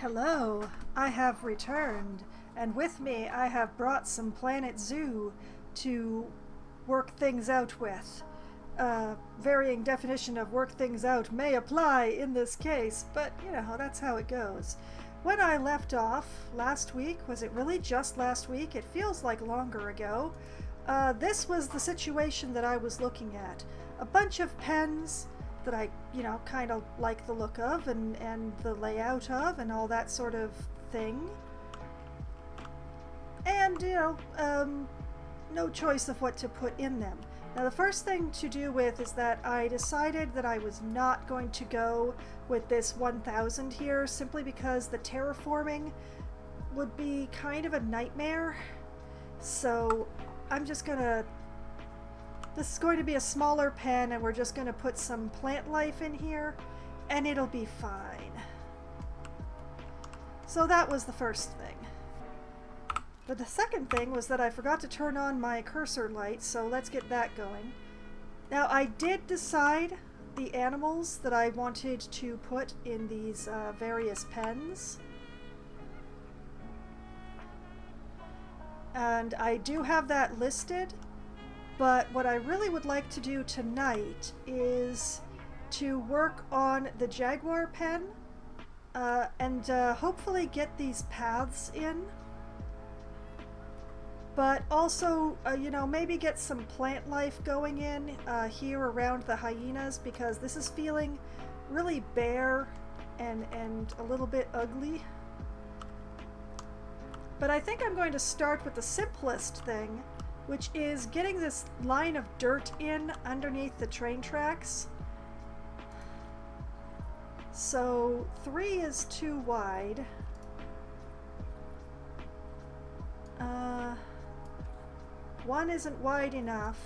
Hello, I have returned, and with me I have brought some Planet Zoo to work things out with. Varying definition of work things out may apply in this case, but you know, that's how it goes. When I left off last week, was it really just last week? It feels like longer ago. This was the situation that I was looking at. A bunch of pens that I, kind of like the look of and the layout of and all that sort of thing. And, no choice of what to put in them. Now, the first thing to do with is that I decided that I was not going to go with this 1000 here simply because the terraforming would be kind of a nightmare. So I'm just gonna... This is going to be a smaller pen and we're just going to put some plant life in here and it'll be fine. So that was the first thing. But the second thing was that I forgot to turn on my cursor light, so let's get that going. Now I did decide the animals that I wanted to put in these various pens. And I do have that listed. But what I really would like to do tonight is to work on the jaguar pen and hopefully get these paths in. But also, maybe get some plant life going in here around the hyenas because this is feeling really bare and a little bit ugly. But I think I'm going to start with the simplest thing, which is getting this line of dirt in underneath the train tracks. So 3 is too wide. 1 isn't wide enough.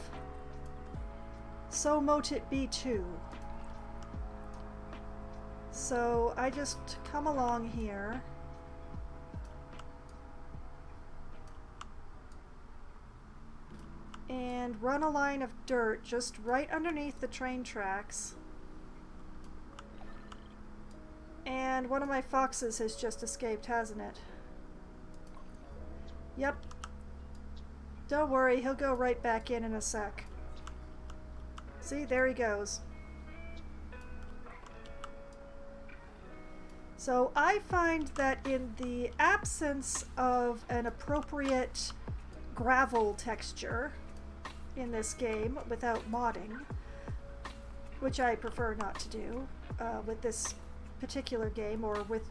So mote it be 2. So I just come along here. And run a line of dirt just right underneath the train tracks. And one of my foxes has just escaped, hasn't it? Yep. Don't worry, he'll go right back in a sec. See, there he goes. So I find that in the absence of an appropriate gravel texture in this game without modding, which I prefer not to do with this particular game, or with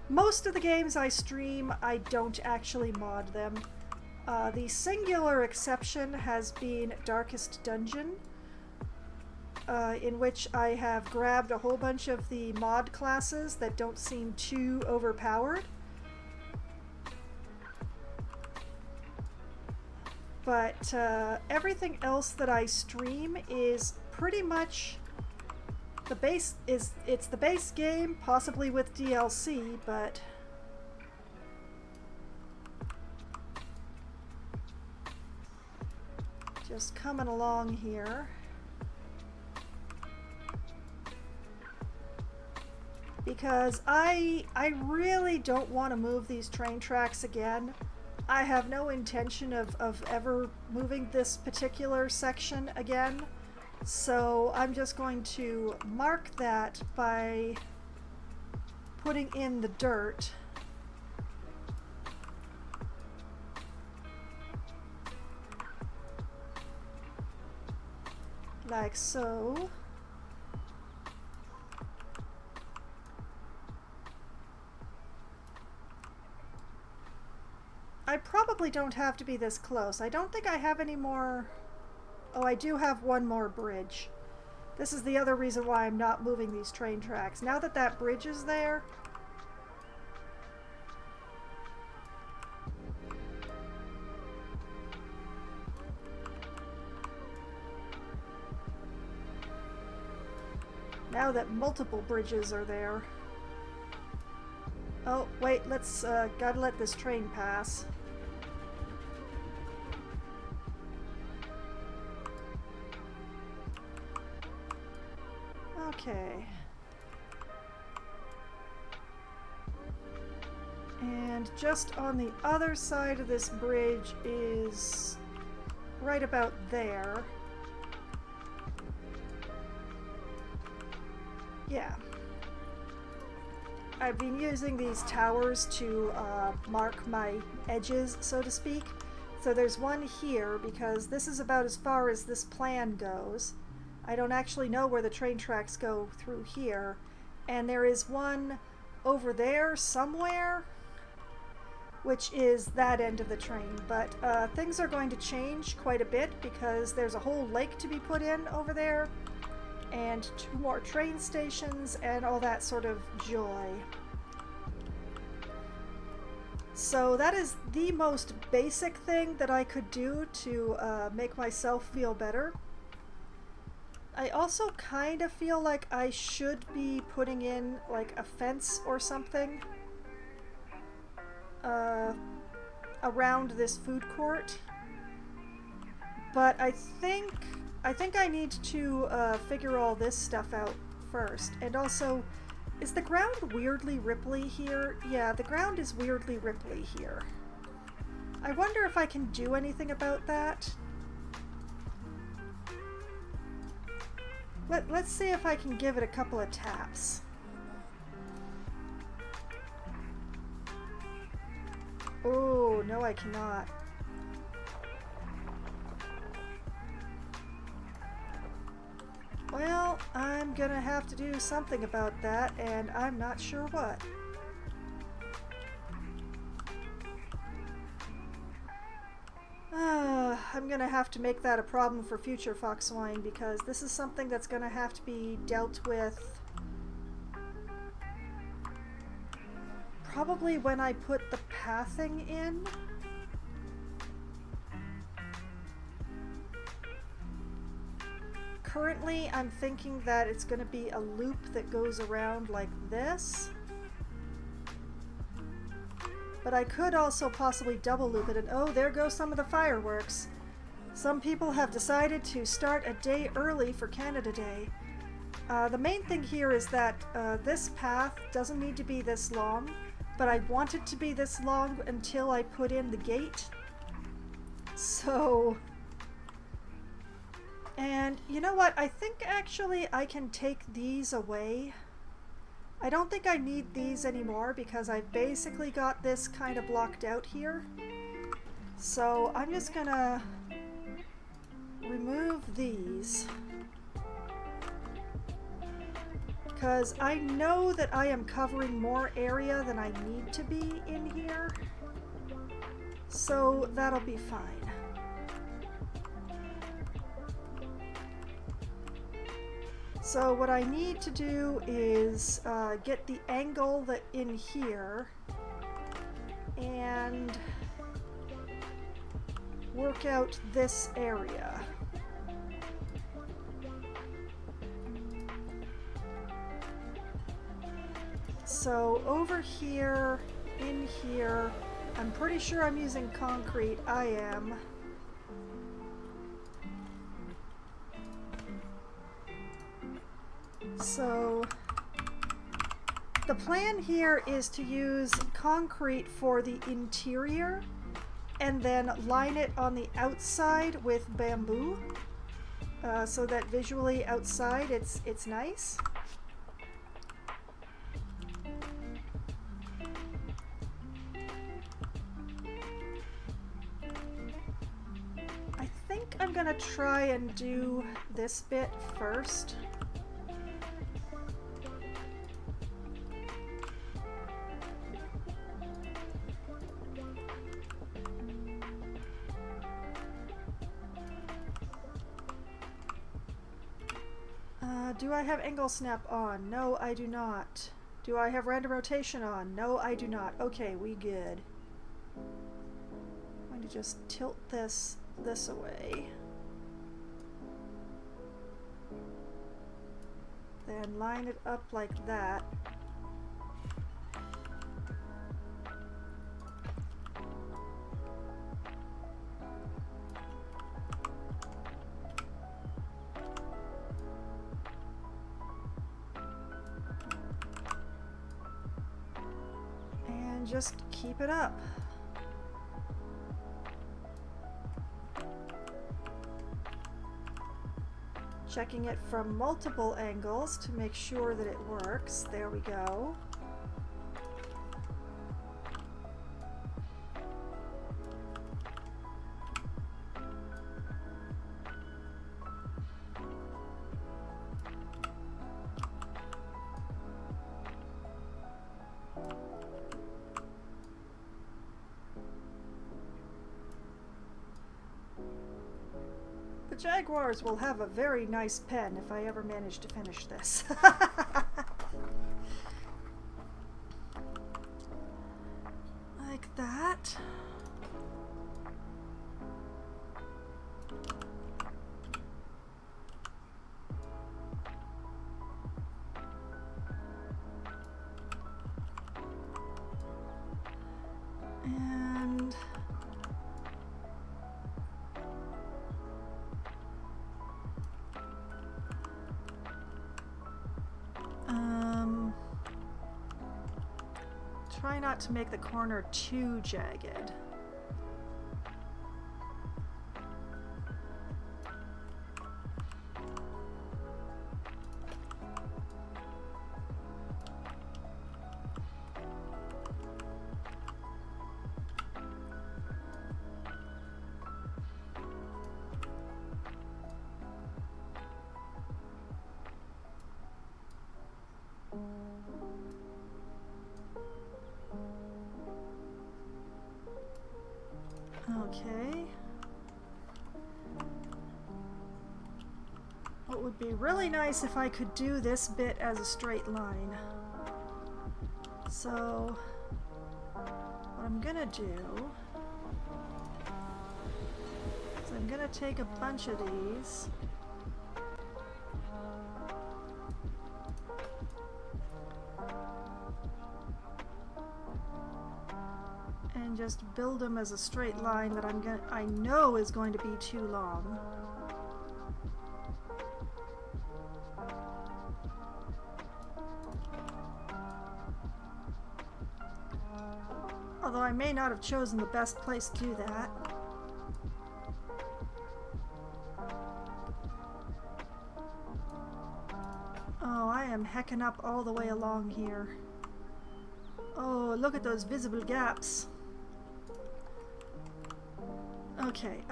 most of the games I stream, I don't actually mod them. The singular exception has been Darkest Dungeon, in which I have grabbed a whole bunch of the mod classes that don't seem too overpowered. But everything else that I stream is pretty much the base. It's the base game, possibly with DLC, but just coming along here. Because I really don't want to move these train tracks again. I have no intention of ever moving this particular section again, so I'm just going to mark that by putting in the dirt. Like so. I probably don't have to be this close. I don't think I have any more... Oh, I do have one more bridge. This is the other reason why I'm not moving these train tracks. Now that that bridge is there... Now that multiple bridges are there... Oh, wait, let's, gotta let this train pass. Okay. And just on the other side of this bridge is right about there. Yeah. I've been using these towers to mark my edges, so to speak. So there's one here because this is about as far as this plan goes. I don't actually know where the train tracks go through here. And there is one over there somewhere, which is that end of the train. But things are going to change quite a bit because there's a whole lake to be put in over there, and 2 more train stations and all that sort of joy. So that is the most basic thing that I could do to make myself feel better. I also kind of feel like I should be putting in like a fence or something around this food court. But I think I need to figure all this stuff out first. And also, is the ground weirdly ripply here? Yeah, the ground is weirdly ripply here. I wonder if I can do anything about that. Let's see if I can give it a couple of taps. Oh, no I cannot. Well, I'm gonna have to do something about that, and I'm not sure what. I'm gonna have to make that a problem for future Foxwine, because this is something that's gonna have to be dealt with probably when I put the pathing in. Currently, I'm thinking that it's going to be a loop that goes around like this. But I could also possibly double loop it, and oh, there go some of the fireworks. Some people have decided to start a day early for Canada Day. The main thing here is that this path doesn't need to be this long, but I want it to be this long until I put in the gate. So... And you know what? I think actually I can take these away. I don't think I need these anymore because I've basically got this kind of blocked out here. So I'm just gonna remove these, because I know that I am covering more area than I need to be in here. So that'll be fine. So what I need to do is get the angle that in here and work out this area. So over here, in here, I'm pretty sure I'm using concrete. I am. So the plan here is to use concrete for the interior and then line it on the outside with bamboo, so that visually outside it's nice. I think I'm gonna try and do this bit first. Do I have angle snap on? No, I do not. Do I have random rotation on? No, I do not. Okay, we good. I'm going to just tilt this away. Then line it up like that. just keep it up. Checking it from multiple angles to make sure that it works. There we go. Jaguars will have a very nice pen if I ever manage to finish this. Like that. And try not to make the corner too jagged. Okay. What would be really nice if I could do this bit as a straight line. So, what I'm gonna do is I'm gonna take a bunch of these. And just build them as a straight line that I know is going to be too long. Although I may not have chosen the best place to do that. Oh, I am hecking up all the way along here. Oh, look at those visible gaps. Okay,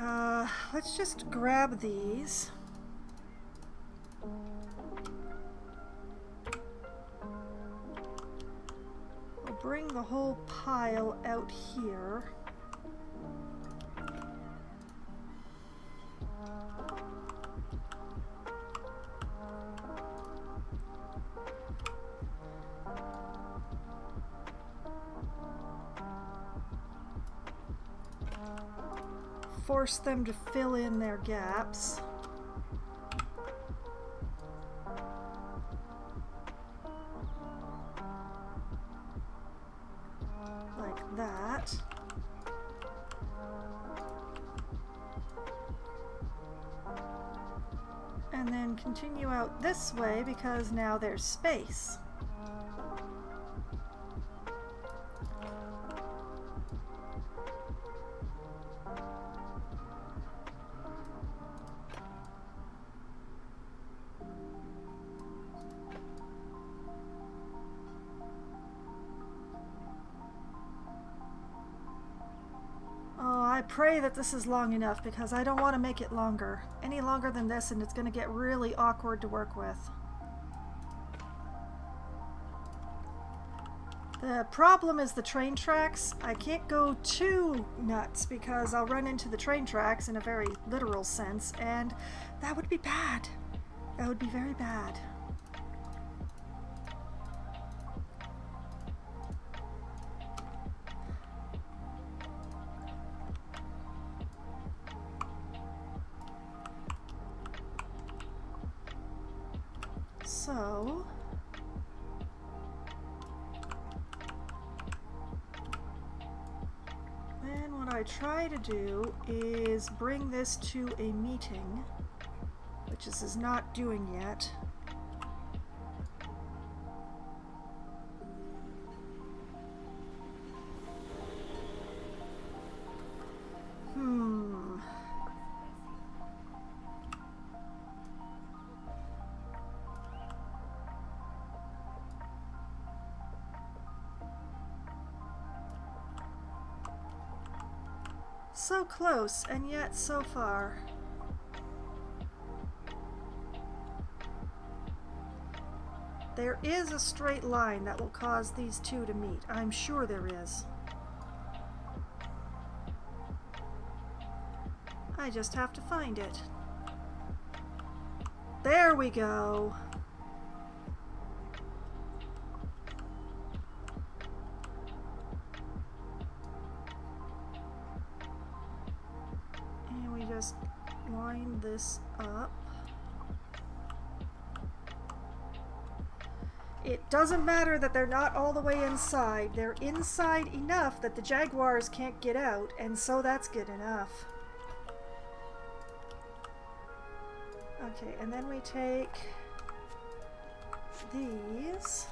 let's just grab these. We'll bring the whole pile out here. Force them to fill in their gaps. Like that. And then continue out this way because now there's space. I pray that this is long enough because I don't want to make it longer. Any longer than this and it's going to get really awkward to work with. The problem is the train tracks. I can't go too nuts because I'll run into the train tracks in a very literal sense, and that would be bad. That would be very bad. So, then what I try to do is bring this to a meeting, which this is not doing yet. So close, and yet so far. There is a straight line that will cause these two to meet. I'm sure there is. I just have to find it. There we go. And we just line this up. It doesn't matter that they're not all the way inside. They're inside enough that the jaguars can't get out, and so that's good enough. Okay, and then we take these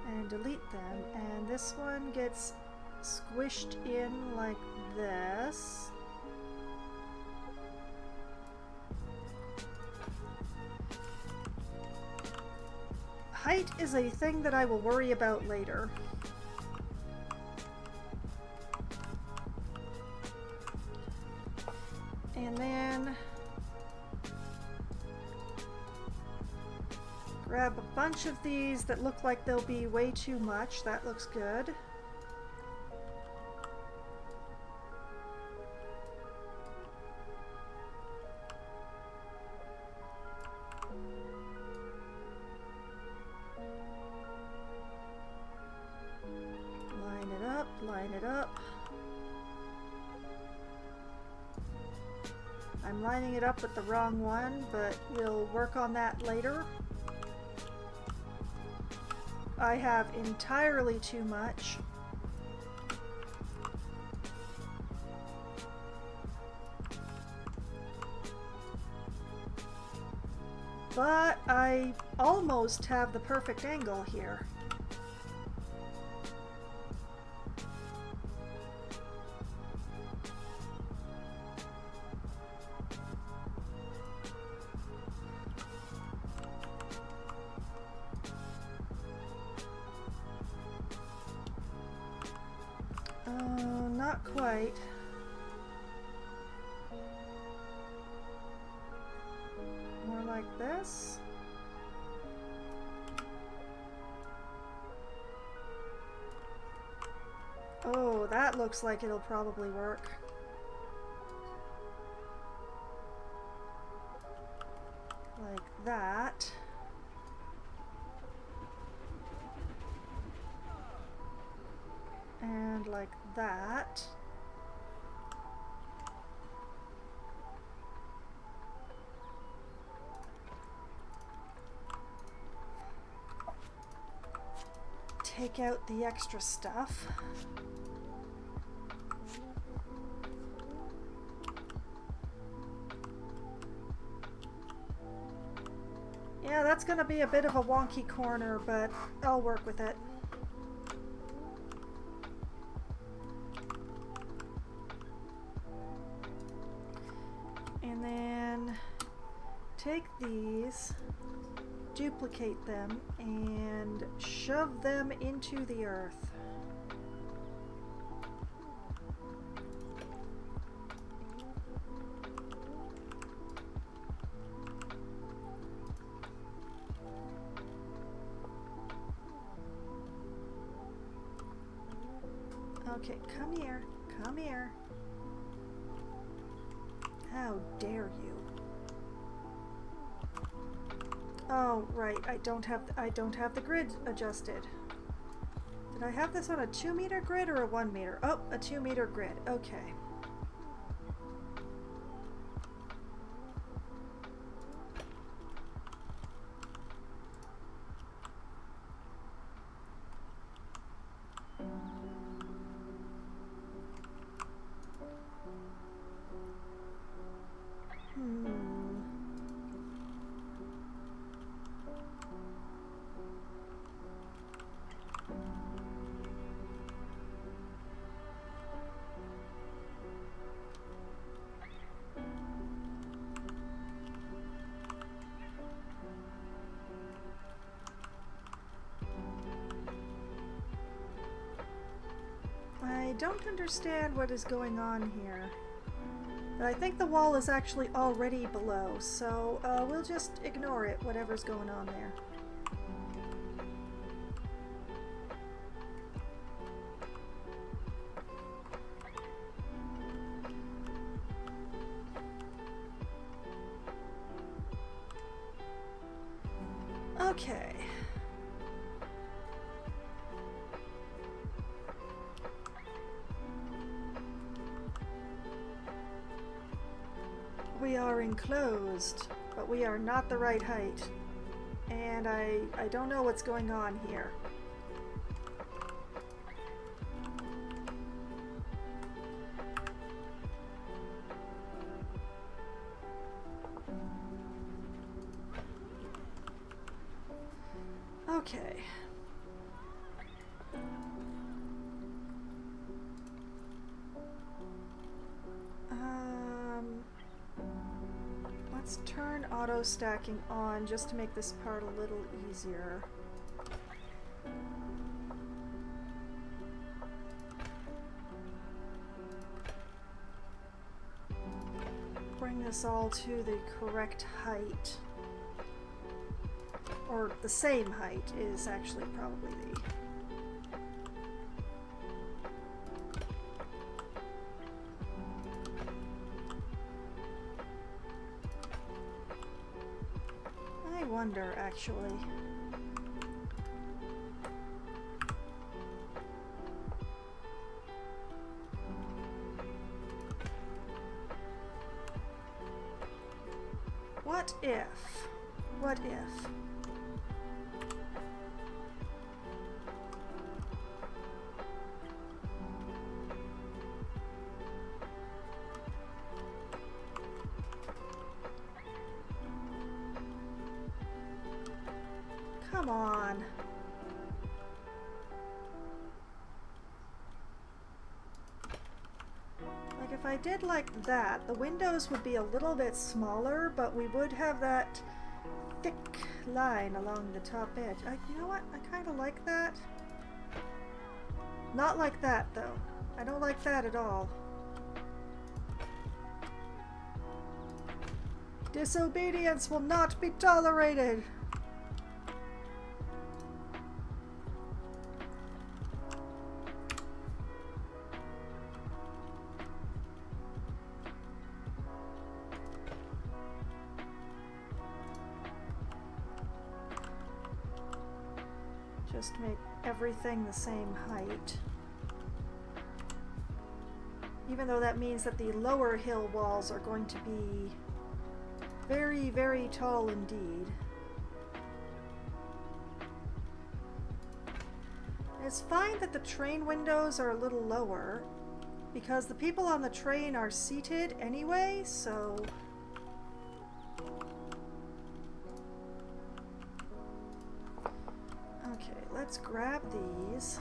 and delete them, and this one gets squished in like this. Height is a thing that I will worry about later. And then grab a bunch of these that look like they'll be way too much. That looks good. Line it up. I'm lining it up with the wrong one, but we'll work on that later. I have entirely too much. But I almost have the perfect angle here. Not quite. More like this. Oh, that looks like it'll probably work. Like that. And like that. Take out the extra stuff. Yeah, that's gonna be a bit of a wonky corner, but I'll work with it. And then take these, duplicate them, and shove them into the earth. Okay, come here, come here. How dare you? Oh, right, I don't have the grid adjusted. Did I have this on a 2-meter grid or a 1 meter? Oh, a 2-meter grid. Okay. don't understand what is going on here. But I think the wall is actually already below, so we'll just ignore it, whatever's going on there. Okay. We are enclosed, but we are not the right height. And I don't know what's going on here. Okay. Let's turn auto stacking on just to make this part a little easier. Bring this all to the correct height. Or the same height is actually probably the... I wonder, actually. What if? What if? Come on. Like if I did like that, the windows would be a little bit smaller, but we would have that thick line along the top edge. You know what? I kind of like that. Not like that, though. I don't like that at all. Disobedience will not be tolerated. Just make everything the same height. Even though that means that the lower hill walls are going to be very, very tall indeed. It's fine that the train windows are a little lower because the people on the train are seated anyway, so... Okay, let's grab these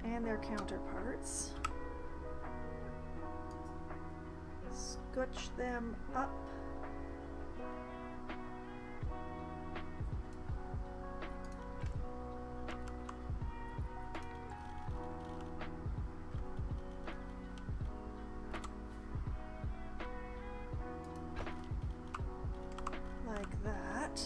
and their counterparts. Scooch them up. Like that.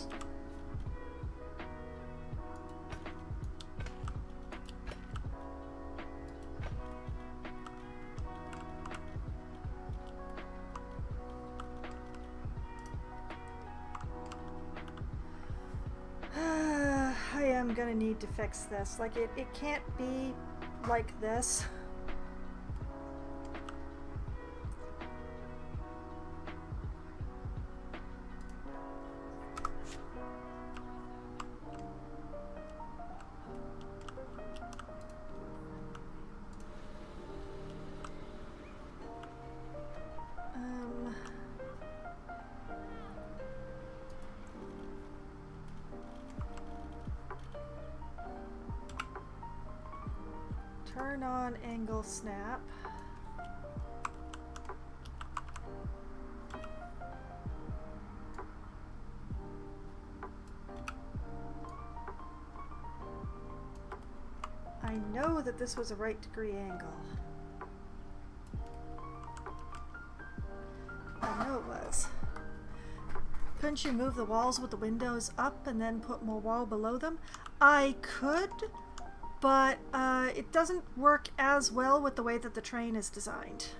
I am gonna need to fix this. Like, it can't be like this. Turn on angle snap. I know that this was a right degree angle. I know it was. Couldn't you move the walls with the windows up and then put more wall below them? I could, but it doesn't work as well with the way that the train is designed.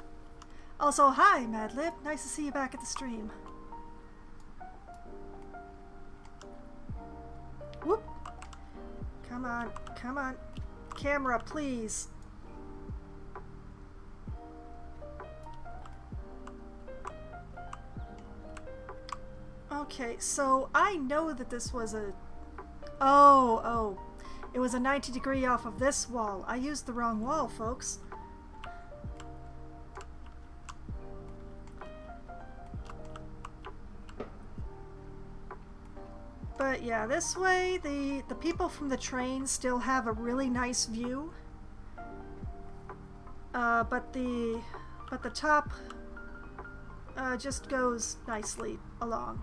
Also, hi, Madlib. Nice to see you back at the stream. Whoop. Come on, come on. Camera, please. Okay, so I know that this was a... Oh. It was a 90 degree off of this wall. I used the wrong wall, folks. But yeah, this way the people from the train still have a really nice view. But the top just goes nicely along.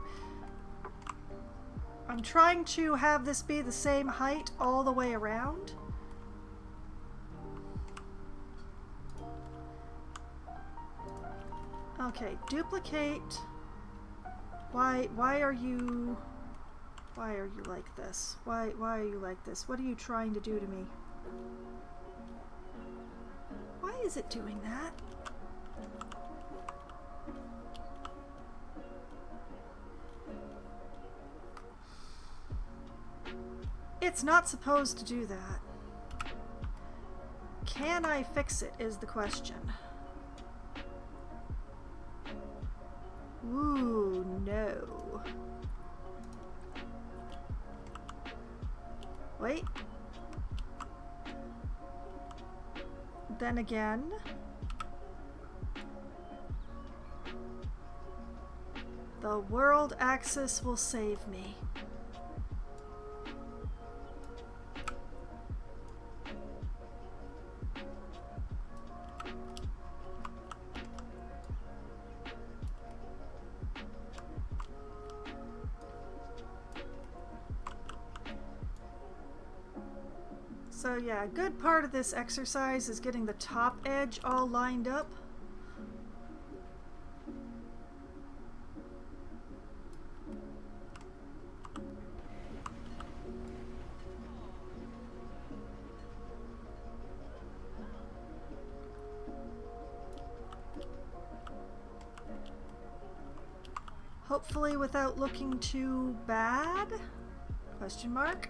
I'm trying to have this be the same height all the way around. Okay, duplicate. Why are you like this? Why are you like this? What are you trying to do to me? Why is it doing that? It's not supposed to do that. Can I fix it is the question. Ooh, no. Wait. Then again. The world axis will save me. So yeah, a good part of this exercise is getting the top edge all lined up. Hopefully without looking too bad? Question mark.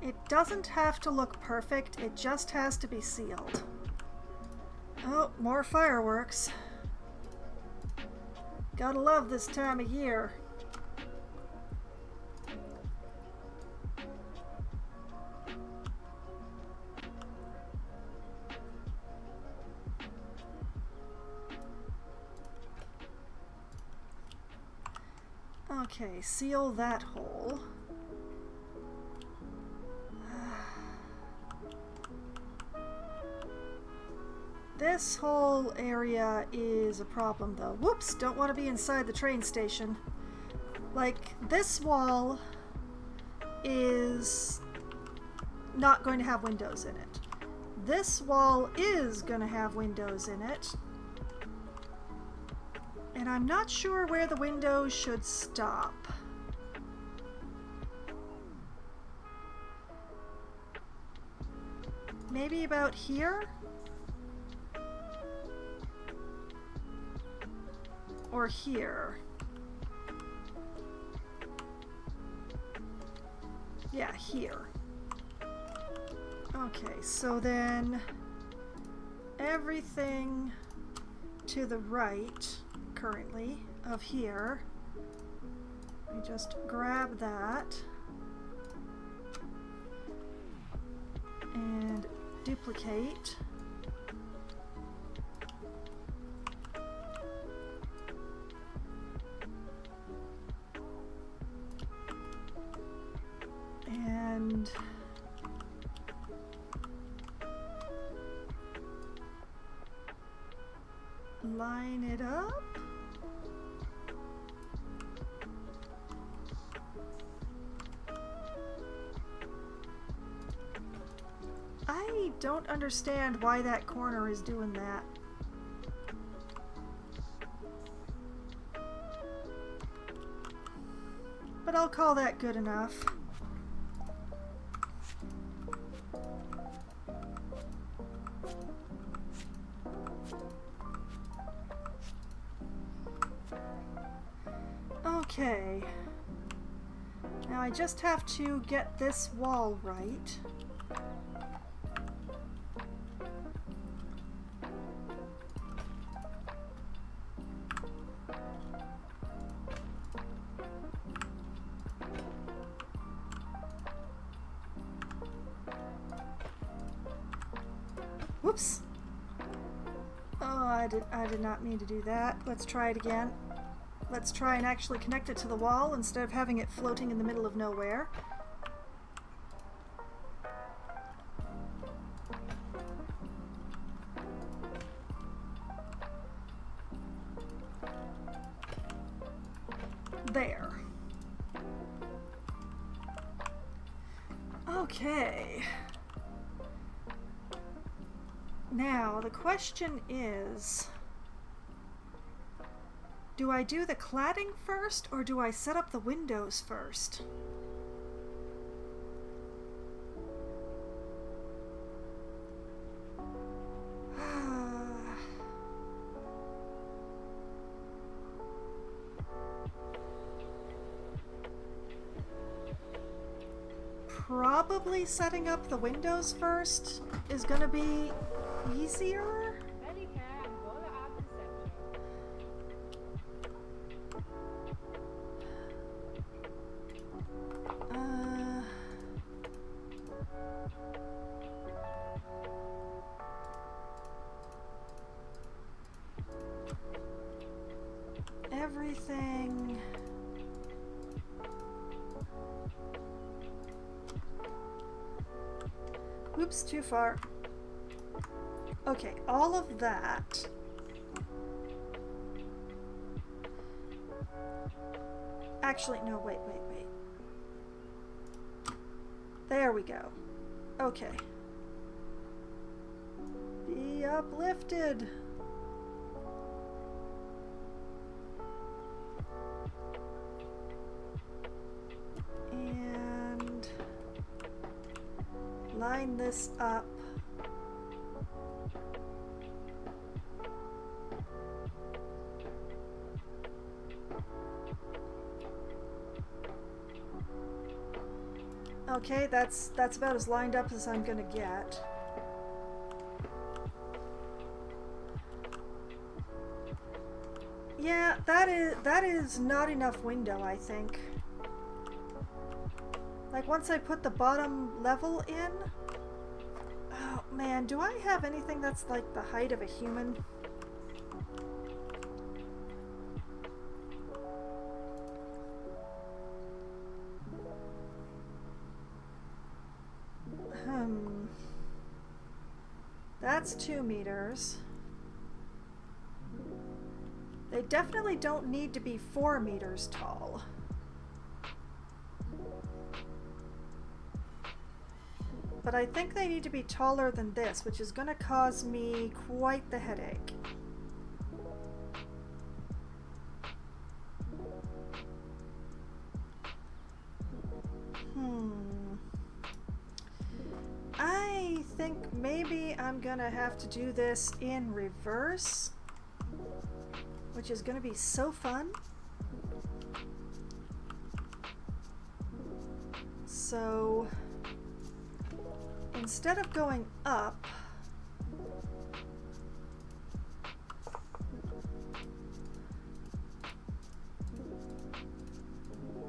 It doesn't have to look perfect, it just has to be sealed. Oh, more fireworks. Gotta love this time of year. Okay, seal that hole. This whole area is a problem though. Whoops, don't want to be inside the train station. Like, this wall is not going to have windows in it. This wall is going to have windows in it. And I'm not sure where the windows should stop. Maybe about here? Or here. Yeah, here. Okay, so then everything to the right currently of here, we just grab that and duplicate. And line it up. I don't understand why that corner is doing that. But I'll call that good enough. Okay. Now I just have to get this wall right. Whoops. Oh, I did not mean to do that. Let's try it again. Let's try and actually connect it to the wall instead of having it floating in the middle of nowhere. There. Okay. Now, the question is, do I do the cladding first, or do I set up the windows first? Probably setting up the windows first is gonna be easier. Everything. Oops, too far. Okay, all of that. Actually, no, wait. There we go. Okay. Be uplifted. And line this up. Okay, that's about as lined up as I'm gonna get. Yeah, that is not enough window, I think. Like, once I put the bottom level in... Oh, man, do I have anything that's like the height of a human? That's 2 meters. They definitely don't need to be 4 meters tall. But I think they need to be taller than this, which is going to cause me quite the headache. I think maybe I'm going to have to do this in reverse, which is going to be so fun. So instead of going up,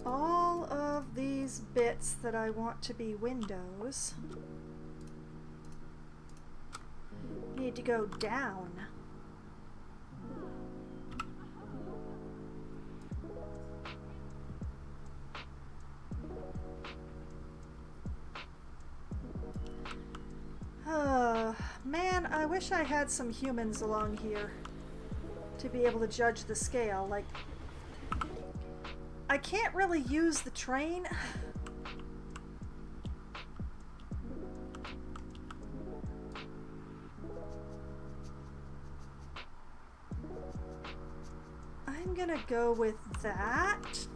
all of these bits that I want to be windows need to go down. Man, I wish I had some humans along here. to be able to judge the scale. Like, I can't really use the train. I'm gonna go with that.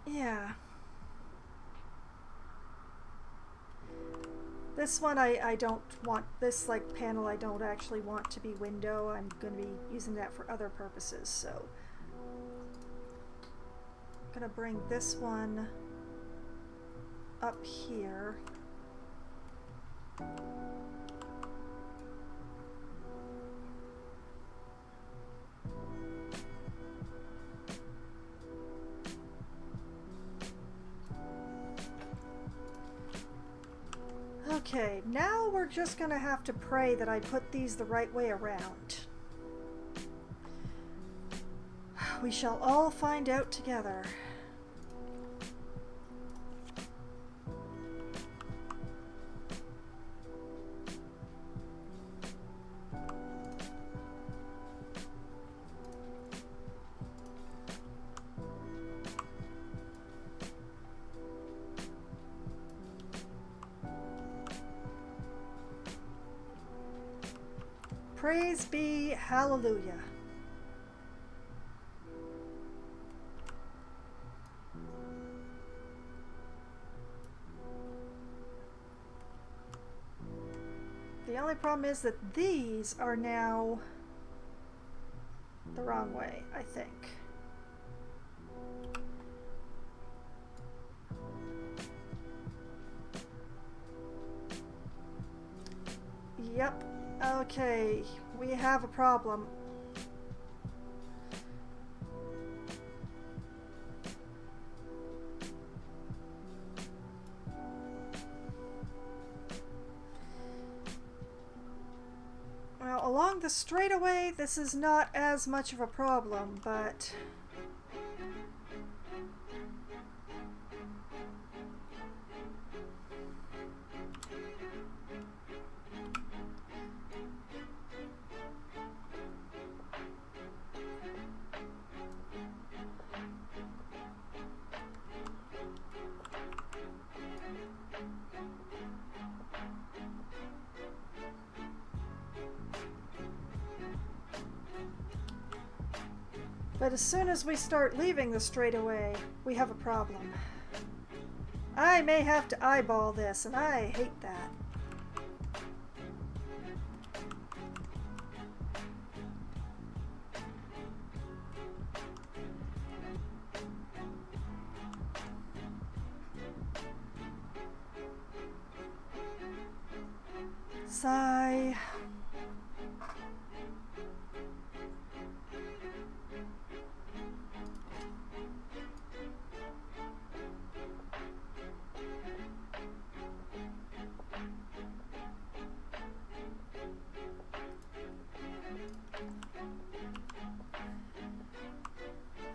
Yeah. This one I don't want, this like panel I don't actually want to be window. I'm going to be using that for other purposes, so I'm going to bring this one up here. Okay, now we're just gonna have to pray that I put these the right way around. We shall all find out together. Praise be, hallelujah. The only problem is that these are now the wrong way, I think. Yep. Okay, we have a problem. Well, along the straightaway, this is not as much of a problem, but as soon as we start leaving the straightaway, we have a problem. I may have to eyeball this, and I hate that. Sigh.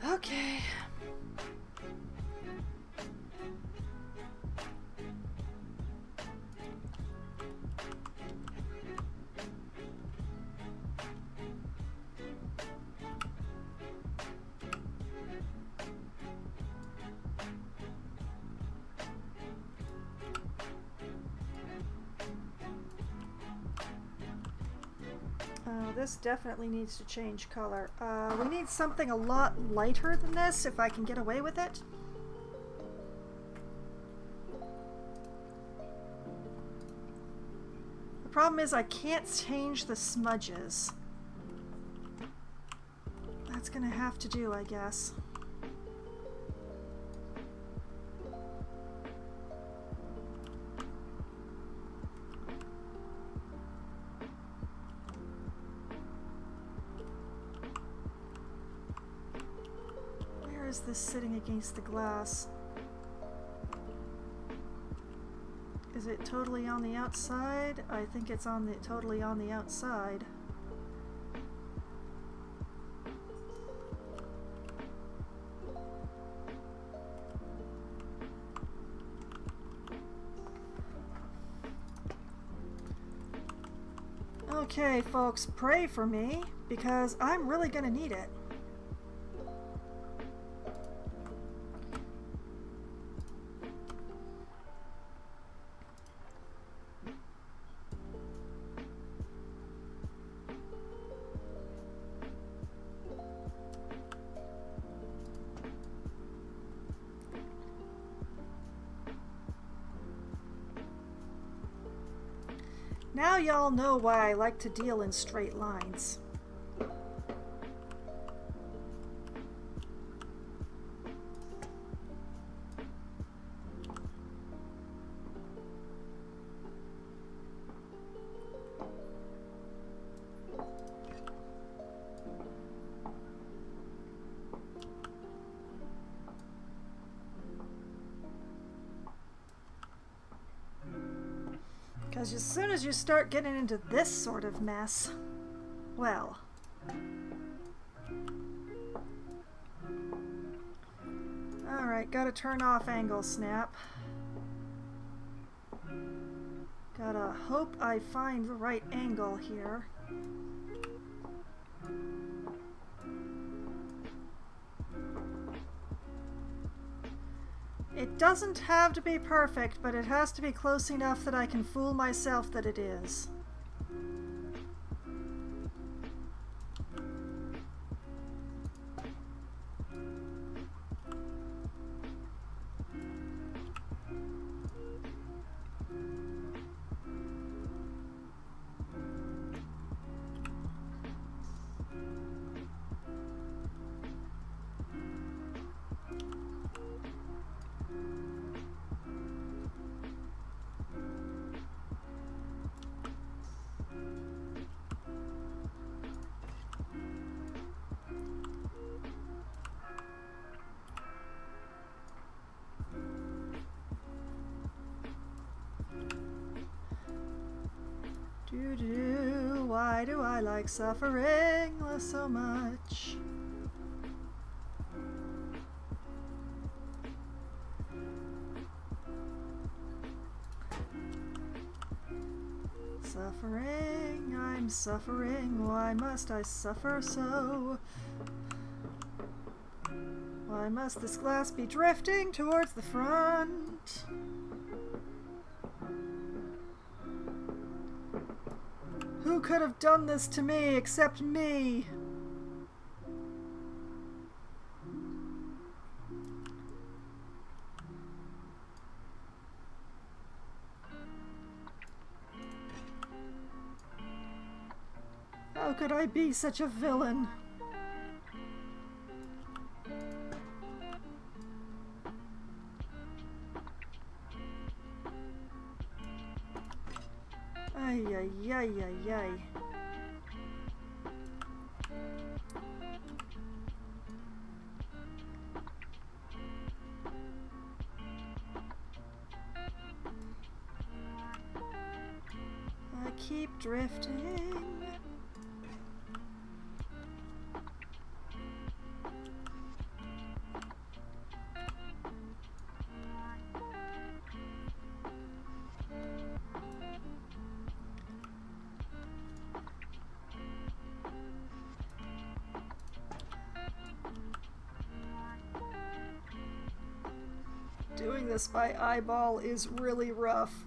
Okay. This definitely needs to change color. We need something a lot lighter than this if I can get away with it. The problem is I can't change the smudges. That's gonna have to do, I guess. Is this sitting against the glass? Is it totally on the outside? I think it's on the totally on the outside. Okay, folks, pray for me, because I'm really gonna need it. Now y'all know why I like to deal in straight lines. Because as soon as you start getting into this sort of mess, well. Alright, gotta turn off angle snap. Gotta hope I find the right angle here. It doesn't have to be perfect, but it has to be close enough that I can fool myself that it is. Why do I like suffering so much? Suffering, I'm suffering, why must I suffer so? Why must this glass be drifting towards the front? Who could have done this to me except me? How could I be such a villain? Ay, ay, ay, ay, ay. I keep drifting. Doing this by eyeball is really rough.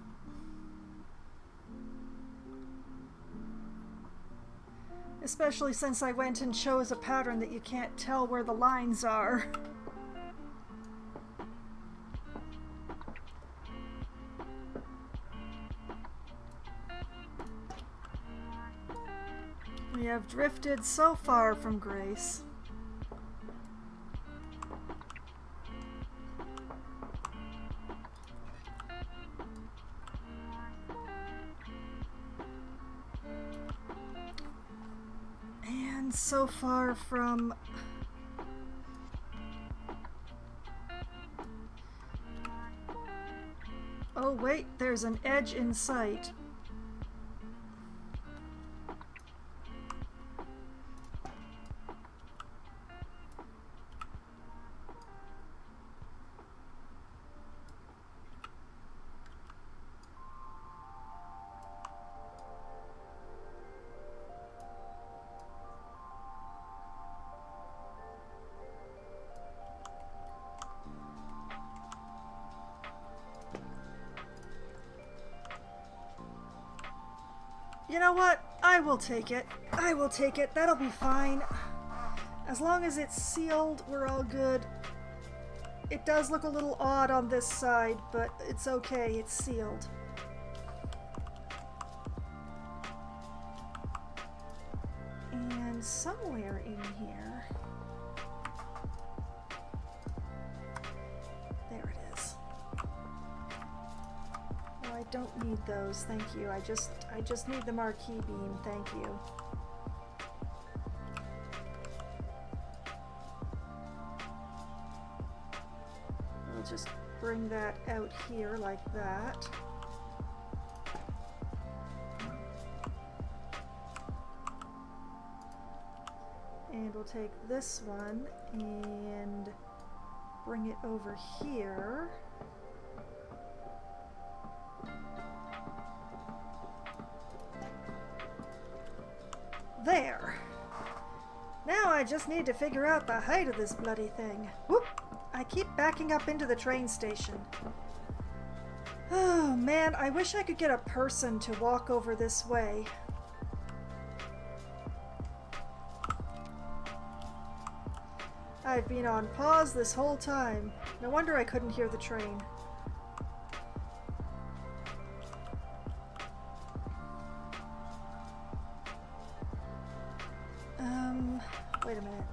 Especially since I went and chose a pattern that you can't tell where the lines are. We have drifted so far from grace. So far from oh wait, there's an edge in sight. You know what? I will take it. I will take it. That'll be fine. As long as it's sealed, we're all good. It does look a little odd on this side, but it's okay. It's sealed. And somewhere in here... There it is. Oh, I don't need those, thank you. I just need the marquee beam, thank you. We'll just bring that out here like that. And we'll take this one and bring it over here. There! Now I just need to figure out the height of this bloody thing. Whoop! I keep backing up into the train station. Oh man, I wish I could get a person to walk over this way. I've been on pause this whole time. No wonder I couldn't hear the train. Wait a minute.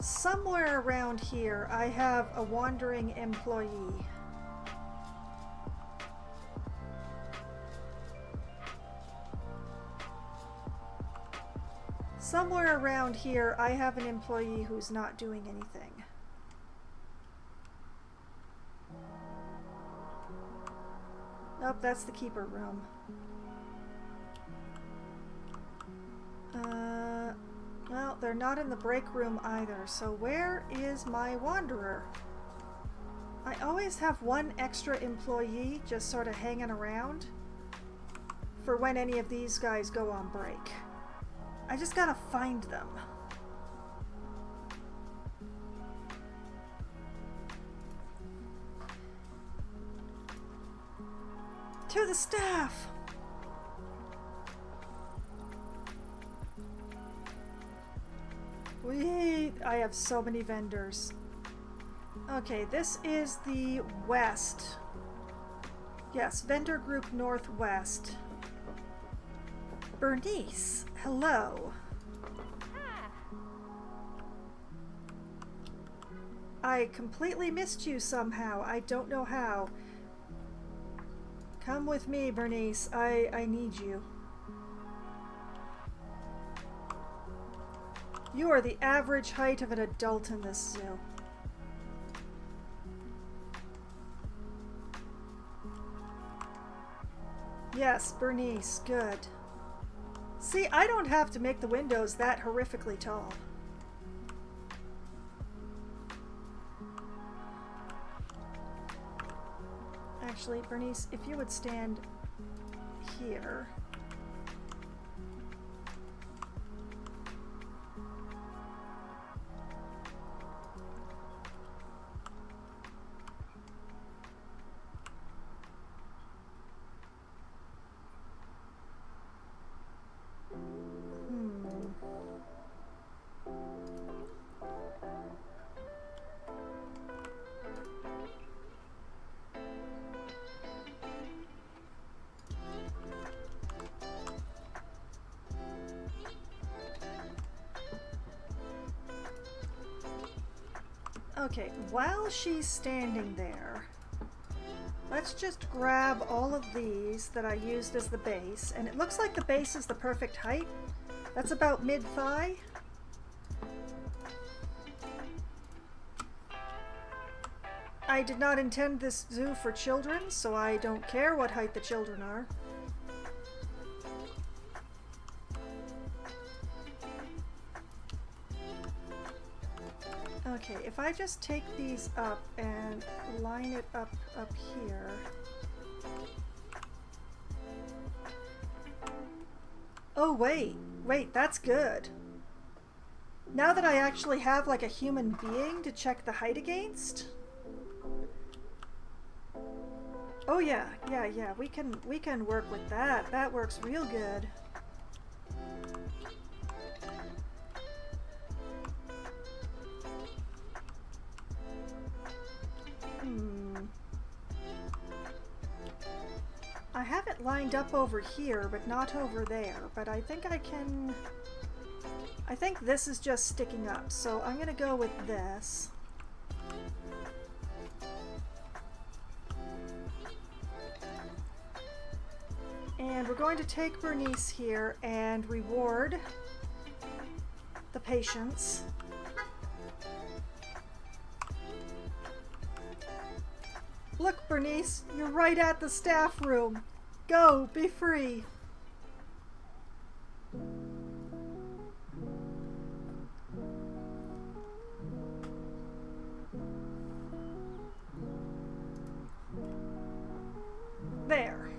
Somewhere around here, I have a wandering employee. Somewhere around here, I have an employee who's not doing anything. Nope, that's the keeper room. Well, they're not in the break room either, so where is my wanderer? I always have one extra employee just sort of hanging around for when any of these guys go on break. I just gotta find them. To the staff! I have so many vendors. Okay, this is the west. Yes, vendor group northwest. Bernice, hello. I completely missed you somehow. I don't know how. Come with me, Bernice. I need you. You are the average height of an adult in this zoo. Yes, Bernice, good. See, I don't have to make the windows that horrifically tall. Actually, Bernice, if you would stand here. Okay, while she's standing there, let's just grab all of these that I used as the base, and it looks like the base is the perfect height. That's about mid-thigh. I did not intend this zoo for children, so I don't care what height the children are. Okay, if I just take these up and line it up here. Oh, wait, that's good. Now that I actually have like a human being to check the height against. Oh yeah, yeah. We can work with that. That works real good. I have it lined up over here, but not over there. But I think I can... I think this is just sticking up, so I'm gonna go with this. And we're going to take Bernice here and reward the patients. Look, Bernice, you're right at the staff room. Go, be free. There.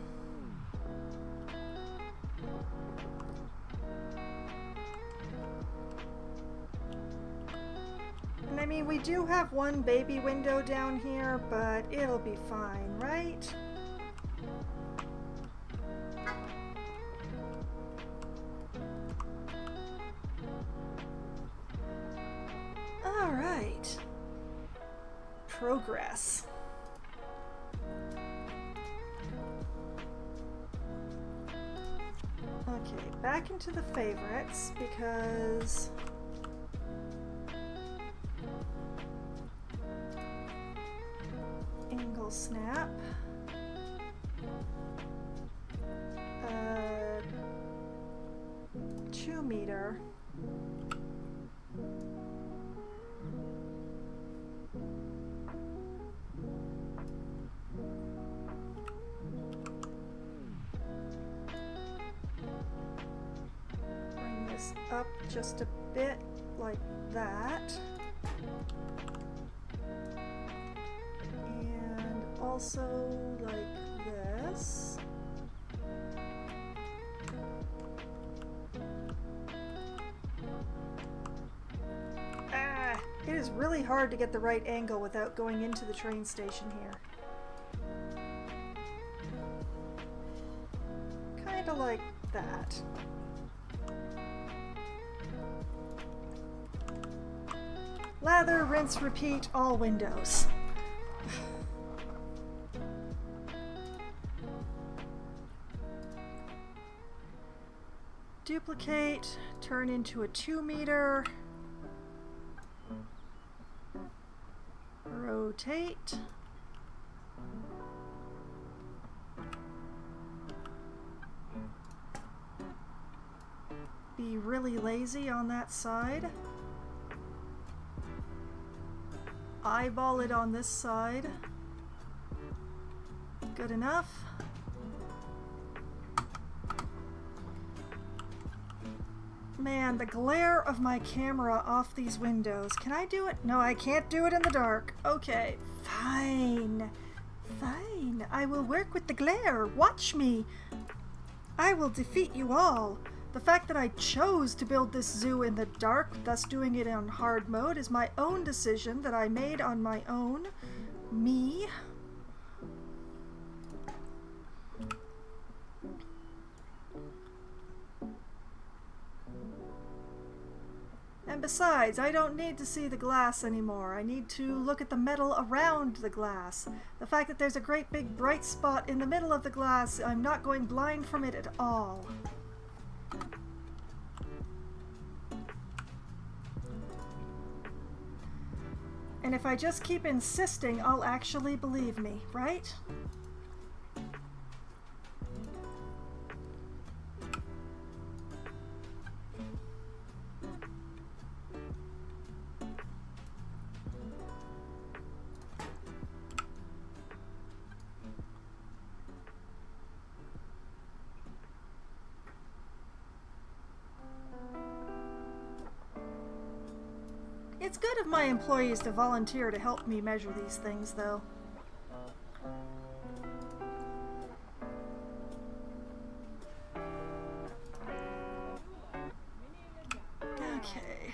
And I mean, we do have one baby window down here, but it'll be fine, right? All right. Progress. Okay, back into the favorites because angle snap. 2 meter. Bring this up just a bit like that. And also like this. It is really hard to get the right angle without going into the train station here. Kind of like that. Lather, rinse, repeat, all windows. Duplicate, turn into a 2 meter. Rotate. Be really lazy on that side. Eyeball it on this side. Good enough. Man, the glare of my camera off these windows. Can I do it? No, I can't do it in the dark. Okay, fine. Fine. I will work with the glare. Watch me. I will defeat you all. The fact that I chose to build this zoo in the dark, thus doing it on hard mode, is my own decision that I made on my own. Me. And besides, I don't need to see the glass anymore. I need to look at the metal around the glass. The fact that there's a great big bright spot in the middle of the glass, I'm not going blind from it at all. And if I just keep insisting, I'll actually believe me, right? It's good of my employees to volunteer to help me measure these things, though. Okay.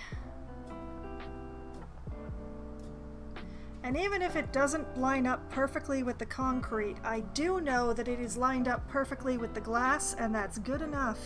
And even if it doesn't line up perfectly with the concrete, I do know that it is lined up perfectly with the glass, and that's good enough.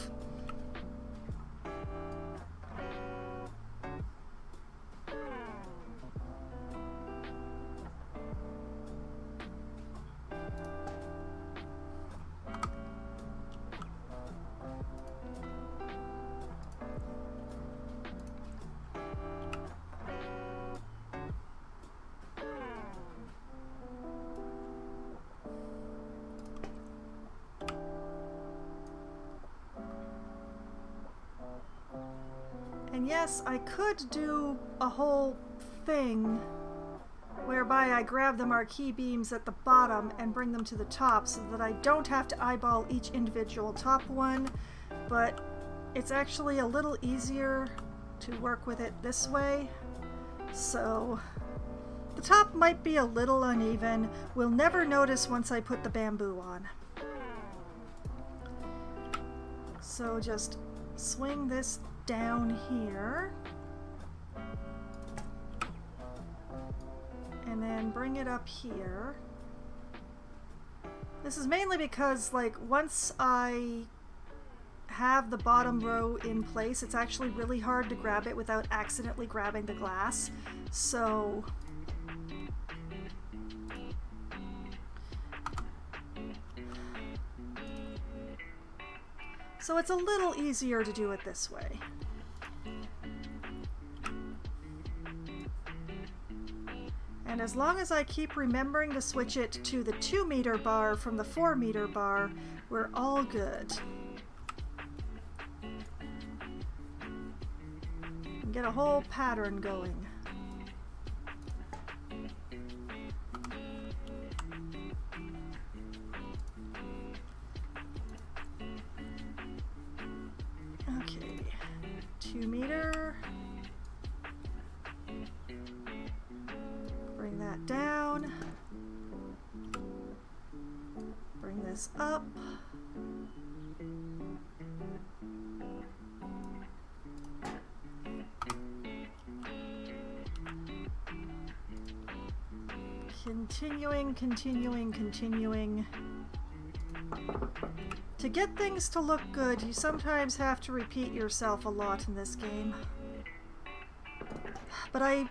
And yes, I could do a whole thing whereby I grab the marquee beams at the bottom and bring them to the top so that I don't have to eyeball each individual top one, but it's actually a little easier to work with it this way. So the top might be a little uneven. We'll never notice once I put the bamboo on. So just swing this down here and then bring it up here. This is mainly because, like, once I have the bottom row in place, it's actually really hard to grab it without accidentally grabbing the glass. So it's a little easier to do it this way. And as long as I keep remembering to switch it to the 2-meter bar from the 4-meter bar, we're all good. And get a whole pattern going. Okay, 2-meter. Bring that down. Bring this up. Continuing. To get things to look good, you sometimes have to repeat yourself a lot in this game. But I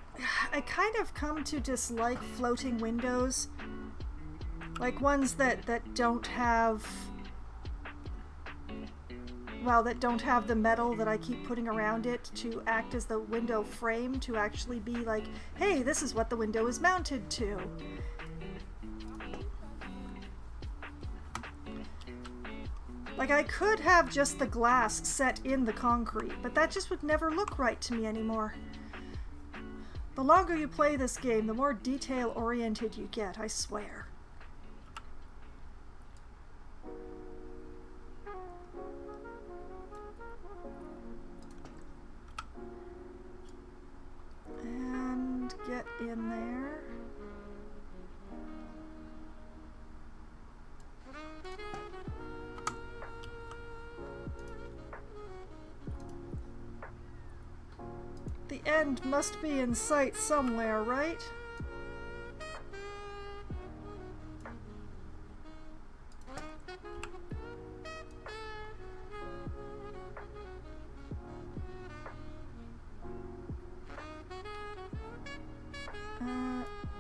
kind of come to dislike floating windows. Like ones that don't have... well, that don't have the metal that I keep putting around it to act as the window frame, to actually be like, hey, this is what the window is mounted to. Like, I could have just the glass set in the concrete, but that just would never look right to me anymore. The longer you play this game, the more detail-oriented you get, I swear. And get in there. The end must be in sight somewhere, right?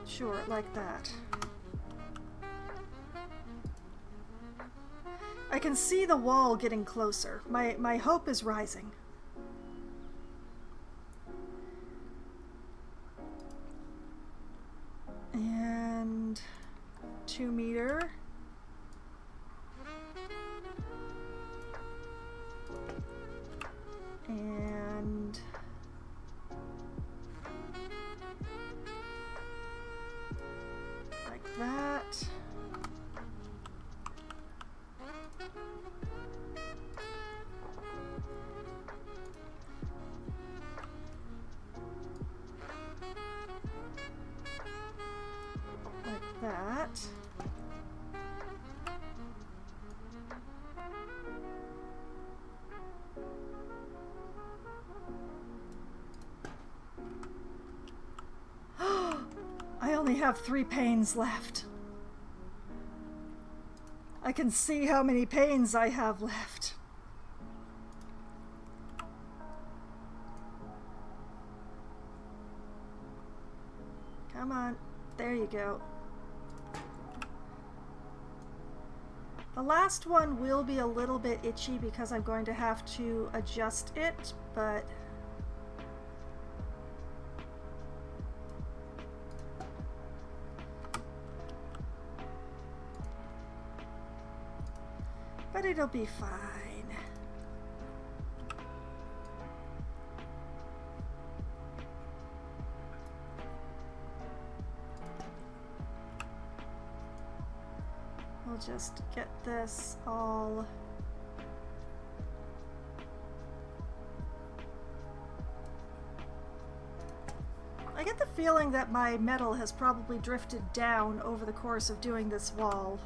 Sure, like that. I can see the wall getting closer. My hope is rising. And 2-meter. And like that. That. only have 3 panes left. I can see how many panes I have left. Come on. There you go. The last one will be a little bit itchy because I'm going to have to adjust it, but it'll be fine. We'll just get this all I get the feeling that my metal has probably drifted down over the course of doing this wall.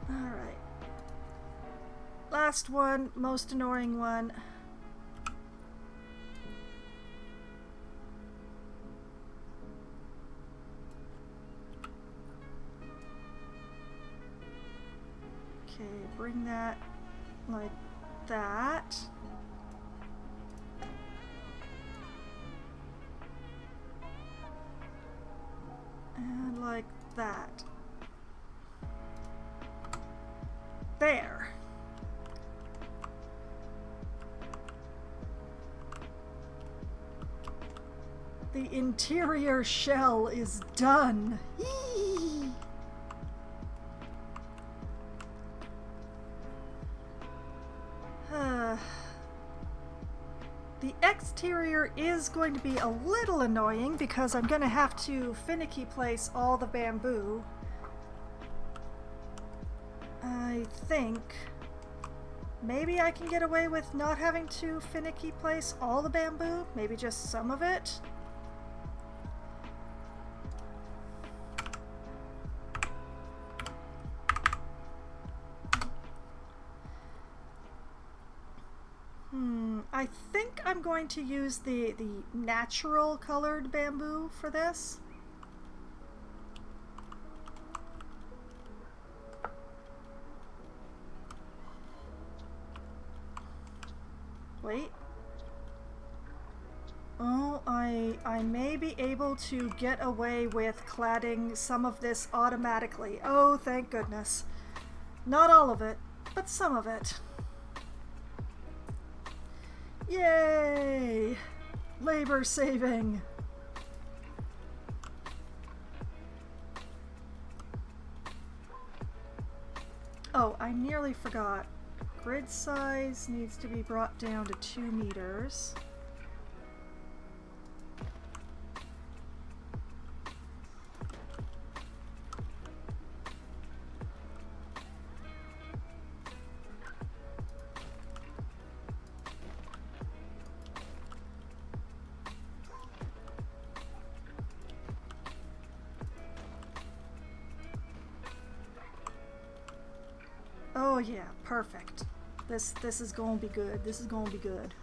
Alright. Last one, most annoying one. Okay, bring that like that. And like that. There. The interior shell is done. Yee! The exterior is going to be a little annoying because I'm going to have to finicky place all the bamboo. I think maybe I can get away with not having to finicky place all the bamboo, maybe just some of it. I think I'm going to use the natural colored bamboo for this. Wait. Oh, I may be able to get away with cladding some of this automatically. Oh, thank goodness. Not all of it, but some of it. Yay! Labor saving! Oh, I nearly forgot. Grid size needs to be brought down to 2 meters. Oh yeah, perfect. This is gonna be good. This is gonna be good.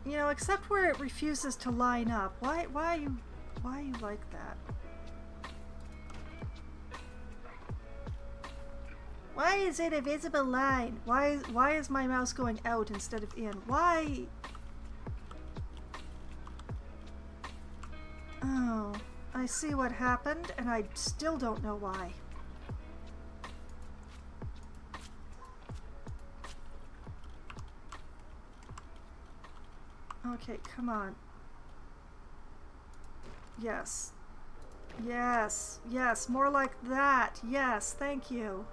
You know, except where it refuses to line up. Why you like that? Why is it a visible line? Why is my mouse going out instead of in? Why? Oh, I see what happened, and I still don't know why. Okay, come on. Yes. Yes, yes, more like that. Yes, thank you.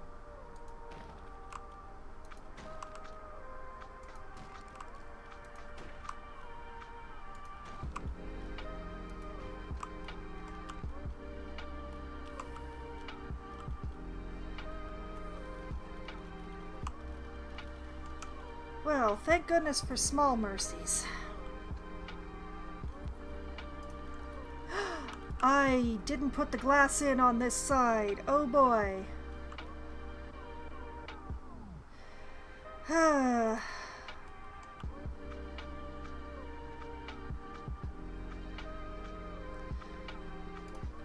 Well, thank goodness for small mercies. I didn't put the glass in on this side. Oh boy.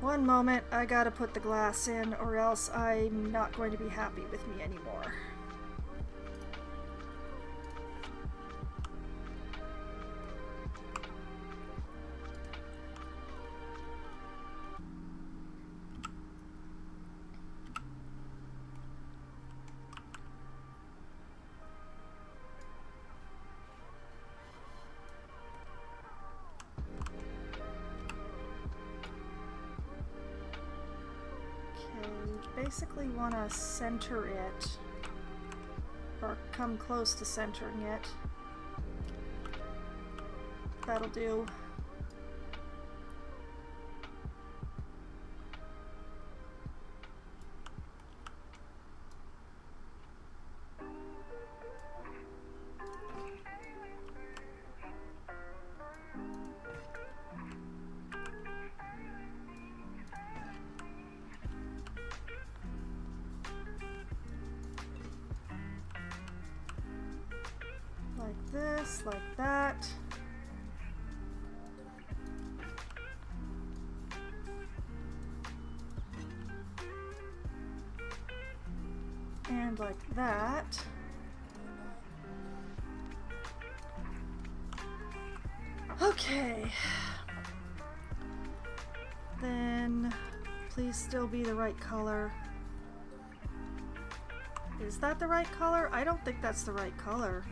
One moment, I gotta put the glass in or else I'm not going to be happy with me anymore. Basically want to center it, or come close to centering it. That'll do. Like this, like that. And like that. Okay. Then please still be the right color. Is that the right color? I don't think that's the right color.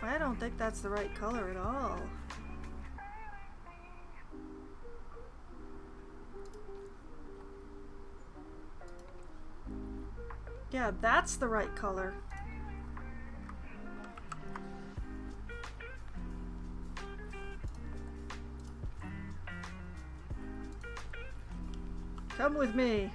I don't think that's the right color at all. Yeah, that's the right color. Come with me.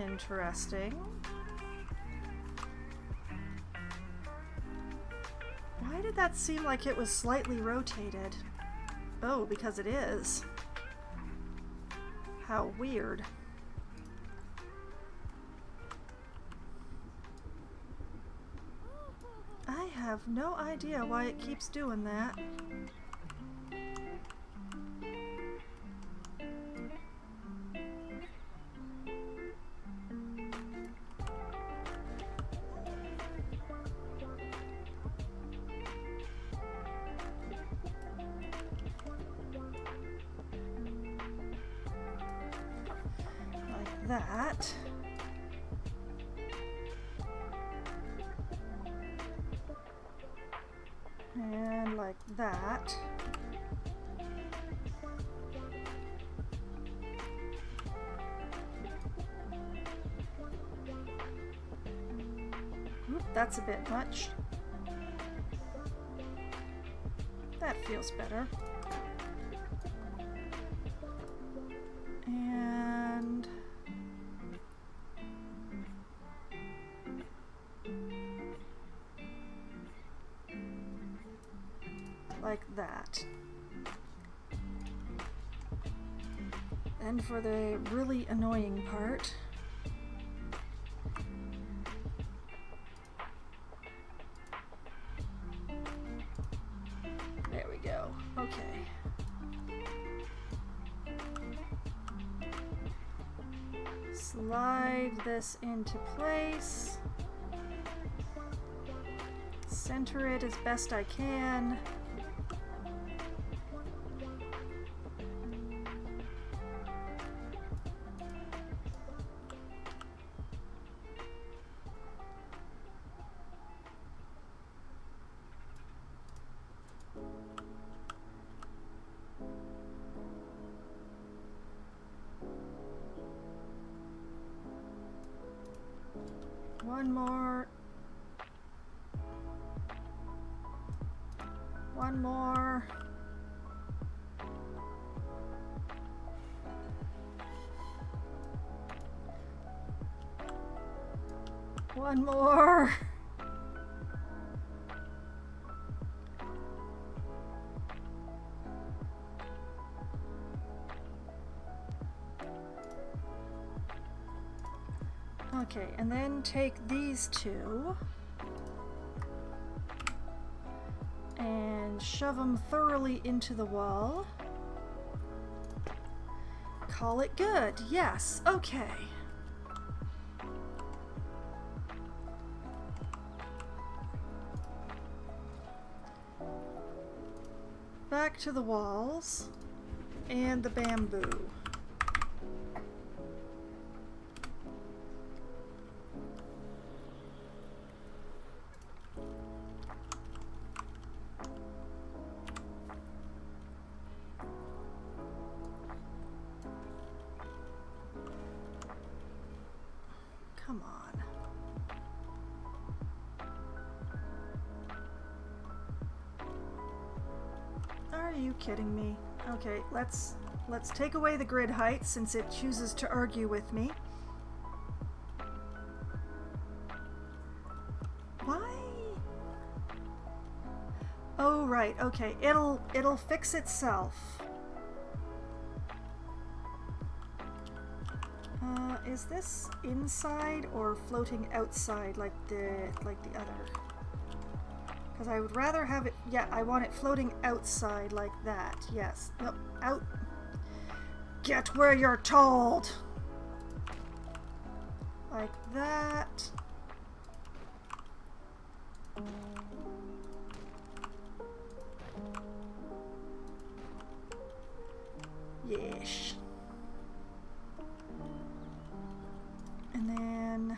Interesting. Why did that seem like it was slightly rotated? Oh, because it is. How weird. I have no idea why it keeps doing that. That. And like that. Oop, that's a bit much. That feels better. And like that. And for the really annoying part, there we go. Okay. Slide this into place. Center it as best I can. One more. One more. One more. Okay, and then take these two and shove them thoroughly into the wall. Call it good. Yes, okay. Back to the walls and the bamboo. Come on. Are you kidding me? Okay, let's take away the grid height since it chooses to argue with me. Why? Oh right, okay. It'll fix itself. Is this inside or floating outside like the other? Because I would rather have it, yeah, I want it floating outside like that. Yes. Nope. Out. Get where you're told. Like that. Yeesh. And then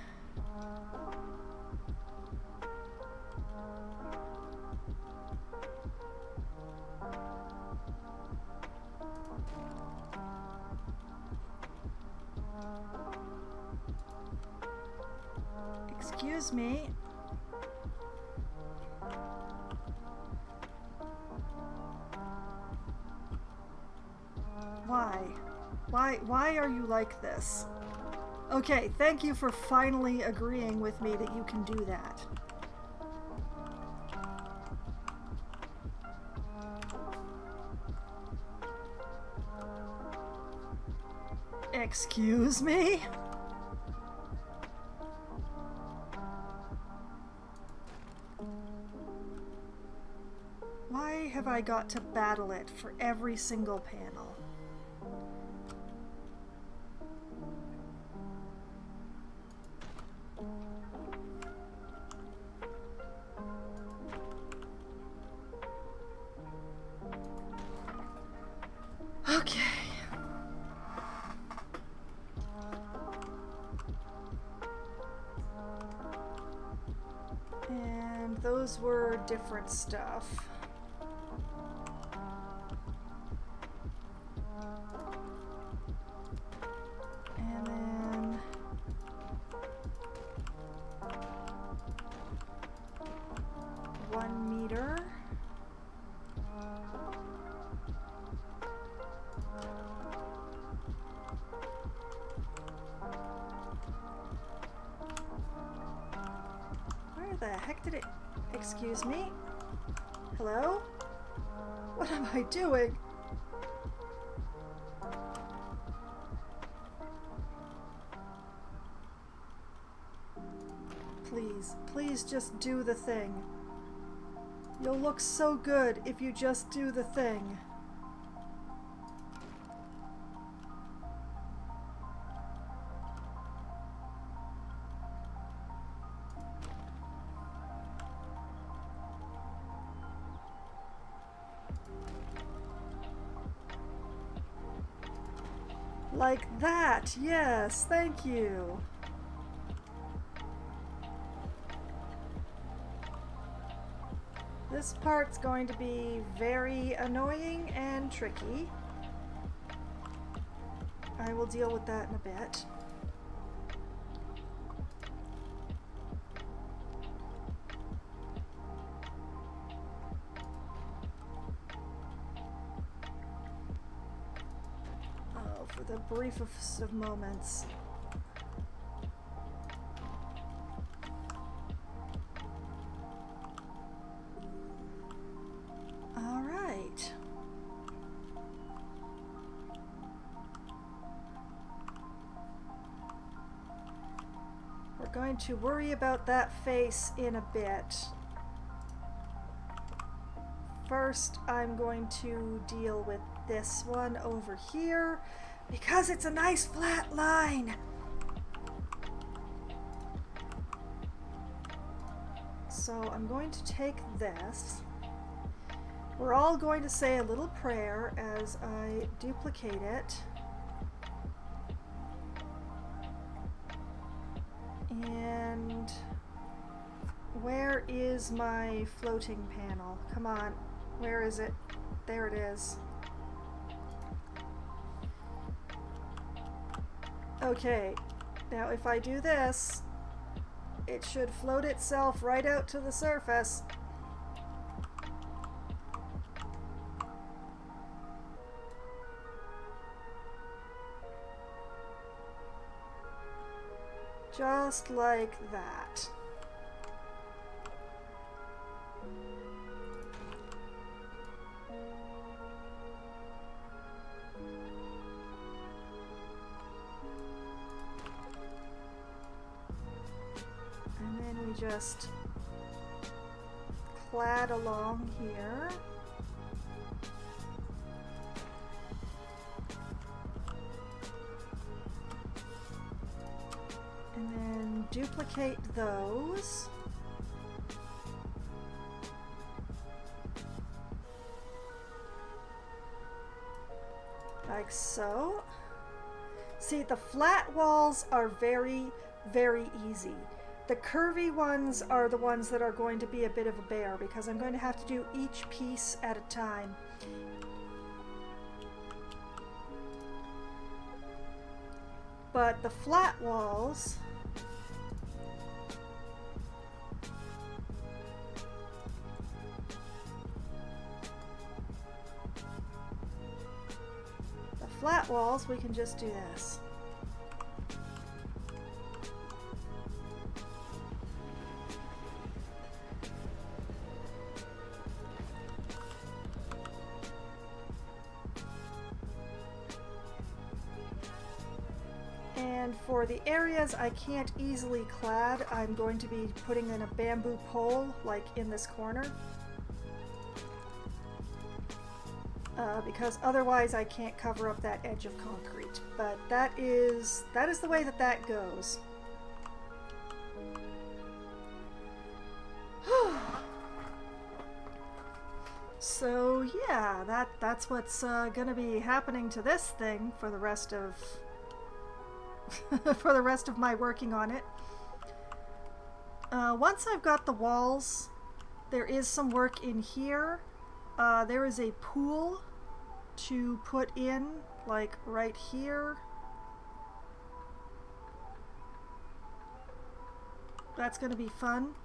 excuse me. Why are you like this? Okay, thank you for finally agreeing with me that you can do that. Excuse me? Why have I got to battle it for every single panel? Okay. And those were different stuff. And then $1 meter. Where the heck did it... Excuse me? Hello? What am I doing? Please, please just do the thing. You'll look so good if you just do the thing. Like that, yes, thank you. This part's going to be very annoying and tricky. I will deal with that in a bit. Oh, for the briefest of moments. going to worry about that face in a bit. First, I'm going to deal with this one over here because it's a nice flat line. So I'm going to take this. We're all going to say a little prayer as I duplicate it. And where is my floating panel? Come on, where is it? There it is. Okay, now if I do this, it should float itself right out to the surface. Just like that. And then we just clad along here. And then duplicate those. Like so. See, the flat walls are very, very easy. The curvy ones are the ones that are going to be a bit of a bear because I'm going to have to do each piece at a time. But the flat walls we can just do this. And for the areas I can't easily clad, I'm going to be putting in a bamboo pole, like in this corner. Because otherwise I can't cover up that edge of concrete. But that is the way that goes. So yeah, that's what's gonna be happening to this thing for the rest of for the rest of my working on it. Once I've got the walls, there is some work in here. There is a pool to put in, like right here. That's going to be fun.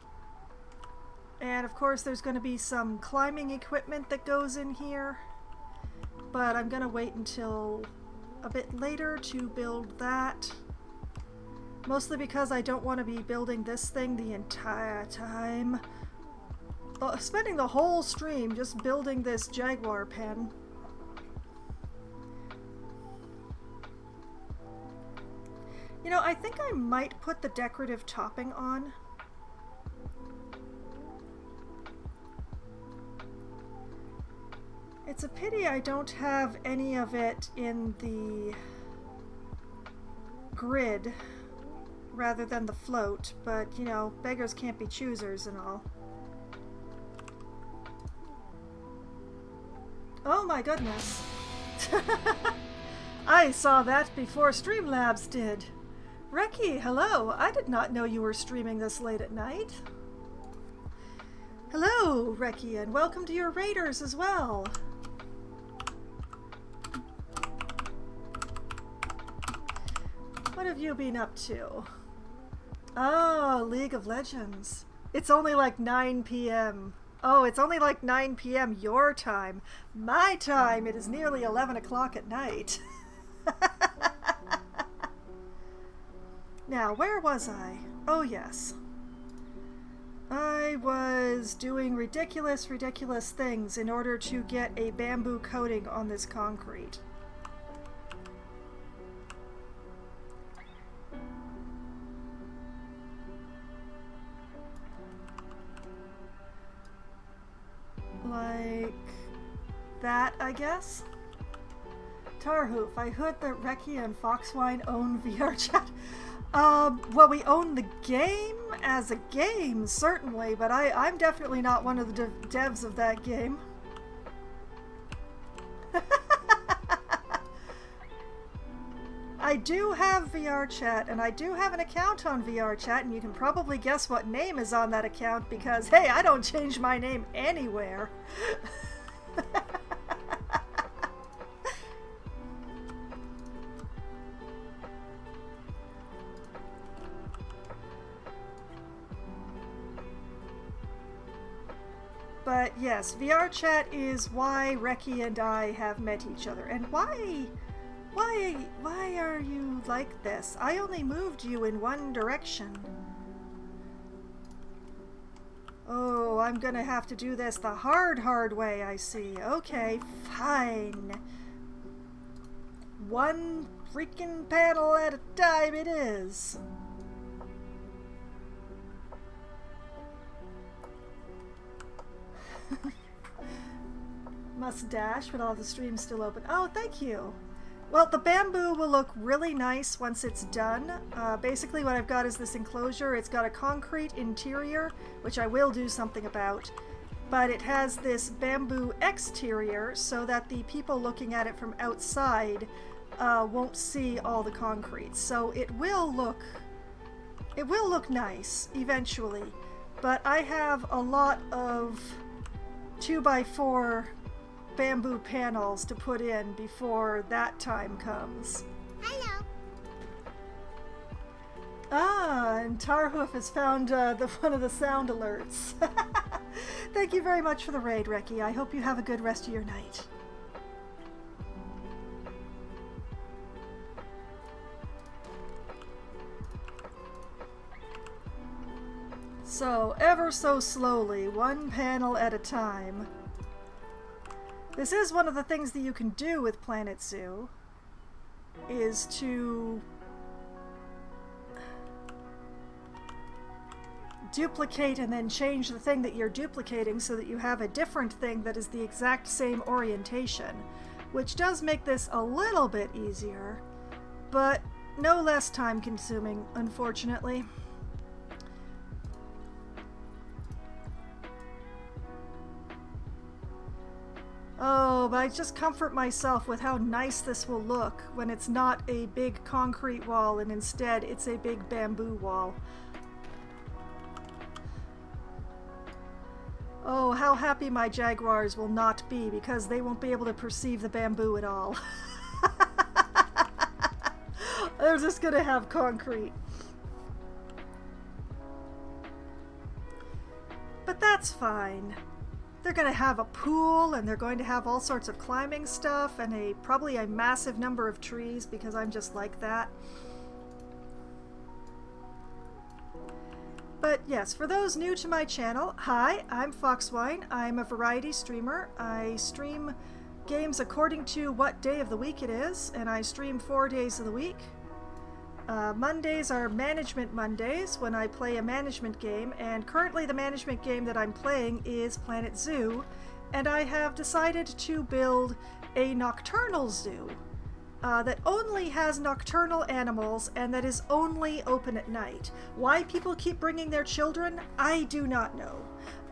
And of course there's going to be some climbing equipment that goes in here, but I'm going to wait until a bit later to build that. Mostly because I don't want to be building this thing the entire time. Spending the whole stream just building this jaguar pen. You know, I think I might put the decorative topping on. It's a pity I don't have any of it in the grid rather than the float, but you know, beggars can't be choosers and all. Oh my goodness. I saw that before Streamlabs did. Reki, hello. I did not know you were streaming this late at night. Hello, Reki, and welcome to your raiders as well. What have you been up to? Oh, League of Legends. It's only like 9 p.m. Oh, it's only like 9 p.m. your time. My time, it is nearly 11 o'clock at night. Now, where was I? Oh, yes. I was doing ridiculous things in order to get a bamboo coating on this concrete. that, I guess. Tarhoof, I heard that Reki and Foxwine own VR chat. Well, we own the game as a game, certainly, but I'm definitely not one of the devs of that game. I do have VR chat, and I do have an account on VR chat, and you can probably guess what name is on that account because, hey, I don't change my name anywhere. But yes, VR chat is why Reki and I have met each other. And why are you like this? I only moved you in one direction. Oh, I'm gonna have to do this the hard way, I see. Okay, fine. One freaking panel at a time it is. Must dash, but I'll have the stream still open. Oh, thank you. Well, the bamboo will look really nice once it's done. Basically what I've got is this enclosure. It's got a concrete interior, which I will do something about, but it has this bamboo exterior so that the people looking at it from outside won't see all the concrete. So it will look nice eventually, but I have a lot of 2x4 bamboo panels to put in before that time comes. Hello. Ah, and Tarhoof has found one of the sound alerts. Thank you very much for the raid, Reki. I hope you have a good rest of your night. So, ever so slowly, one panel at a time. This is one of the things that you can do with Planet Zoo, is to duplicate and then change the thing that you're duplicating so that you have a different thing that is the exact same orientation, which does make this a little bit easier, but no less time consuming, unfortunately. Oh, but I just comfort myself with how nice this will look when it's not a big concrete wall and instead it's a big bamboo wall. Oh, how happy my jaguars will not be because they won't be able to perceive the bamboo at all. They're just gonna have concrete. But that's fine. They're going to have a pool, and they're going to have all sorts of climbing stuff, and probably a massive number of trees, because I'm just like that. But yes, for those new to my channel, hi, I'm Foxwine. I'm a variety streamer. I stream games according to what day of the week it is, and I stream 4 days of the week. Mondays are Management Mondays, when I play a management game, and currently the management game that I'm playing is Planet Zoo, and I have decided to build a nocturnal zoo that only has nocturnal animals and that is only open at night. Why people keep bringing their children, I do not know.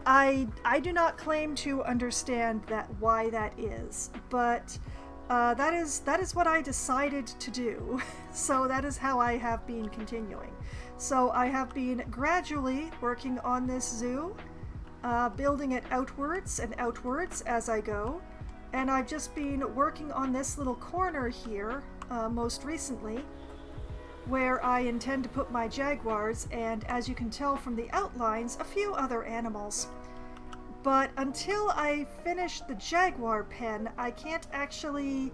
I do not claim to understand why that is, but that is what I decided to do, so that is how I have been continuing. So I have been gradually working on this zoo, building it outwards and outwards as I go, and I've just been working on this little corner here, most recently, where I intend to put my jaguars and, as you can tell from the outlines, a few other animals. But until I finish the jaguar pen, I can't actually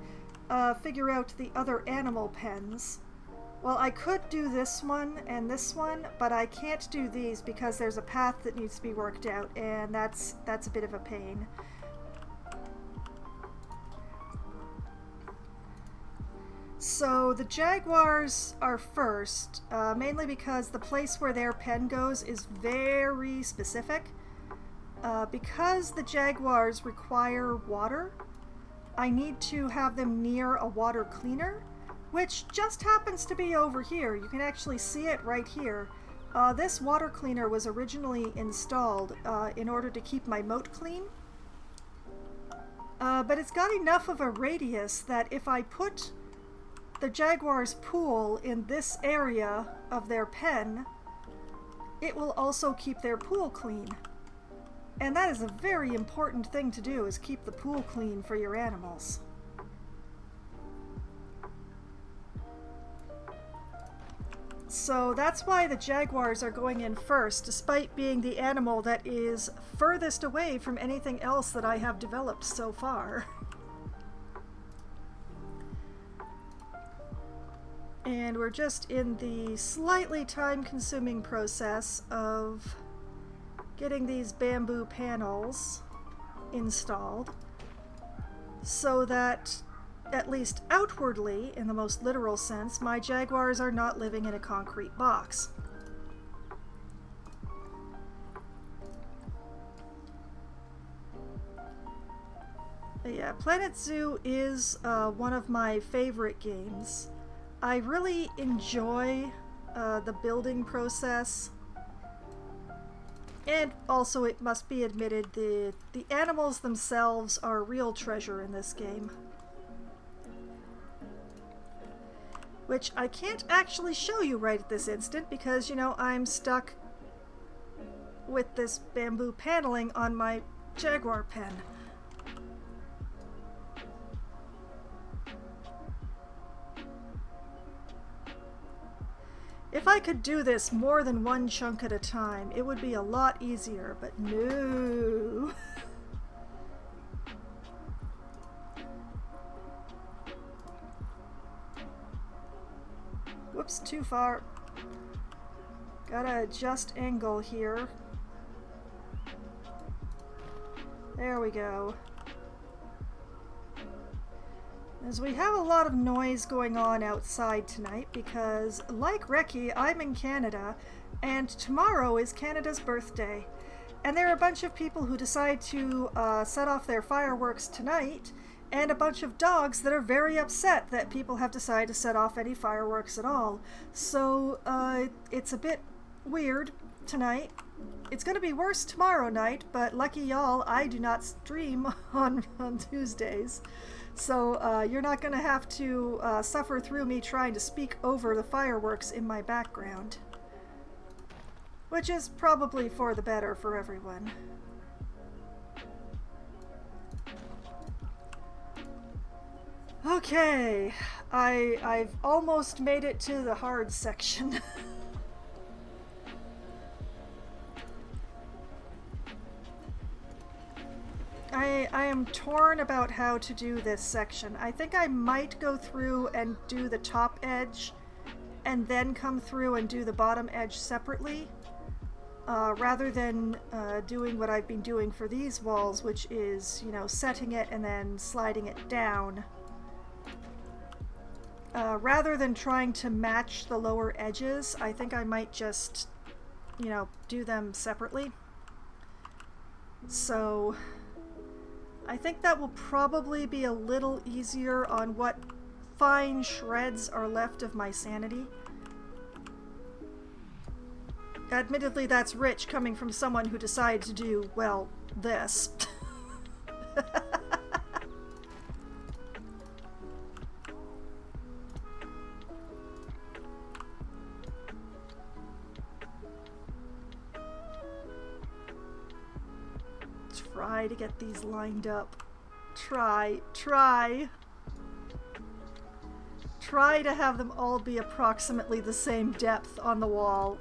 figure out the other animal pens. Well, I could do this one and this one, but I can't do these because there's a path that needs to be worked out, and that's a bit of a pain. So the jaguars are first, mainly because the place where their pen goes is very specific. Because the jaguars require water, I need to have them near a water cleaner, which just happens to be over here. You can actually see it right here. This water cleaner was originally installed in order to keep my moat clean. But it's got enough of a radius that if I put the jaguar's pool in this area of their pen, it will also keep their pool clean. And that is a very important thing to do, is keep the pool clean for your animals. So that's why the jaguars are going in first, despite being the animal that is furthest away from anything else that I have developed so far. And we're just in the slightly time-consuming process of getting these bamboo panels installed so that, at least outwardly, in the most literal sense, my jaguars are not living in a concrete box. But yeah, Planet Zoo is one of my favorite games. I really enjoy the building process, and also, it must be admitted, the animals themselves are a real treasure in this game. Which I can't actually show you right at this instant because, you know, I'm stuck with this bamboo paneling on my jaguar pen. If I could do this more than one chunk at a time, it would be a lot easier, but no. Whoops, too far. Gotta adjust angle here. There we go. As we have a lot of noise going on outside tonight because, like Reki, I'm in Canada, and tomorrow is Canada's birthday. And there are a bunch of people who decide to set off their fireworks tonight, and a bunch of dogs that are very upset that people have decided to set off any fireworks at all. So it's a bit weird tonight. It's going to be worse tomorrow night, but lucky y'all, I do not stream on Tuesdays. So you're not going to have to suffer through me trying to speak over the fireworks in my background. Which is probably for the better for everyone. Okay, I've almost made it to the hard section. I am torn about how to do this section. I think I might go through and do the top edge and then come through and do the bottom edge separately, rather than doing what I've been doing for these walls, which is, you know, setting it and then sliding it down. Rather than trying to match the lower edges, I think I might just, you know, do them separately. So I think that will probably be a little easier on what fine shreds are left of my sanity. Admittedly, that's rich coming from someone who decided to do, well, this. Try to get these lined up. Try to have them all be approximately the same depth on the wall.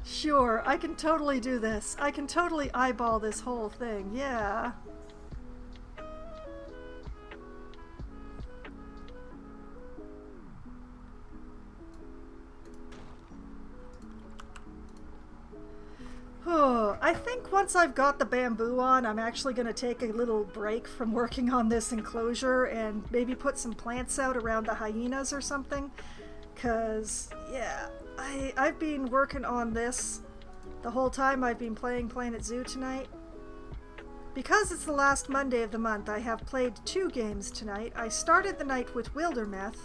Sure, I can totally do this. I can totally eyeball this whole thing, yeah. I think once I've got the bamboo on, I'm actually going to take a little break from working on this enclosure and maybe put some plants out around the hyenas or something. Because, yeah, I've been working on this the whole time I've been playing Planet Zoo tonight. Because it's the last Monday of the month, I have played 2 games tonight. I started the night with Wildermyth,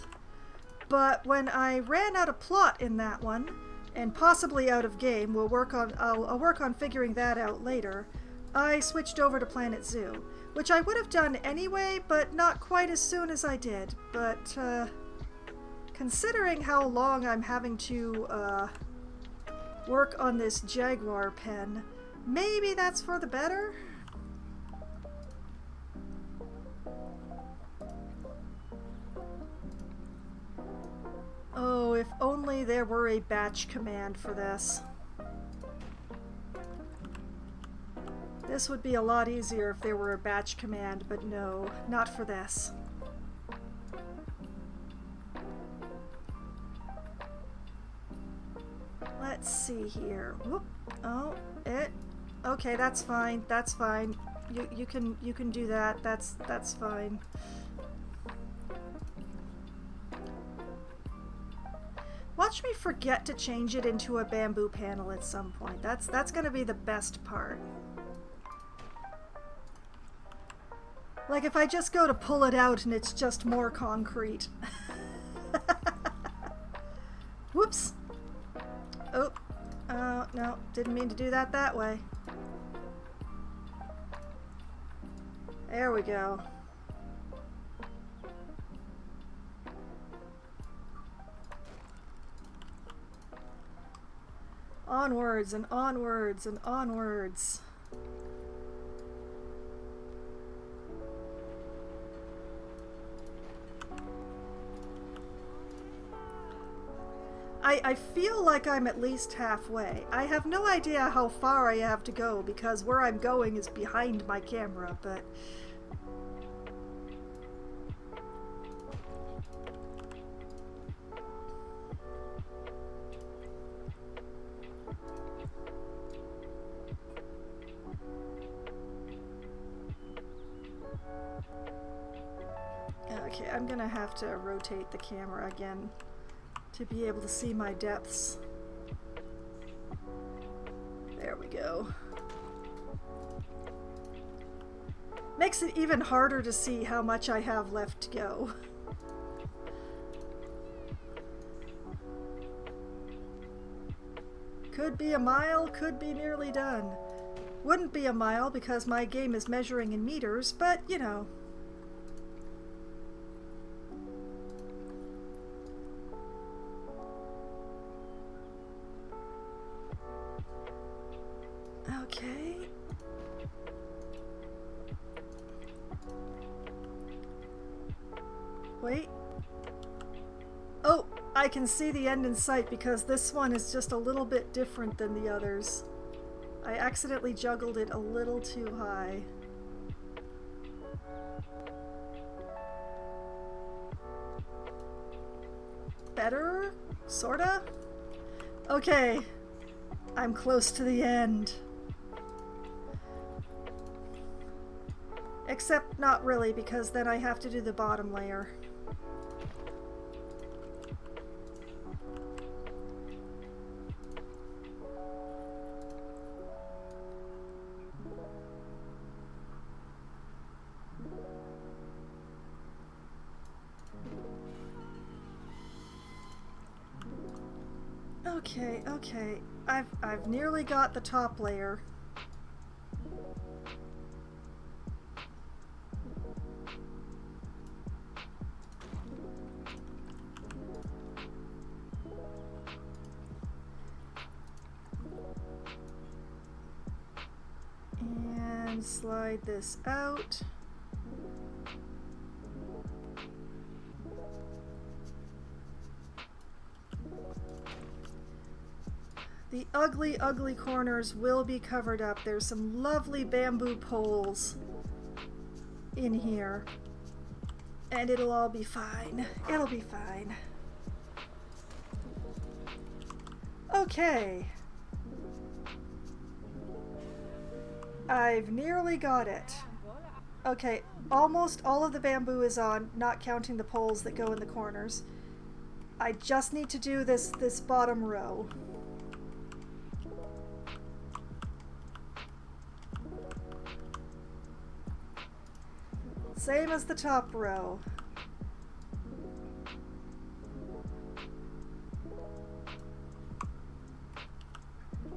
but when I ran out of plot in that one, and possibly out of game, I'll work on figuring that out later, I switched over to Planet Zoo, which I would have done anyway, but not quite as soon as I did. But considering how long I'm having to work on this jaguar pen, maybe that's for the better? Oh, if only there were a batch command for this. This would be a lot easier if there were a batch command, but no, not for this. Let's see here. Whoop. Oh, it. Okay, that's fine. That's fine. You can do that. That's fine. Watch me forget to change it into a bamboo panel at some point. That's gonna be the best part. Like if I just go to pull it out and it's just more concrete. Whoops. Oh, no, didn't mean to do that way. There we go. Onwards and onwards and onwards. I feel like I'm at least halfway. I have no idea how far I have to go because where I'm going is behind my camera, but... Okay, I'm gonna have to rotate the camera again to be able to see my depths. There we go. Makes it even harder to see how much I have left to go. Could be a mile, could be nearly done. Wouldn't be a mile because my game is measuring in meters, but you know. Okay. Wait. Oh, I can see the end in sight because this one is just a little bit different than the others. I accidentally juggled it a little too high. Better? Sorta? Okay. I'm close to the end. Except not really, because then I have to do the bottom layer. Okay. I've nearly got the top layer. And slide this out. The ugly, ugly corners will be covered up. There's some lovely bamboo poles in here. And it'll all be fine. It'll be fine. Okay. I've nearly got it. Okay, almost all of the bamboo is on, not counting the poles that go in the corners. I just need to do this bottom row. Same as the top row.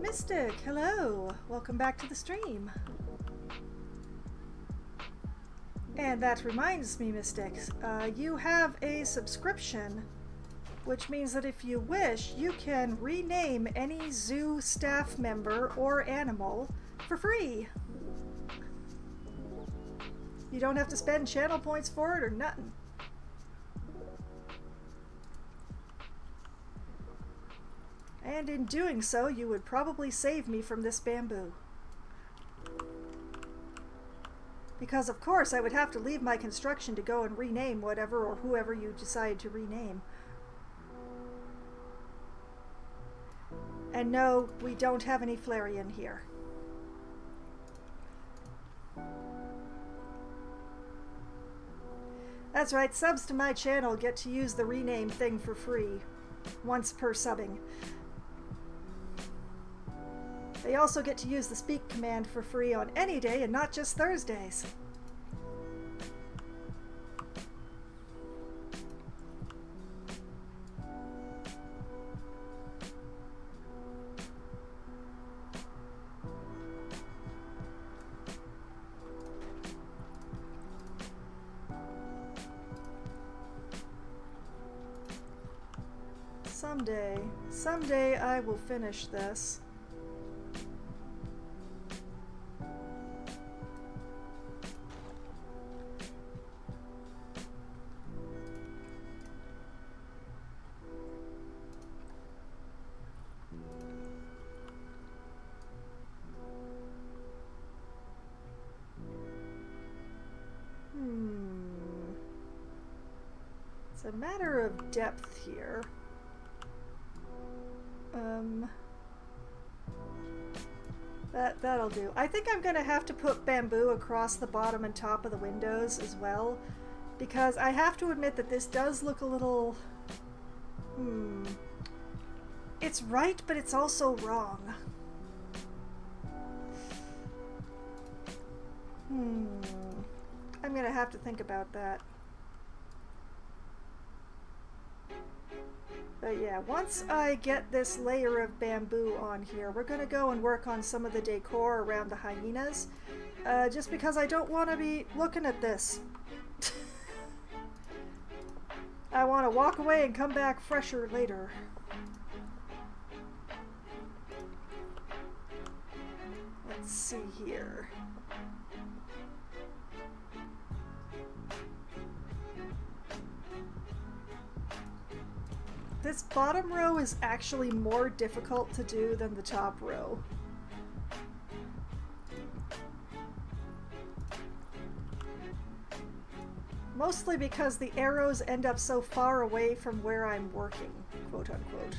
Mystic, hello! Welcome back to the stream. And that reminds me, Mystics, you have a subscription, which means that if you wish, you can rename any zoo staff member or animal for free. You don't have to spend channel points for it or nothing. And in doing so, you would probably save me from this bamboo. Because of course I would have to leave my construction to go and rename whatever or whoever you decide to rename. And no, we don't have any Flareon here. That's right, subs to my channel get to use the rename thing for free, once per subbing. They also get to use the speak command for free on any day and not just Thursdays. Someday I will finish this. It's a matter of depth here. That'll do. I think I'm gonna have to put bamboo across the bottom and top of the windows as well, because I have to admit that this does look a little... It's right, but it's also wrong. I'm gonna have to think about that. But yeah, once I get this layer of bamboo on here, we're going to go and work on some of the decor around the hyenas. Just because I don't want to be looking at this. I want to walk away and come back fresher later. Let's see here. This bottom row is actually more difficult to do than the top row. Mostly because the arrows end up so far away from where I'm working, quote unquote.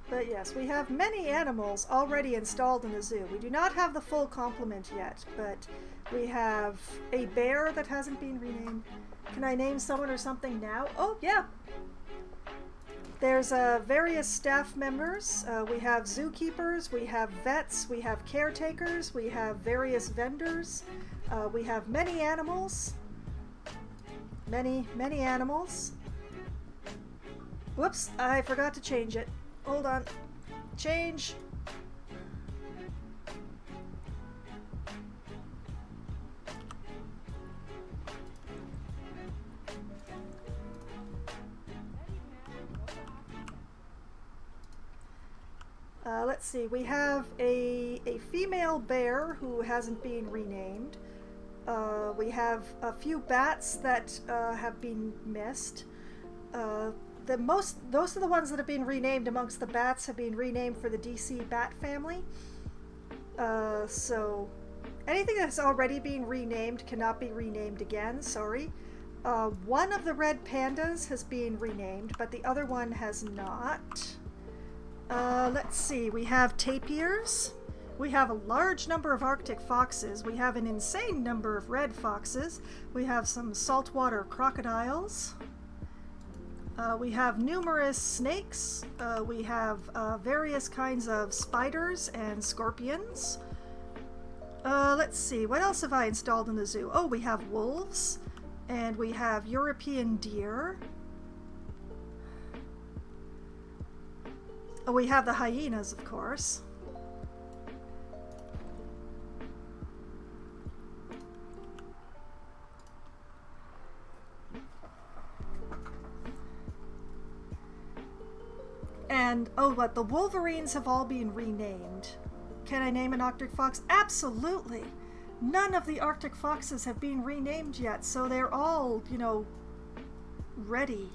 But yes, we have many animals already installed in the zoo. We do not have the full complement yet, but we have a bear that hasn't been renamed. Can I name someone or something now? Oh, yeah. There's various staff members. We have zookeepers, we have vets, we have caretakers, we have various vendors. We have many animals. Many animals. Whoops, I forgot to change it. Hold on. Change. Let's see. We have a female bear who hasn't been renamed. We have a few bats that have been missed. Those are the ones that have been renamed amongst the bats have been renamed for the DC bat family. So anything that's already been renamed cannot be renamed again, sorry. One of the red pandas has been renamed, but the other one has not. Let's see, we have tapirs. We have a large number of Arctic foxes. We have an insane number of red foxes. We have some saltwater crocodiles. We have numerous snakes. We have various kinds of spiders and scorpions. Let's see, what else have I installed in the zoo? Oh, we have wolves, and we have European deer. Oh, we have the hyenas, of course. And, oh, what, the wolverines have all been renamed. Can I name an Arctic fox? Absolutely! None of the Arctic foxes have been renamed yet, so they're all, you know, ready.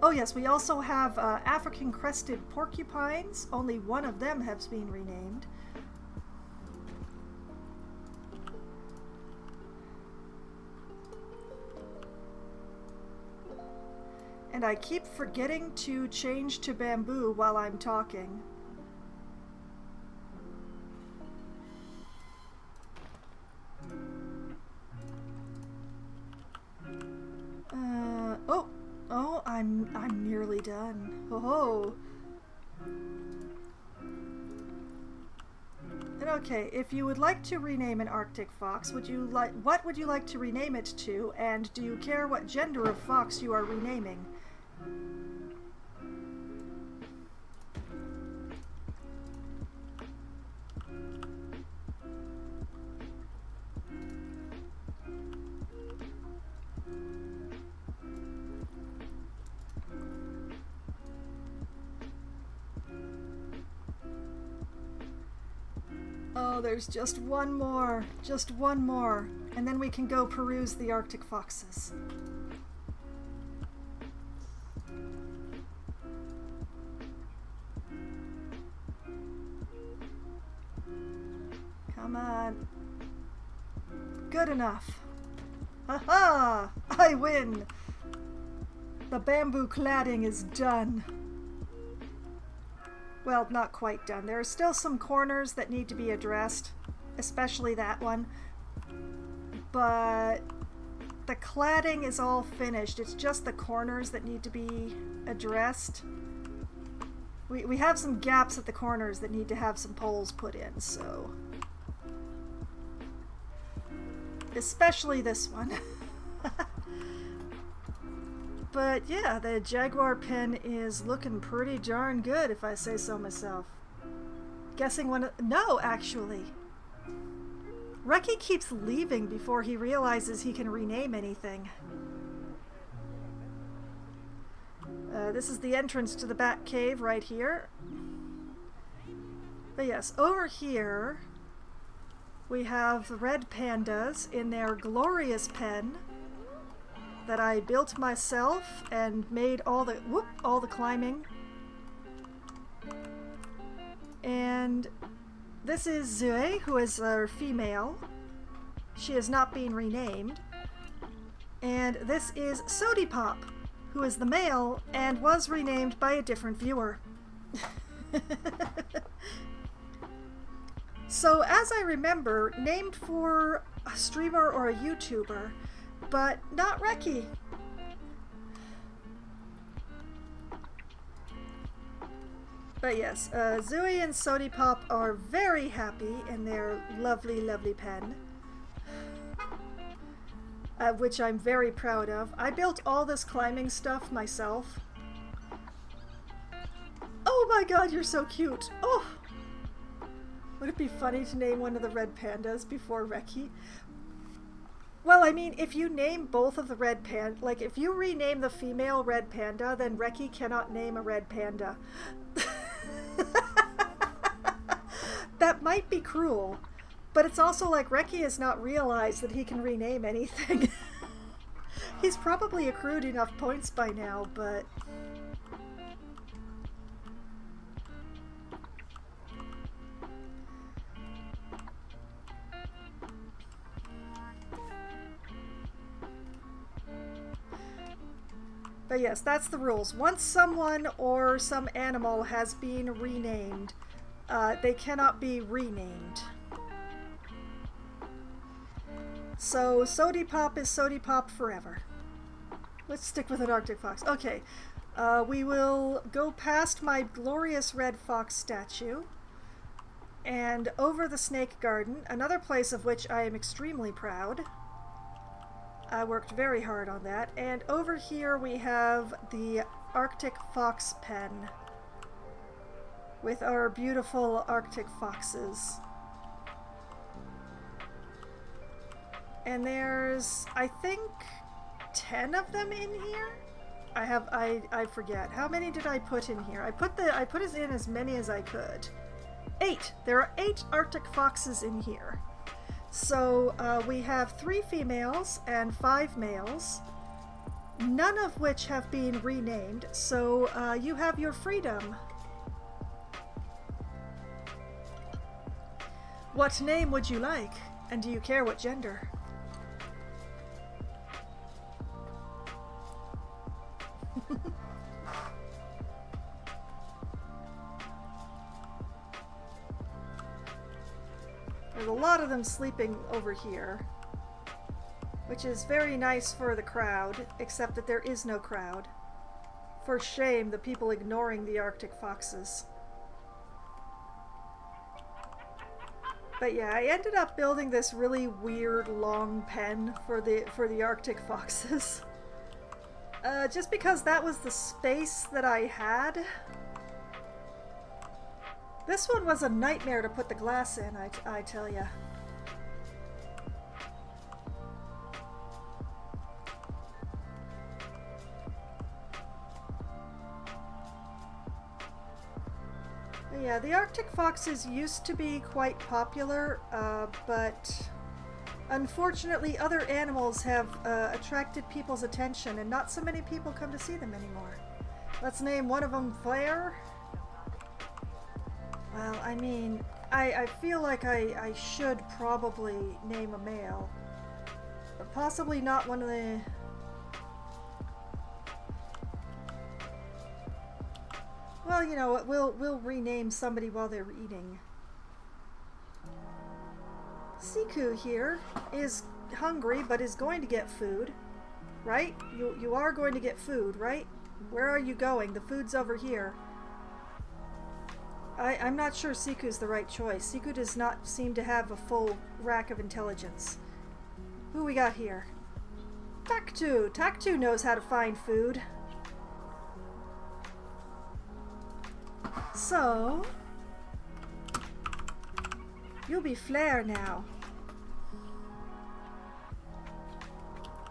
Oh yes, we also have African crested porcupines. Only one of them has been renamed. And I keep forgetting to change to bamboo while I'm talking. Oh, I'm nearly done. Oh. And okay, if you would like to rename an Arctic fox, what would you like to rename it to? And do you care what gender of fox you are renaming? Oh, there's just one more, and then we can go peruse the Arctic foxes. Come on. Good enough. Haha! I win! The bamboo cladding is done. Well, not quite done. There are still some corners that need to be addressed, especially that one. But the cladding is all finished. It's just the corners that need to be addressed. We have some gaps at the corners that need to have some poles put in, so... especially this one. But yeah, the jaguar pen is looking pretty darn good, if I say so myself. Guessing one of... no, actually. Reki keeps leaving before he realizes he can rename anything. This is the entrance to the bat cave right here. But yes, over here we have the red pandas in their glorious pen that I built myself and made all the climbing. And this is Zue, who is our female. She is not being renamed. And this is Sodipop, who is the male and was renamed by a different viewer. So, as I remember, named for a streamer or a YouTuber, but not Reki. But yes, Zooey and Sodipop are very happy in their lovely, lovely pen. Which I'm very proud of. I built all this climbing stuff myself. Oh my god, you're so cute! Oh! Would it be funny to name one of the red pandas before Reki? Well, I mean, if you name both of the red panda, like if you rename the female red panda, then Reki cannot name a red panda. That might be cruel, but it's also like Reki has not realized that he can rename anything. He's probably accrued enough points by now, but... But yes, that's the rules. Once someone or some animal has been renamed, they cannot be renamed. So Sodipop is Sodipop forever. Let's stick with an Arctic fox. Okay. We will go past my glorious red fox statue and over the snake garden, another place of which I am extremely proud. I worked very hard on that. And over here we have the Arctic fox pen with our beautiful Arctic foxes. And there's, I think, 10 of them in here? I forget. How many did I put in here? I put in as many as I could. 8! There are 8 Arctic foxes in here. So we have 3 females and 5 males, none of which have been renamed, so you have your freedom. What name would you like? And do you care what gender? There's a lot of them sleeping over here, which is very nice for the crowd, except that there is no crowd. For shame, the people ignoring the Arctic foxes. But yeah, I ended up building this really weird long pen for the Arctic foxes. Just because that was the space that I had. This one was a nightmare to put the glass in, I tell ya. Yeah, the Arctic foxes used to be quite popular, but unfortunately other animals have attracted people's attention and not so many people come to see them anymore. Let's name one of them Flare. Well, I mean, I feel like I should probably name a male, but possibly not one of the... Well, you know what, we'll rename somebody while they're eating. Siku here is hungry but is going to get food, right? You are going to get food, right? Where are you going? The food's over here. I'm not sure Siku's the right choice. Siku does not seem to have a full rack of intelligence. Who we got here? Taktu! Taktu knows how to find food. So, you'll be Flare now.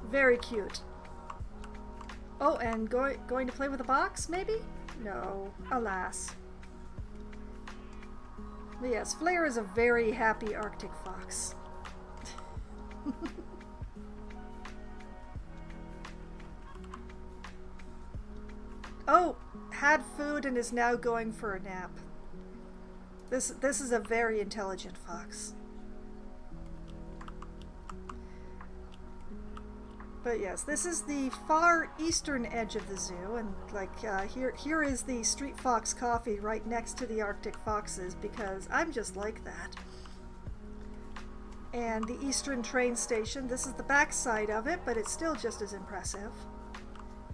Very cute. Oh, and going to play with a box, maybe? No, alas. But yes, Flare is a very happy Arctic fox. Oh, had food and is now going for a nap. This is a very intelligent fox. But yes, this is the far eastern edge of the zoo, and like here is the Street Fox coffee right next to the Arctic foxes because I'm just like that. And the eastern train station, this is the back side of it, but it's still just as impressive.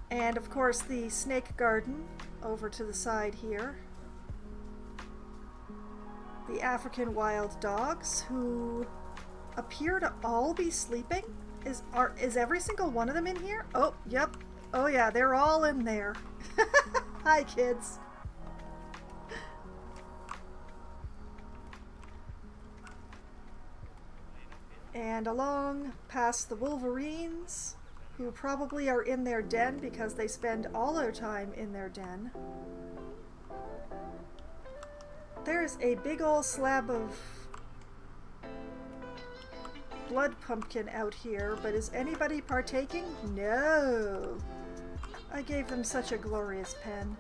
And of course the snake garden over to the side here. The African wild dogs, who appear to all be sleeping. Is every single one of them in here? Oh, yep. Oh yeah, they're all in there. Hi, kids. And along past the wolverines, who probably are in their den because they spend all their time in their den. There's a big old slab of blood pumpkin out here, but is anybody partaking? No! I gave them such a glorious pen.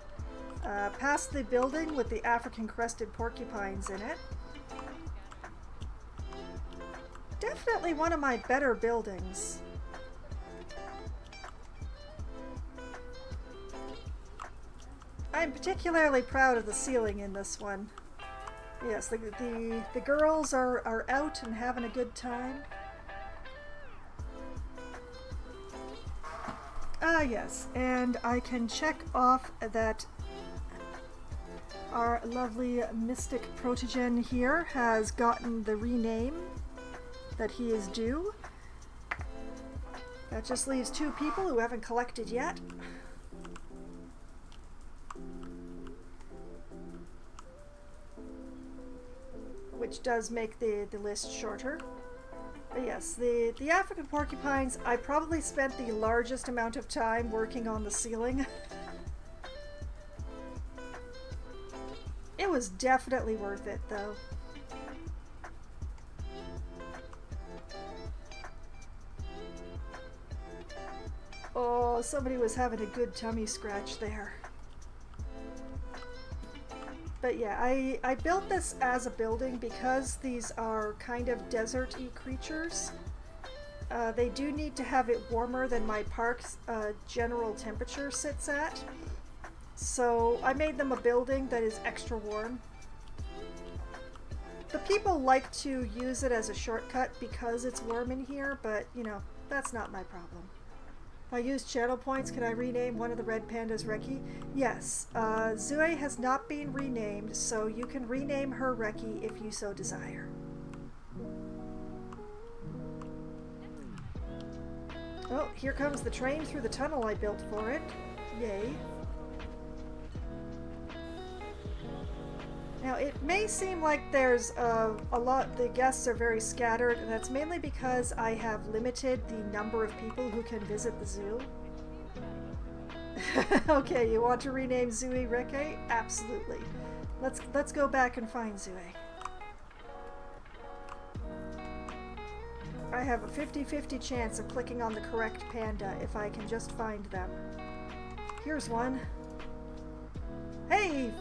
Past the building with the African crested porcupines in it. Definitely one of my better buildings. I'm particularly proud of the ceiling in this one. Yes, the girls are out and having a good time. Ah, yes, and I can check off that our lovely mystic protogen here has gotten the rename that he is due. That just leaves 2 people who haven't collected yet. Which does make the list shorter. But yes, the African porcupines, I probably spent the largest amount of time working on the ceiling. It was definitely worth it, though. Oh, somebody was having a good tummy scratch there. But yeah, I built this as a building because these are kind of desert-y creatures. They do need to have it warmer than my park's general temperature sits at. So I made them a building that is extra warm. The people like to use it as a shortcut because it's warm in here, but you know, that's not my problem. If I use channel points, can I rename one of the red pandas Reki? Yes. Zue has not been renamed, so you can rename her Reki if you so desire. Oh, here comes the train through the tunnel I built for it. Yay. Now, it may seem like there's a lot, the guests are very scattered, and that's mainly because I have limited the number of people who can visit the zoo. Okay, you want to rename Zui Reke? Absolutely. Let's go back and find Zui. I have a 50-50 chance of clicking on the correct panda if I can just find them. Here's one. Hey,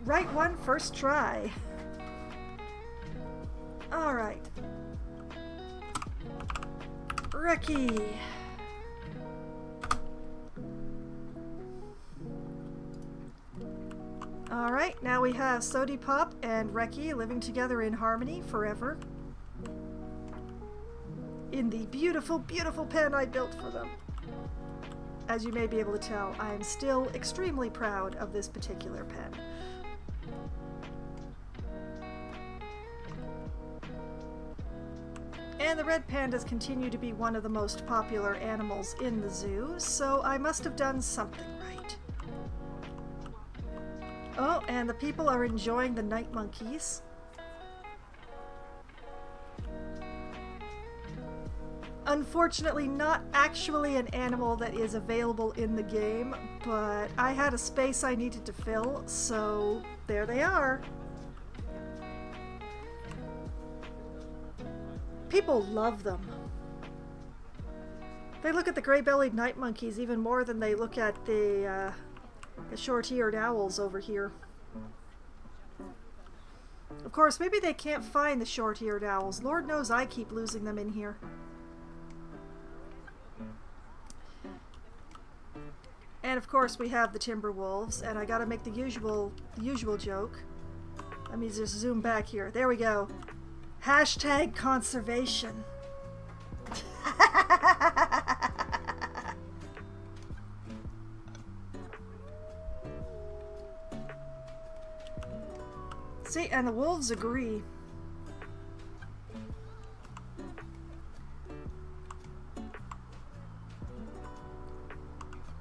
right one, first try. Alright. Reki. Alright, now we have Sodi Pop and Reki living together in harmony forever. In the beautiful, beautiful pen I built for them. As you may be able to tell, I am still extremely proud of this particular pen. And the red pandas continue to be one of the most popular animals in the zoo, so I must have done something right. Oh, and the people are enjoying the night monkeys. Unfortunately, not actually an animal that is available in the game, but I had a space I needed to fill, so there they are. People love them. They look at the gray-bellied night monkeys even more than they look at the short-eared owls over here. Of course, maybe they can't find the short-eared owls. Lord knows I keep losing them in here. And of course we have the timber wolves, and I gotta make the usual joke. Let me just zoom back here. There we go. Hashtag conservation. See, and the wolves agree.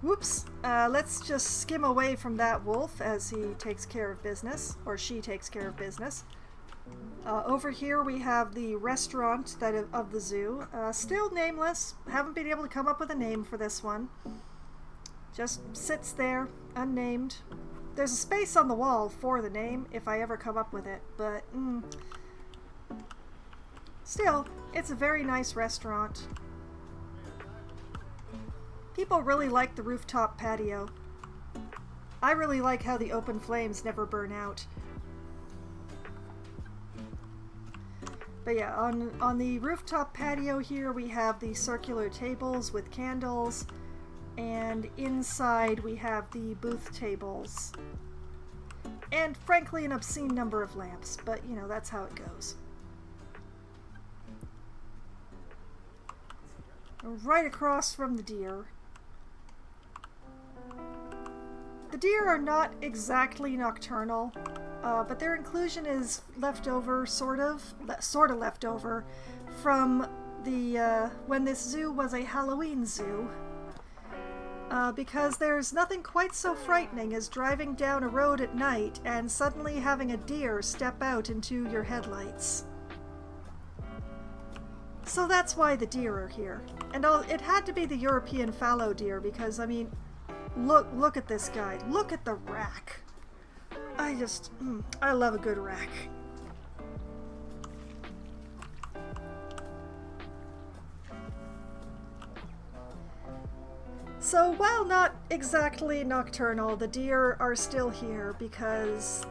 Whoops. Let's just skim away from that wolf as he takes care of business, or she takes care of business. Over here we have the restaurant of the zoo. Still nameless. Haven't been able to come up with a name for this one. Just sits there, unnamed. There's a space on the wall for the name if I ever come up with it, but still, it's a very nice restaurant. People really like the rooftop patio. I really like how the open flames never burn out. But yeah, on the rooftop patio here we have the circular tables with candles, and inside we have the booth tables. And frankly, an obscene number of lamps, but you know, that's how it goes. Right across from the deer deer are not exactly nocturnal, but their inclusion is leftover, sort of leftover from the when this zoo was a Halloween zoo. Because there's nothing quite so frightening as driving down a road at night and suddenly having a deer step out into your headlights. So that's why the deer are here. And it had to be the European fallow deer because, I mean, look at this guy. Look at the rack. I love a good rack. So while not exactly nocturnal, the deer are still here because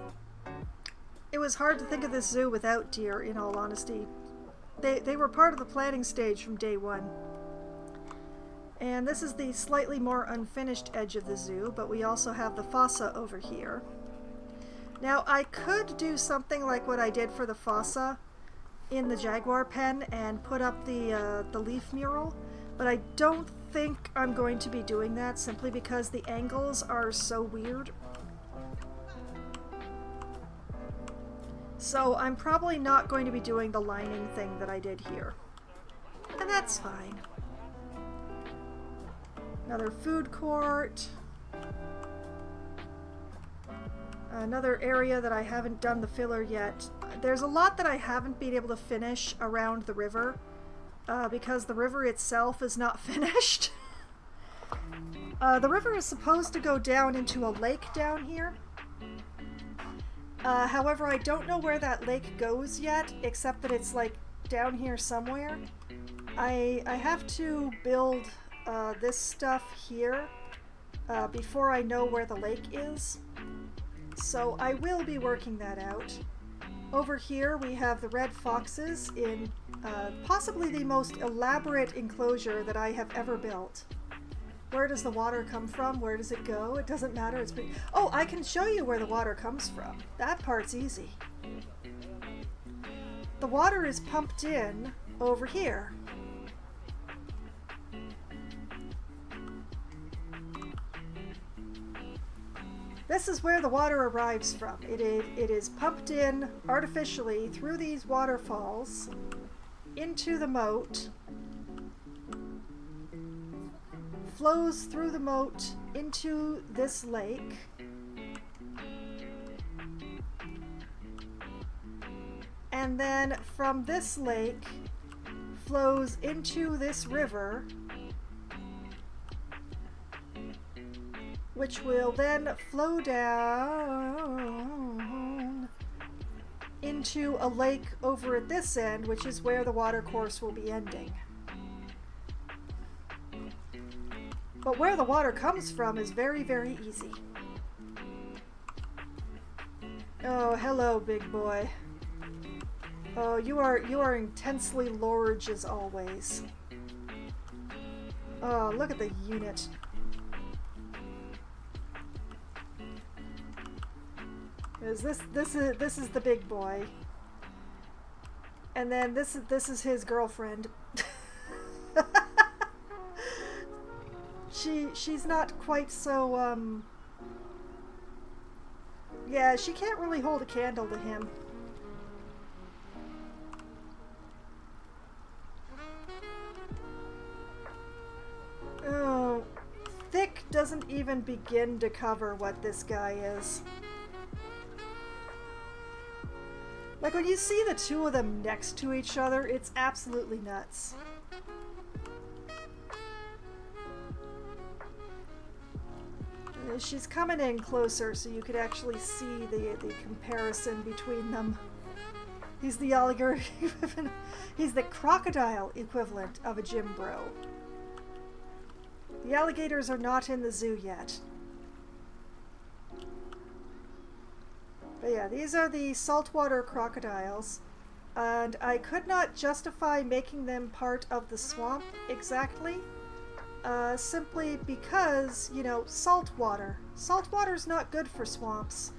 it was hard to think of this zoo without deer, in all honesty. They were part of the planning stage from day one. And this is the slightly more unfinished edge of the zoo, but we also have the fossa over here. Now, I could do something like what I did for the fossa in the jaguar pen and put up the leaf mural, but I don't think I'm going to be doing that simply because the angles are so weird. So I'm probably not going to be doing the lining thing that I did here. And that's fine. Another food court. Another area that I haven't done the filler yet. There's a lot that I haven't been able to finish around the river because the river itself is not finished. The river is supposed to go down into a lake down here. However, I don't know where that lake goes yet, except that it's like down here somewhere. I have to build this stuff here before I know where the lake is. So I will be working that out. Over here we have the red foxes in possibly the most elaborate enclosure that I have ever built. Where does the water come from? Where does it go? It doesn't matter. It's pretty... Oh, I can show you where the water comes from. That part's easy. The water is pumped in over here. This is where the water arrives from. It is pumped in artificially through these waterfalls into the moat, flows through the moat into this lake, and then from this lake flows into this river, which will then flow down into a lake over at this end, which is where the water course will be ending. But where the water comes from is very, very easy. Oh, hello, big boy. Oh, you are intensely large as always. Oh, look at the unit. This is the big boy. And then this is his girlfriend. She's not quite so yeah, she can't really hold a candle to him. Oh, thick doesn't even begin to cover what this guy is. Like when you see the two of them next to each other, it's absolutely nuts. She's coming in closer so you could actually see the comparison between them. He's the alligator equivalent. He's the crocodile equivalent of a gym bro. The alligators are not in the zoo yet. But yeah, these are the saltwater crocodiles, and I could not justify making them part of the swamp exactly, simply because, you know, salt water. Salt water's not good for swamps.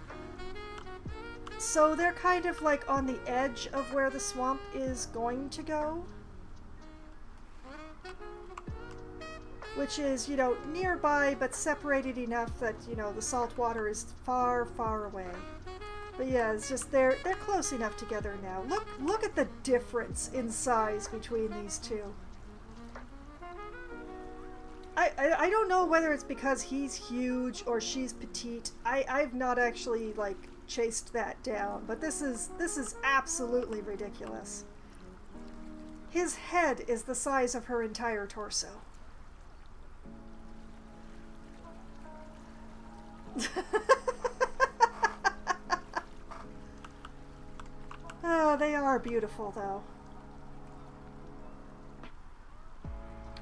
So they're kind of like on the edge of where the swamp is going to go. which is, you know, nearby but separated enough that, you know, the salt water is far, far away. But yeah, it's just they're close enough together now. Look at the difference in size between these two. I don't know whether it's because he's huge or she's petite. I've not actually like chased that down, but this is absolutely ridiculous. His head is the size of her entire torso. Oh, they are beautiful though.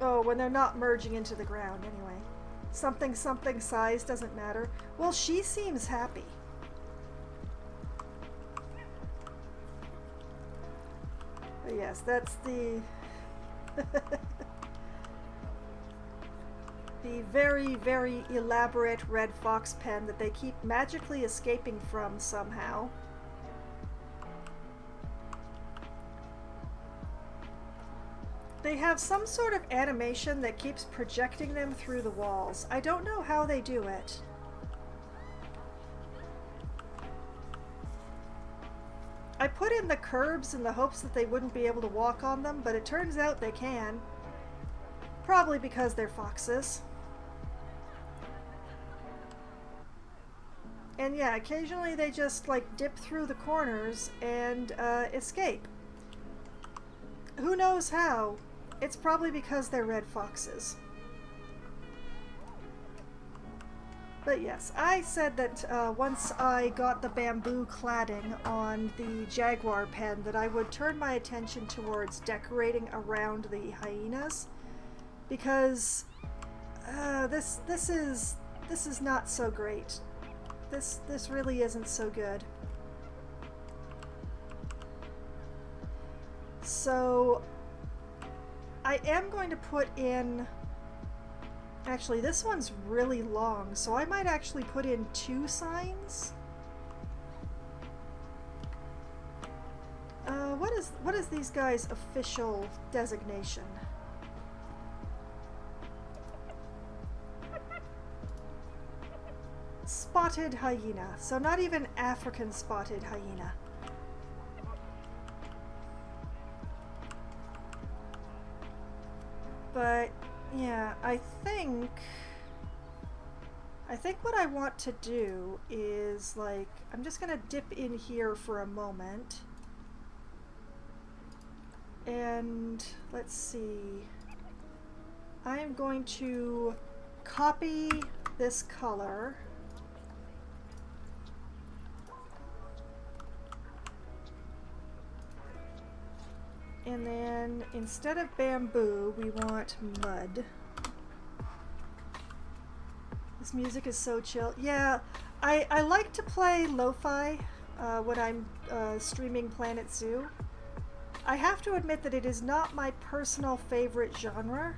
Oh, when they're not merging into the ground anyway. Something size doesn't matter. Well, she seems happy. But yes, that's the the very, very elaborate red fox pen that they keep magically escaping from somehow. They have some sort of animation that keeps projecting them through the walls. I don't know how they do it. I put in the curbs in the hopes that they wouldn't be able to walk on them, but it turns out they can. Probably because they're foxes. And yeah, occasionally they just like dip through the corners and escape. Who knows how? It's probably because they're red foxes. But yes, I said that once I got the bamboo cladding on the jaguar pen that I would turn my attention towards decorating around the hyenas, because this is not so great. This really isn't so good. So I am going to put in, actually this one's really long, so I might actually put in 2 signs. What is these guys' official designation? Spotted hyena, so not even African spotted hyena. But yeah, I think what I want to do is like, I'm just gonna dip in here for a moment, and let's see, I am going to copy this color and then instead of bamboo we want mud. This music is so chill. Yeah, I like to play lo-fi when I'm streaming Planet Zoo. I have to admit that it is not my personal favorite genre,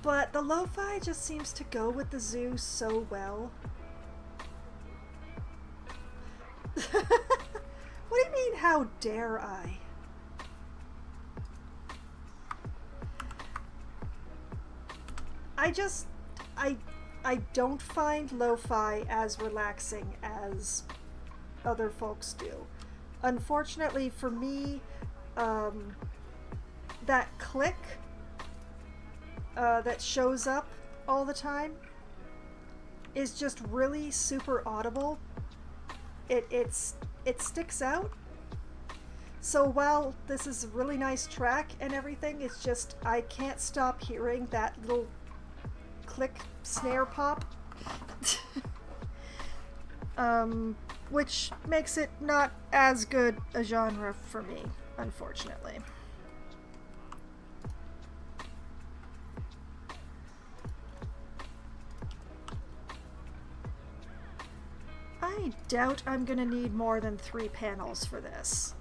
but the lo-fi just seems to go with the zoo so well. What do you mean, how dare I? I don't find lo-fi as relaxing as other folks do. Unfortunately for me, that click that shows up all the time is just really super audible. It sticks out. So while this is a really nice track and everything, it's just I can't stop hearing that little click snare pop. Which makes it not as good a genre for me, unfortunately. I doubt I'm gonna need more than 3 panels for this.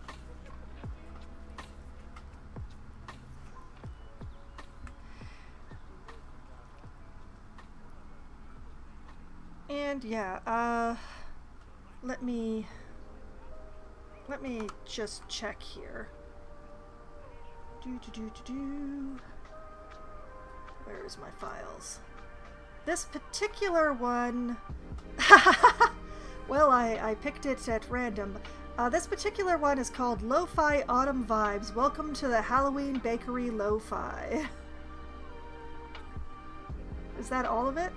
And yeah, let me just check here. Where's my files? This particular one... well, I picked it at random. This particular one is called Lo-Fi Autumn Vibes. Welcome to the Halloween Bakery Lo-Fi. Is that all of it?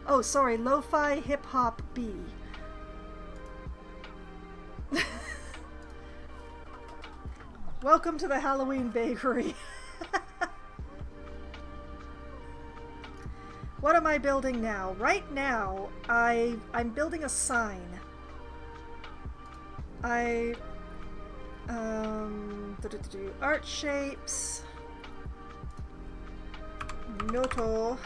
Oh, sorry, Lo-Fi Hip Hop B. Welcome to the Halloween Bakery. What am I building now? Right now, I'm building a sign. Art shapes. Noto.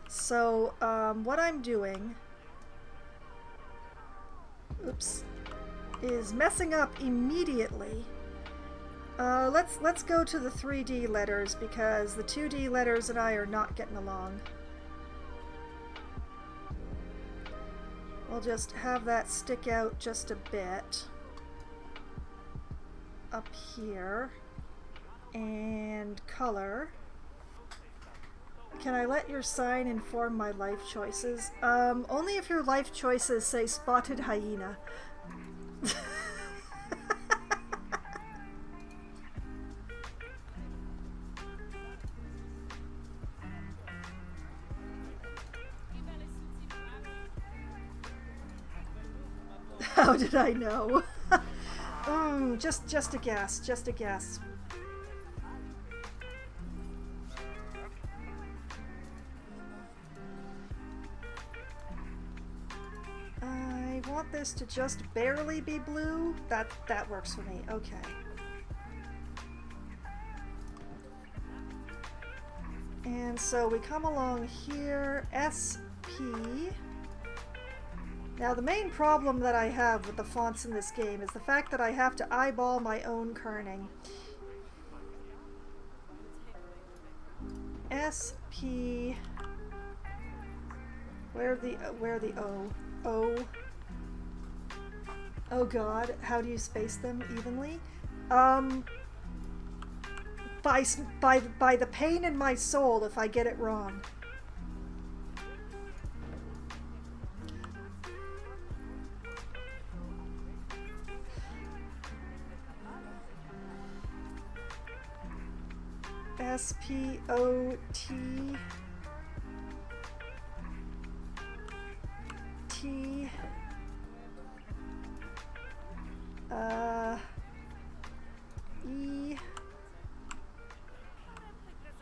So, what I'm doing, oops, is messing up immediately. Let's go to the 3D letters because the 2D letters and I are not getting along. I'll just have that stick out just a bit up here, and color. Can I let your sign inform my life choices? Only if your life choices say spotted hyena. How did I know? Just a guess, just a guess. I want this to just barely be blue. That works for me. Okay. And so we come along here, SP. Now the main problem that I have with the fonts in this game is the fact that I have to eyeball my own kerning. SP. Where the O? O. Oh god, how do you space them evenly? By the pain in my soul if I get it wrong. S-P-O-T T E.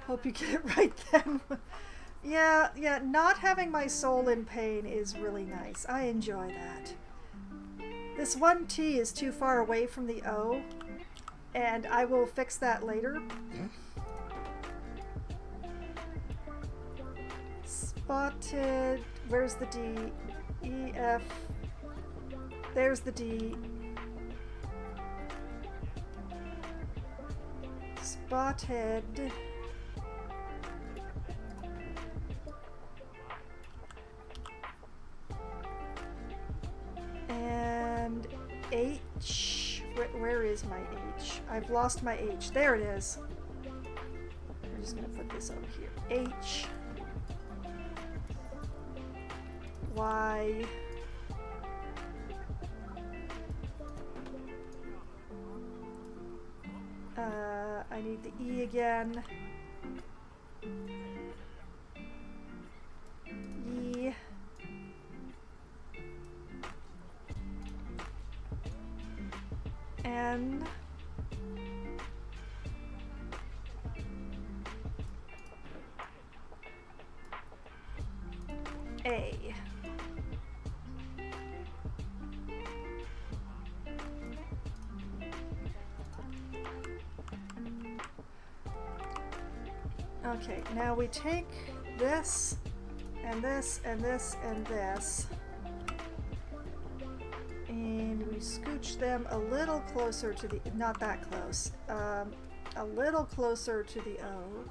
Hope you get it right then. Yeah, not having my soul in pain is really nice. I enjoy that. This one T is too far away from the O, and I will fix that later. Spotted. Where's the D? E, F. There's the D. Spotted. And H. Where is my H? I've lost my H. There it is. I'm just going to put this over here. H. Y. I need the E again. E. N. A. Okay, now we take this, and this, and this, and this, and we scooch them a little closer to the, not that close, a little closer to the O.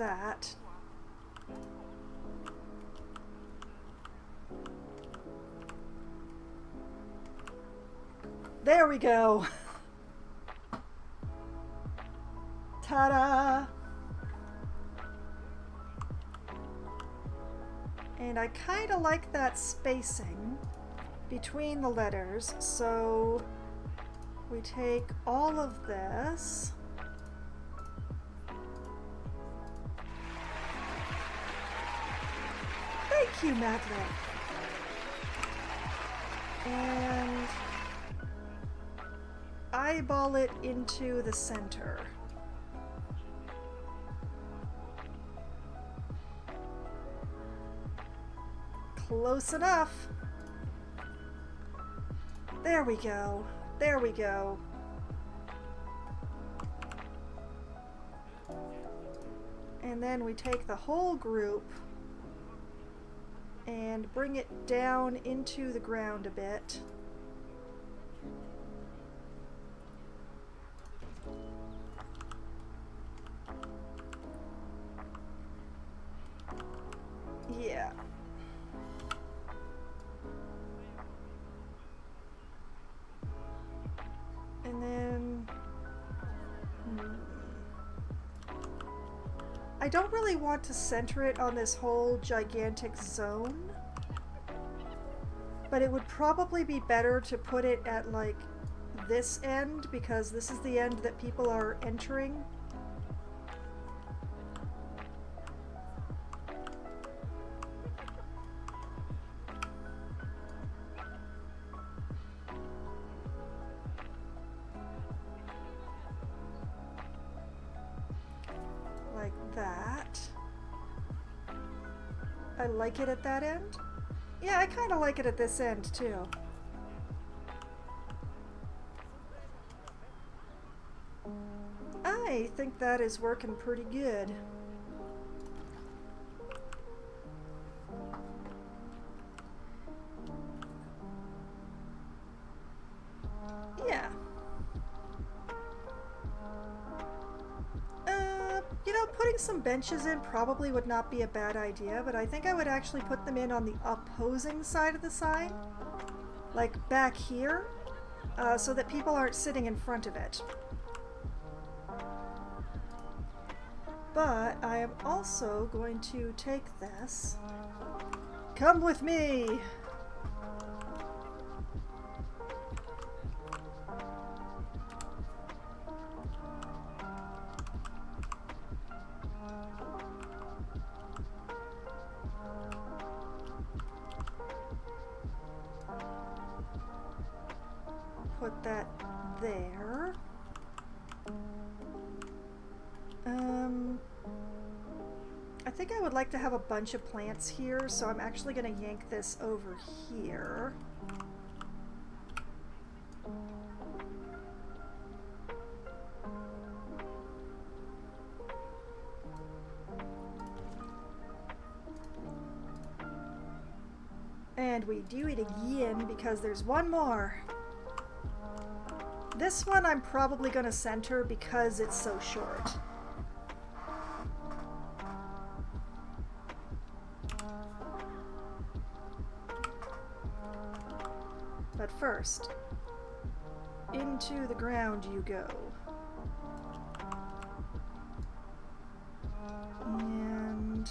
that. There we go. Ta-da! And I kind of like that spacing between the letters, so we take all of this. Thank you, Madeline. And eyeball it into the center. Close enough. There we go. There we go. And then we take the whole group and bring it down into the ground a bit. Yeah. And then I don't really want to center it on this whole gigantic zone, but it would probably be better to put it at like this end, because this is the end that people are entering. Like that. I like it at that end. Yeah, I kind of like it at this end too. I think that is working pretty good. Yeah. You know, putting some benches in probably would not be a bad idea, but I think I would actually put them in on the opposing side of the sign, like back here, so that people aren't sitting in front of it. But I am also going to take this. Come with me! Put that there. I think I would like to have a bunch of plants here, so I'm actually going to yank this over here. And we do it again because there's one more. This one I'm probably going to center because it's so short. But first, into the ground you go. And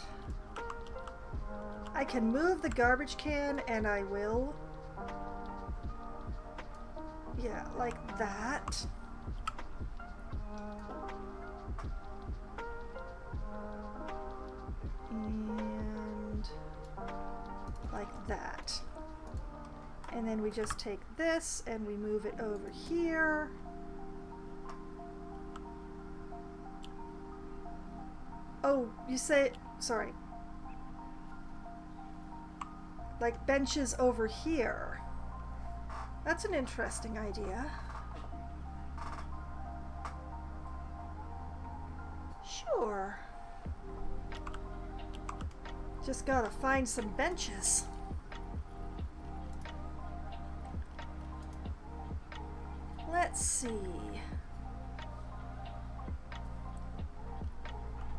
I can move the garbage can, and I will. Yeah, like that. And like that. And then we just take this and we move it over here. Oh, you say, sorry. Like benches over here. That's an interesting idea. Sure. Just gotta find some benches. Let's see.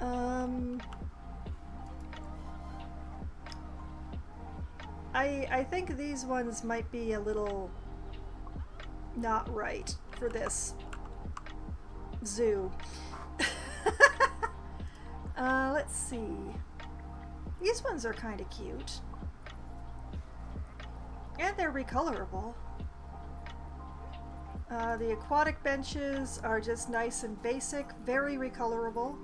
Um, I think these ones might be a little not right for this zoo. Let's see. These ones are kind of cute. And they're recolorable. The aquatic benches are just nice and basic, very recolorable.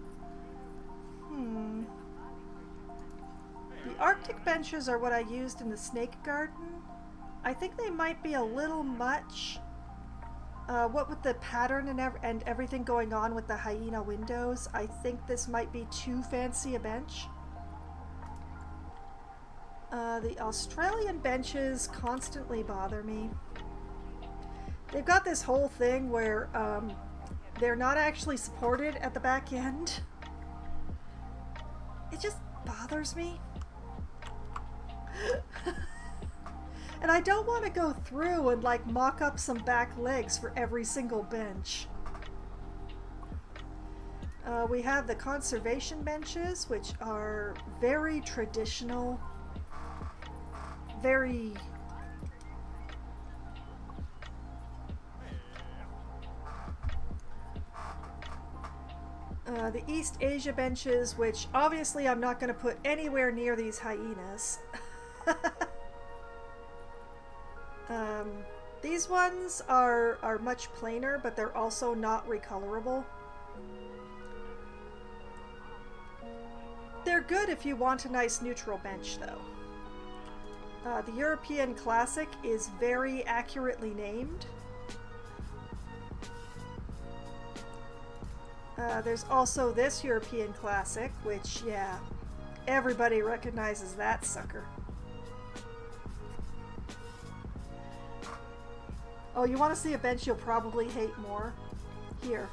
The Arctic benches are what I used in the snake garden. I think they might be a little much. What with the pattern and everything going on with the hyena windows, I think this might be too fancy a bench. The Australian benches constantly bother me. They've got this whole thing where they're not actually supported at the back end. It just bothers me. And I don't want to go through and like mock up some back legs for every single bench. We have the conservation benches, which are very traditional, very the East Asia benches, which obviously I'm not going to put anywhere near these hyenas. These ones are much plainer, but they're also not recolorable. They're good if you want a nice neutral bench, though. The European Classic is very accurately named. There's also this European Classic, which, yeah, everybody recognizes that sucker. Oh, you want to see a bench you'll probably hate more? Here.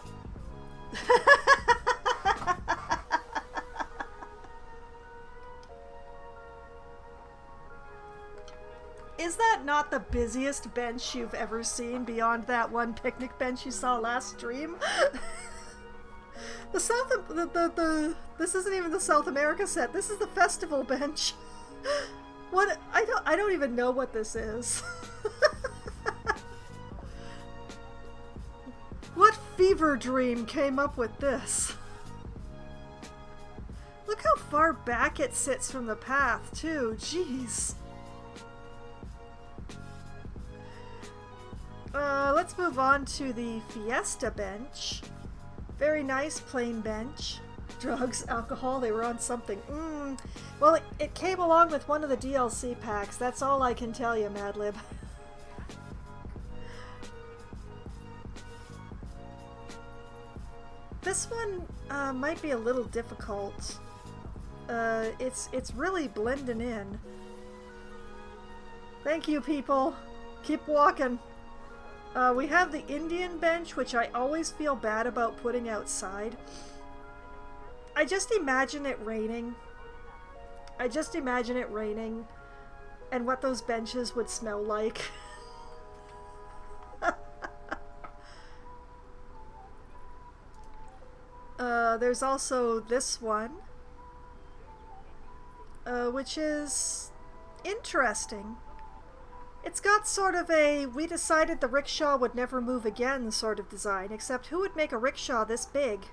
Is that not the busiest bench you've ever seen beyond that one picnic bench you saw last stream? This isn't even the South America set. This is the festival bench. What? I don't even know what this is. What fever dream came up with this? Look how far back it sits from the path, too. Jeez. Let's move on to the Fiesta bench. Very nice plain bench. Drugs, alcohol, they were on something. Well, it came along with one of the DLC packs. That's all I can tell you, Madlib. This one might be a little difficult. It's really blending in. Thank you, people. Keep walking. We have the Indian bench, which I always feel bad about putting outside. I just imagine it raining. And what those benches would smell like. There's also this one, which is interesting. It's got sort of a "we decided the rickshaw would never move again" sort of design, except who would make a rickshaw this big?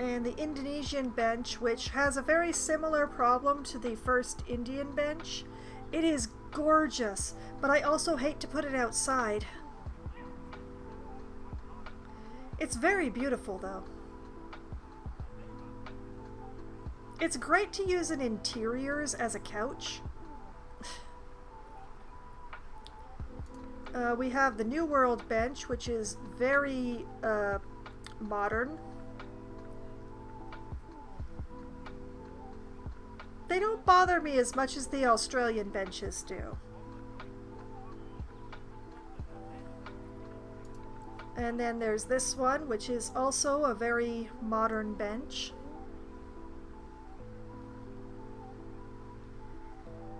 And the Indonesian bench, which has a very similar problem to the first Indian bench. It is gorgeous, but I also hate to put it outside. It's very beautiful, though. It's great to use in interiors as a couch. We have the New World bench, which is very modern. They don't bother me as much as the Australian benches do. And then there's this one, which is also a very modern bench.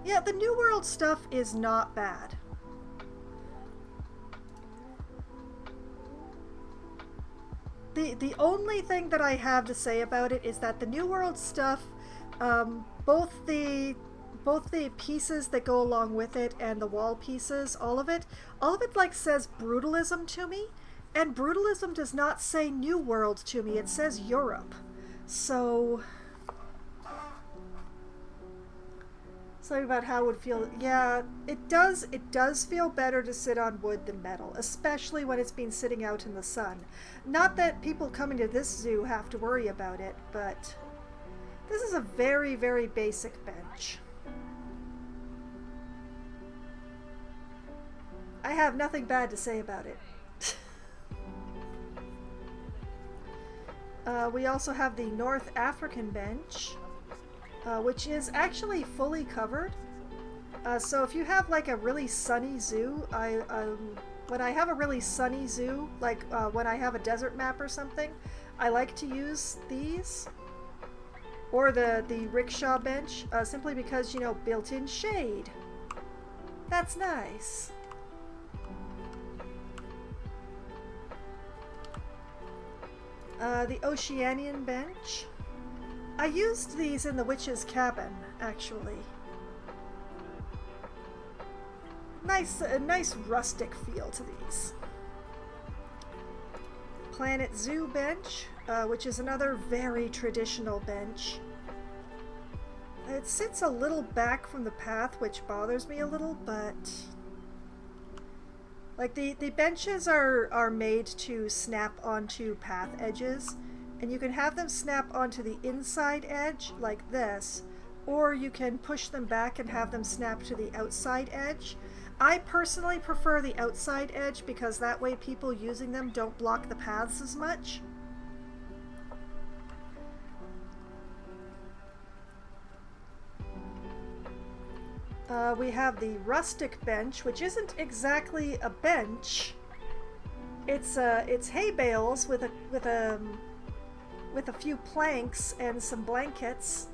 Yeah, the New World stuff is not bad. The only thing that I have to say about it is that the New World stuff, both the pieces that go along with it and the wall pieces, all of it like says brutalism to me, and brutalism does not say New World to me. It says Europe. So something about how it would feel. Yeah, it does feel better to sit on wood than metal, especially when it's been sitting out in the sun. Not that people coming to this zoo have to worry about it, but this is a very, very basic bench. I have nothing bad to say about it. We also have the North African bench, which is actually fully covered. So if you have like a really sunny zoo, when I have a really sunny zoo, like when I have a desert map or something, I like to use these. Or the rickshaw bench, simply because, you know, built-in shade. That's nice. The Oceanian bench. I used these in the witch's cabin, actually. A nice rustic feel to these. Planet Zoo bench, which is another very traditional bench. It sits a little back from the path, which bothers me a little, but like the benches are made to snap onto path edges, and you can have them snap onto the inside edge like this, or you can push them back and have them snap to the outside edge. I personally prefer the outside edge because that way people using them don't block the paths as much. We have the rustic bench, which isn't exactly a bench. It's hay bales with a few planks and some blankets.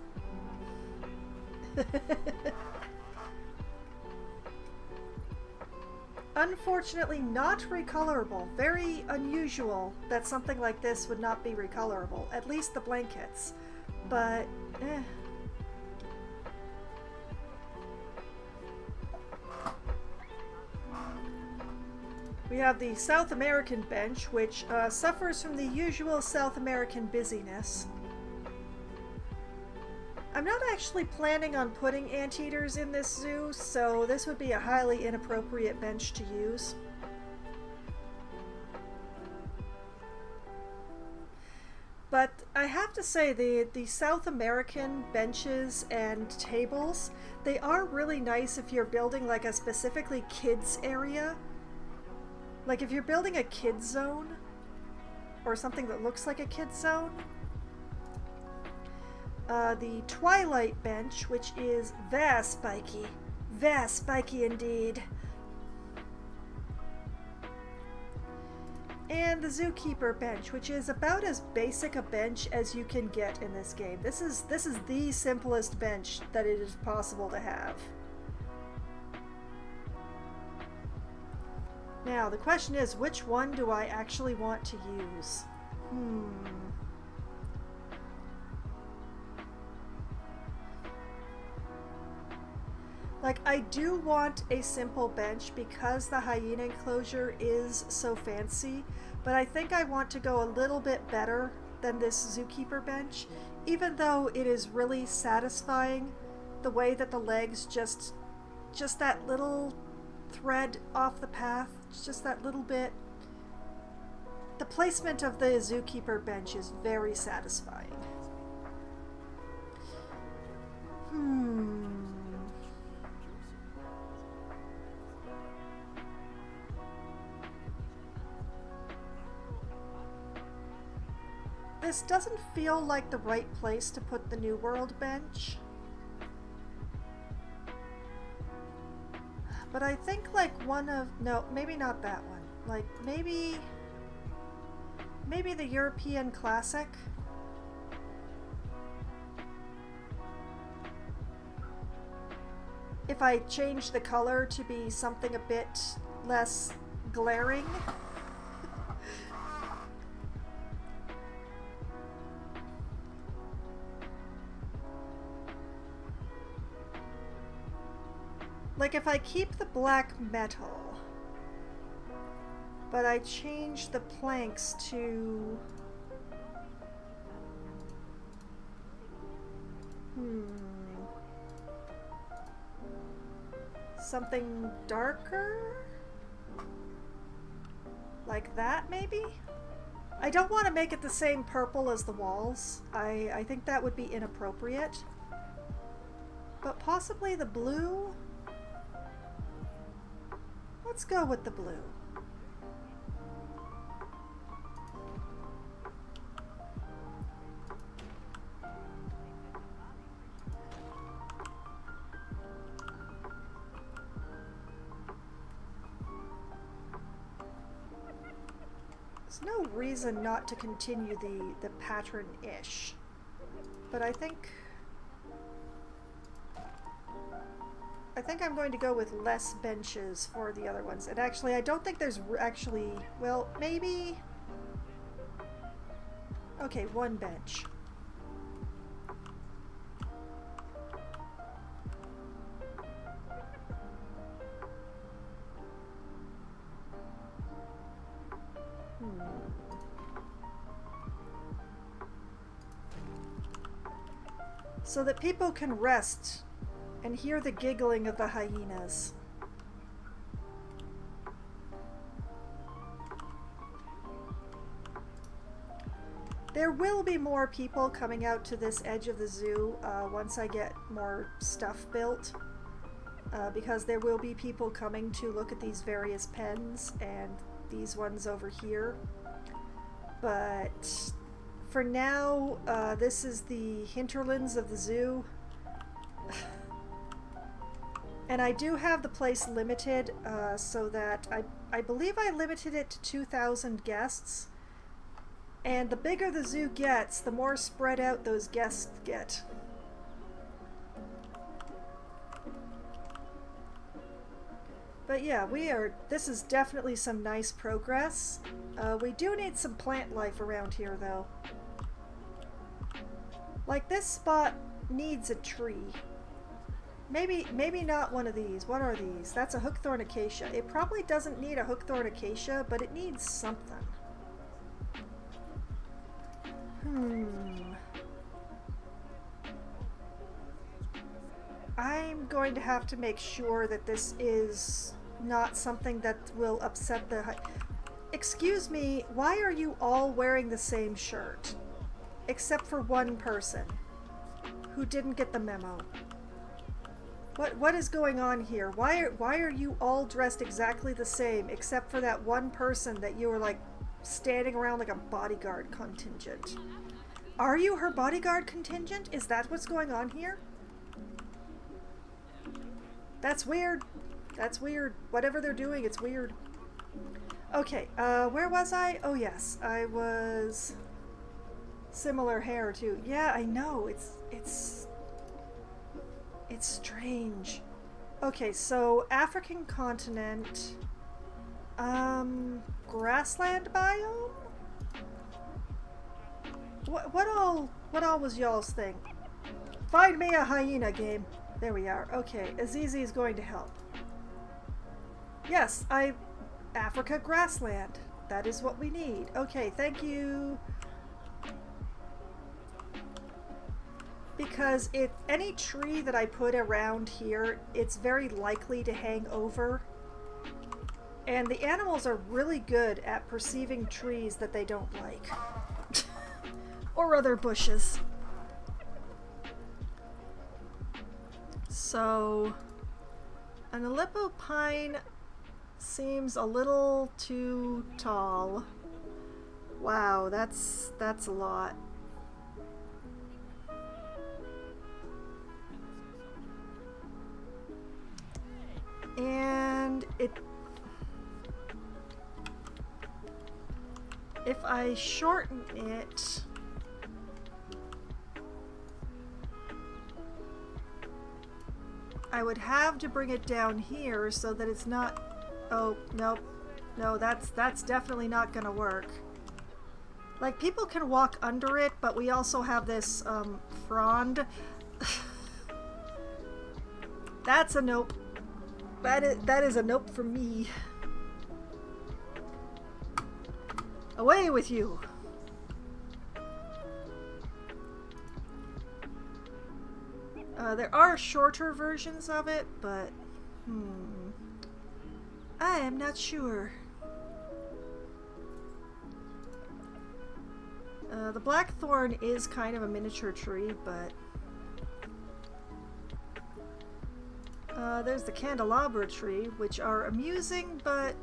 Unfortunately not recolorable. Very unusual that something like this would not be recolorable. At least the blankets. But, eh. We have the South American bench, which suffers from the usual South American busyness. I'm not actually planning on putting anteaters in this zoo, so this would be a highly inappropriate bench to use. But I have to say, the South American benches and tables, they are really nice if you're building like a specifically kids area. Like if you're building a kids zone, or something that looks like a kids zone. The Twilight bench, which is very spiky indeed. And the Zookeeper bench, which is about as basic a bench as you can get in this game. This is the simplest bench that it is possible to have. Now, the question is, which one do I actually want to use? Like, I do want a simple bench because the hyena enclosure is so fancy, but I think I want to go a little bit better than this Zookeeper bench, even though it is really satisfying the way that the legs just that little thread off the path, just that little bit. The placement of the Zookeeper bench is very satisfying. This doesn't feel like the right place to put the New World bench. But I think like no, maybe not that one. Like maybe the European Classic. If I change the color to be something a bit less glaring. Like if I keep the black metal, but I change the planks to... something darker? Like that, maybe? I don't want to make it the same purple as the walls. I think that would be inappropriate. But possibly the blue? Let's go with the blue. There's no reason not to continue the pattern-ish. But I think I'm going to go with less benches for the other ones. And actually, I don't think there's actually... Well, maybe... Okay, one bench. So that people can rest and hear the giggling of the hyenas. There will be more people coming out to this edge of the zoo once I get more stuff built. Because there will be people coming to look at these various pens and these ones over here. But for now, this is the hinterlands of the zoo. And I do have the place limited so that I believe I limited it to 2,000 guests. And the bigger the zoo gets, the more spread out those guests get. But yeah, this is definitely some nice progress. We do need some plant life around here though. Like this spot needs a tree. Maybe not one of these. What are these? That's a hookthorn acacia. It probably doesn't need a hookthorn acacia, but it needs something. I'm going to have to make sure that this is not something that will upset the... Excuse me, why are you all wearing the same shirt? Except for one person who didn't get the memo. What is going on here? Why are you all dressed exactly the same except for that one person that you were like standing around like a bodyguard contingent? Are you her bodyguard contingent? Is that what's going on here? That's weird. That's weird. Whatever they're doing, it's weird. Okay, where was I? Oh yes, I was... Similar hair too. Yeah, I know. It's strange. Okay, so African continent. Grassland biome? What all was y'all's thing? Find me a hyena game. There we are. Okay, Azizi is going to help. Yes, Africa grassland. That is what we need. Okay, thank you. Because any tree that I put around here, it's very likely to hang over. And the animals are really good at perceiving trees that they don't like. Or other bushes. So, an Aleppo pine seems a little too tall. Wow, that's a lot. And if I shorten it, I would have to bring it down here so that it's not... Oh, nope. No, that's definitely not gonna work. Like, people can walk under it, but we also have this, frond. That's a nope. That is a nope from me. Away with you! There are shorter versions of it, but I am not sure. The blackthorn is kind of a miniature tree, but there's the candelabra tree, which are amusing, but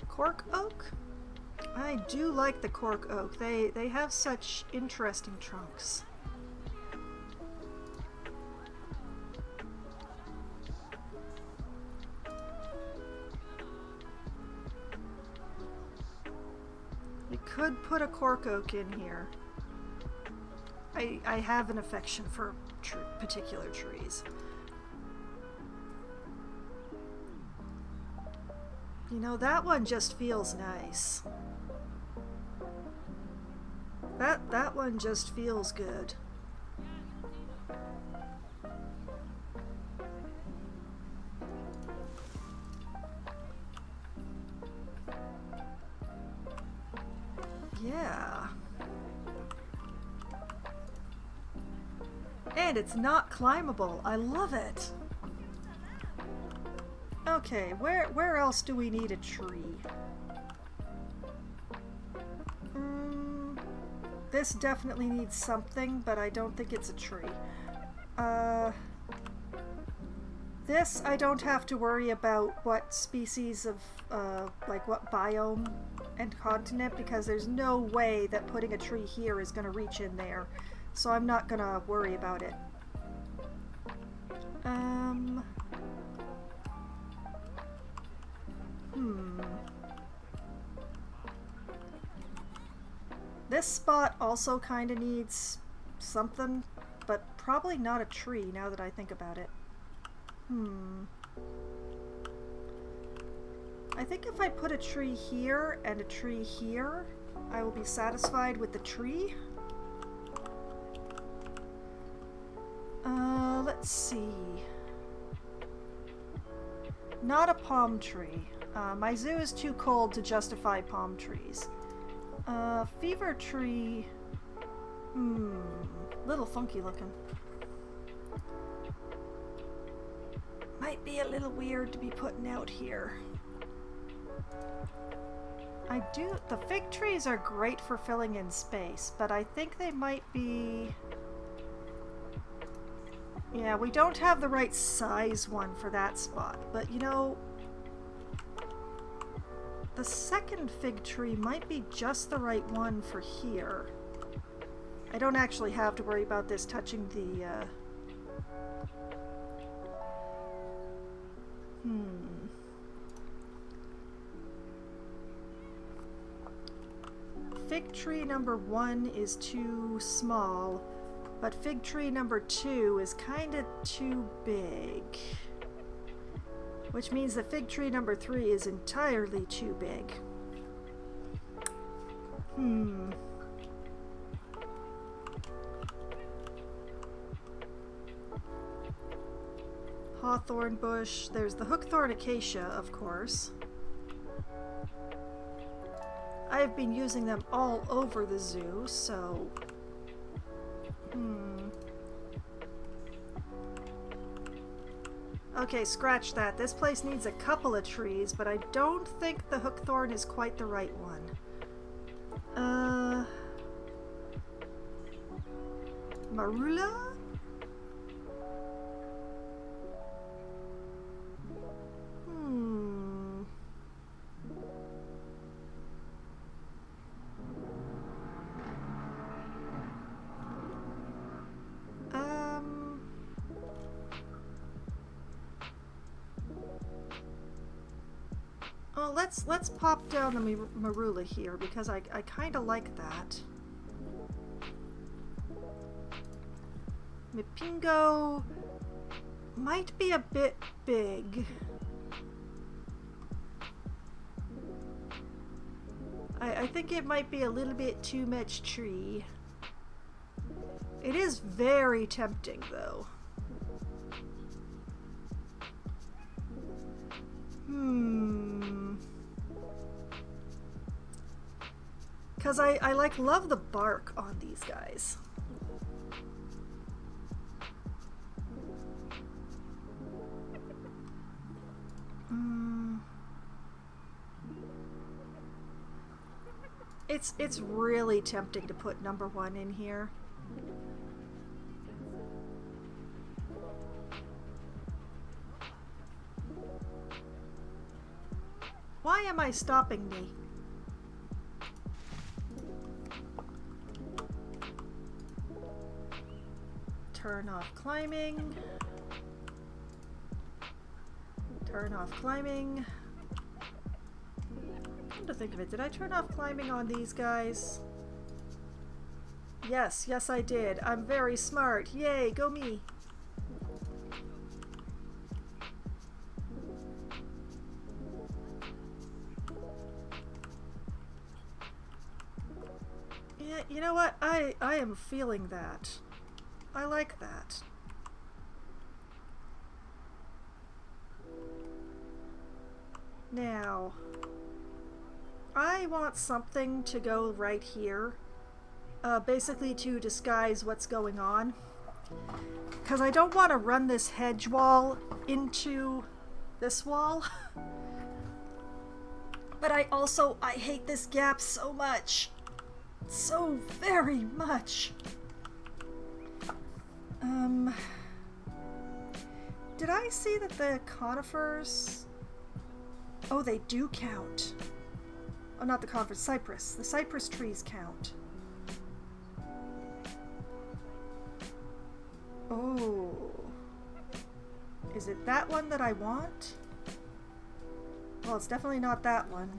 cork oak? I do like the cork oak. They have such interesting trunks. You could put a cork oak in here. I have an affection for particular trees. You know, that one just feels nice. That one just feels good. Yeah. And it's not climbable. I love it. Okay, where else do we need a tree? This definitely needs something, but I don't think it's a tree. This I don't have to worry about what species of, like what biome and continent, because there's no way that putting a tree here is going to reach in there. So I'm not going to worry about it. This spot also kind of needs something, but probably not a tree now that I think about it. I think if I put a tree here and a tree here, I will be satisfied with the tree. Let's see. Not a palm tree. My zoo is too cold to justify palm trees. Fever tree. Little funky looking. Might be a little weird to be putting out here. The fig trees are great for filling in space, but I think they might be... Yeah, we don't have the right size one for that spot, but you know, the second fig tree might be just the right one for here. I don't actually have to worry about this touching the, Fig tree number 1 is too small, but fig tree number 2 is kind of too big. Which means that fig tree number 3 is entirely too big. Hawthorn bush. There's the hookthorn acacia, of course. I've been using them all over the zoo, so... Okay, scratch that. This place needs a couple of trees, but I don't think the hookthorn is quite the right one. Marula? Well, let's pop down the marula here, because I kind of like that. Mipingo might be a bit big. I think it might be a little bit too much tree. It is very tempting, though. Because I like love the bark on these guys. It's really tempting to put number 1 in here. Why am I stopping me? Turn off climbing. Turn off climbing. Come to think of it, did I turn off climbing on these guys? Yes, yes I did. I'm very smart. Yay, go me. Yeah, you know what? I am feeling that. I like that. Now, I want something to go right here, basically to disguise what's going on. Because I don't want to run this hedge wall into this wall. But I hate this gap so much. So very much. Did I see that the conifers... Oh, they do count. Oh, not the conifers, cypress. The cypress trees count. Oh. Is it that one that I want? Well, it's definitely not that one.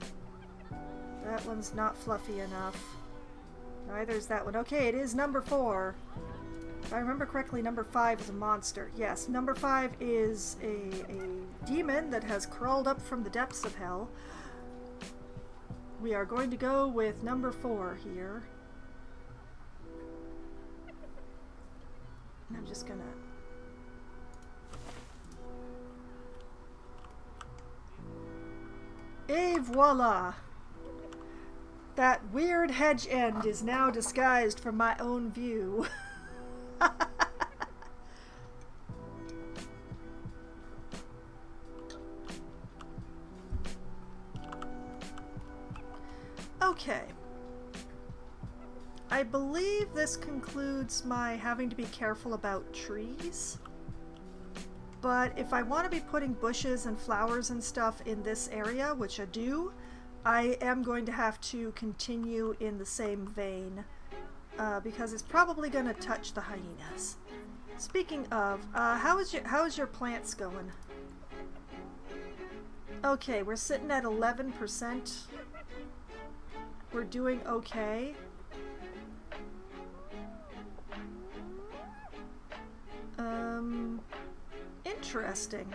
That one's not fluffy enough. Neither is that one. Okay, it is number 4. If I remember correctly, number 5 is a monster. Yes, number 5 is a demon that has crawled up from the depths of hell. We are going to go with number 4 here. And I'm just gonna... Et voila! That weird hedge end is now disguised from my own view. Okay. I believe this concludes my having to be careful about trees. But if I want to be putting bushes and flowers and stuff in this area, which I do, I am going to have to continue in the same vein. Because it's probably going to touch the hyenas. Speaking of, how is your plants going? Okay, we're sitting at 11%. We're doing okay. Interesting.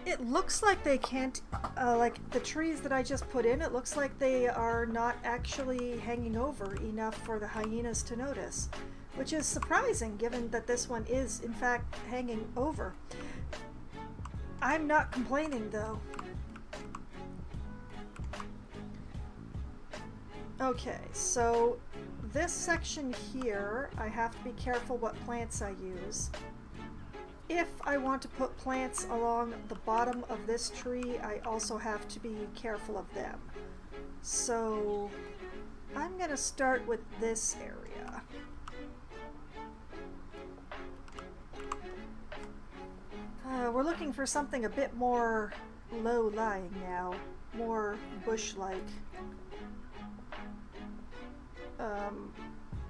It looks like they can't, like the trees that I just put in, it looks like they are not actually hanging over enough for the hyenas to notice, which is surprising given that this one is in fact hanging over. I'm not complaining though. Okay, so this section here, I have to be careful what plants I use. If I want to put plants along the bottom of this tree, I also have to be careful of them. So I'm going to start with this area. We're looking for something a bit more low-lying now, more bush-like.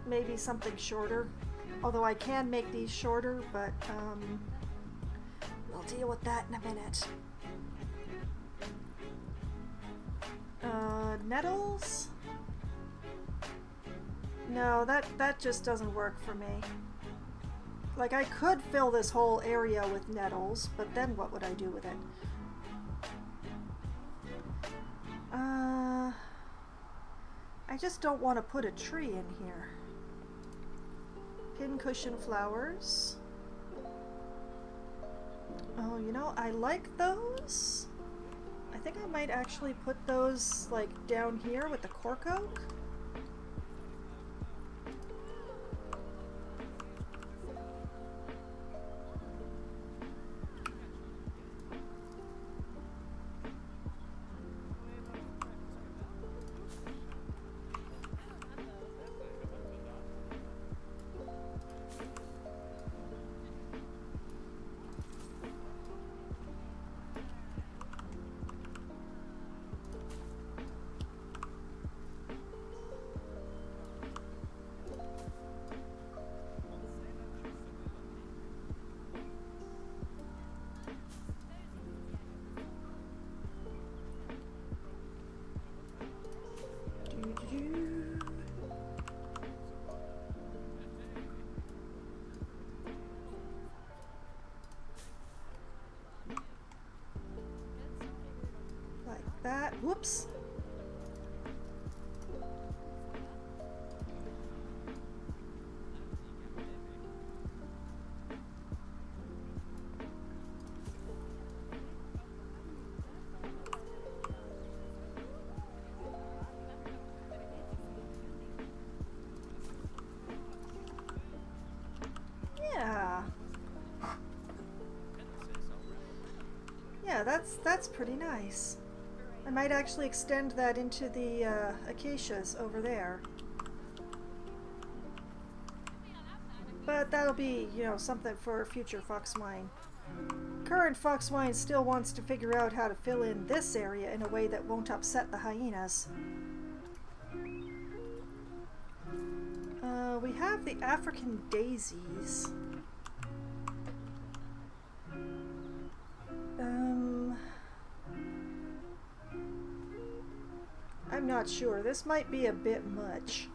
Maybe something shorter. Although I can make these shorter, but we'll deal with that in a minute. Nettles? No, that just doesn't work for me. Like, I could fill this whole area with nettles, but then what would I do with it? I just don't want to put a tree in here. Pincushion flowers. Oh, you know, I like those. I think I might actually put those like down here with the cork oak. Like that. Whoops. Yeah, that's pretty nice. I might actually extend that into the acacias over there. But that'll be, you know, something for future Foxwine. Current Foxwine still wants to figure out how to fill in this area in a way that won't upset the hyenas. We have the African daisies. I'm not sure. This might be a bit much.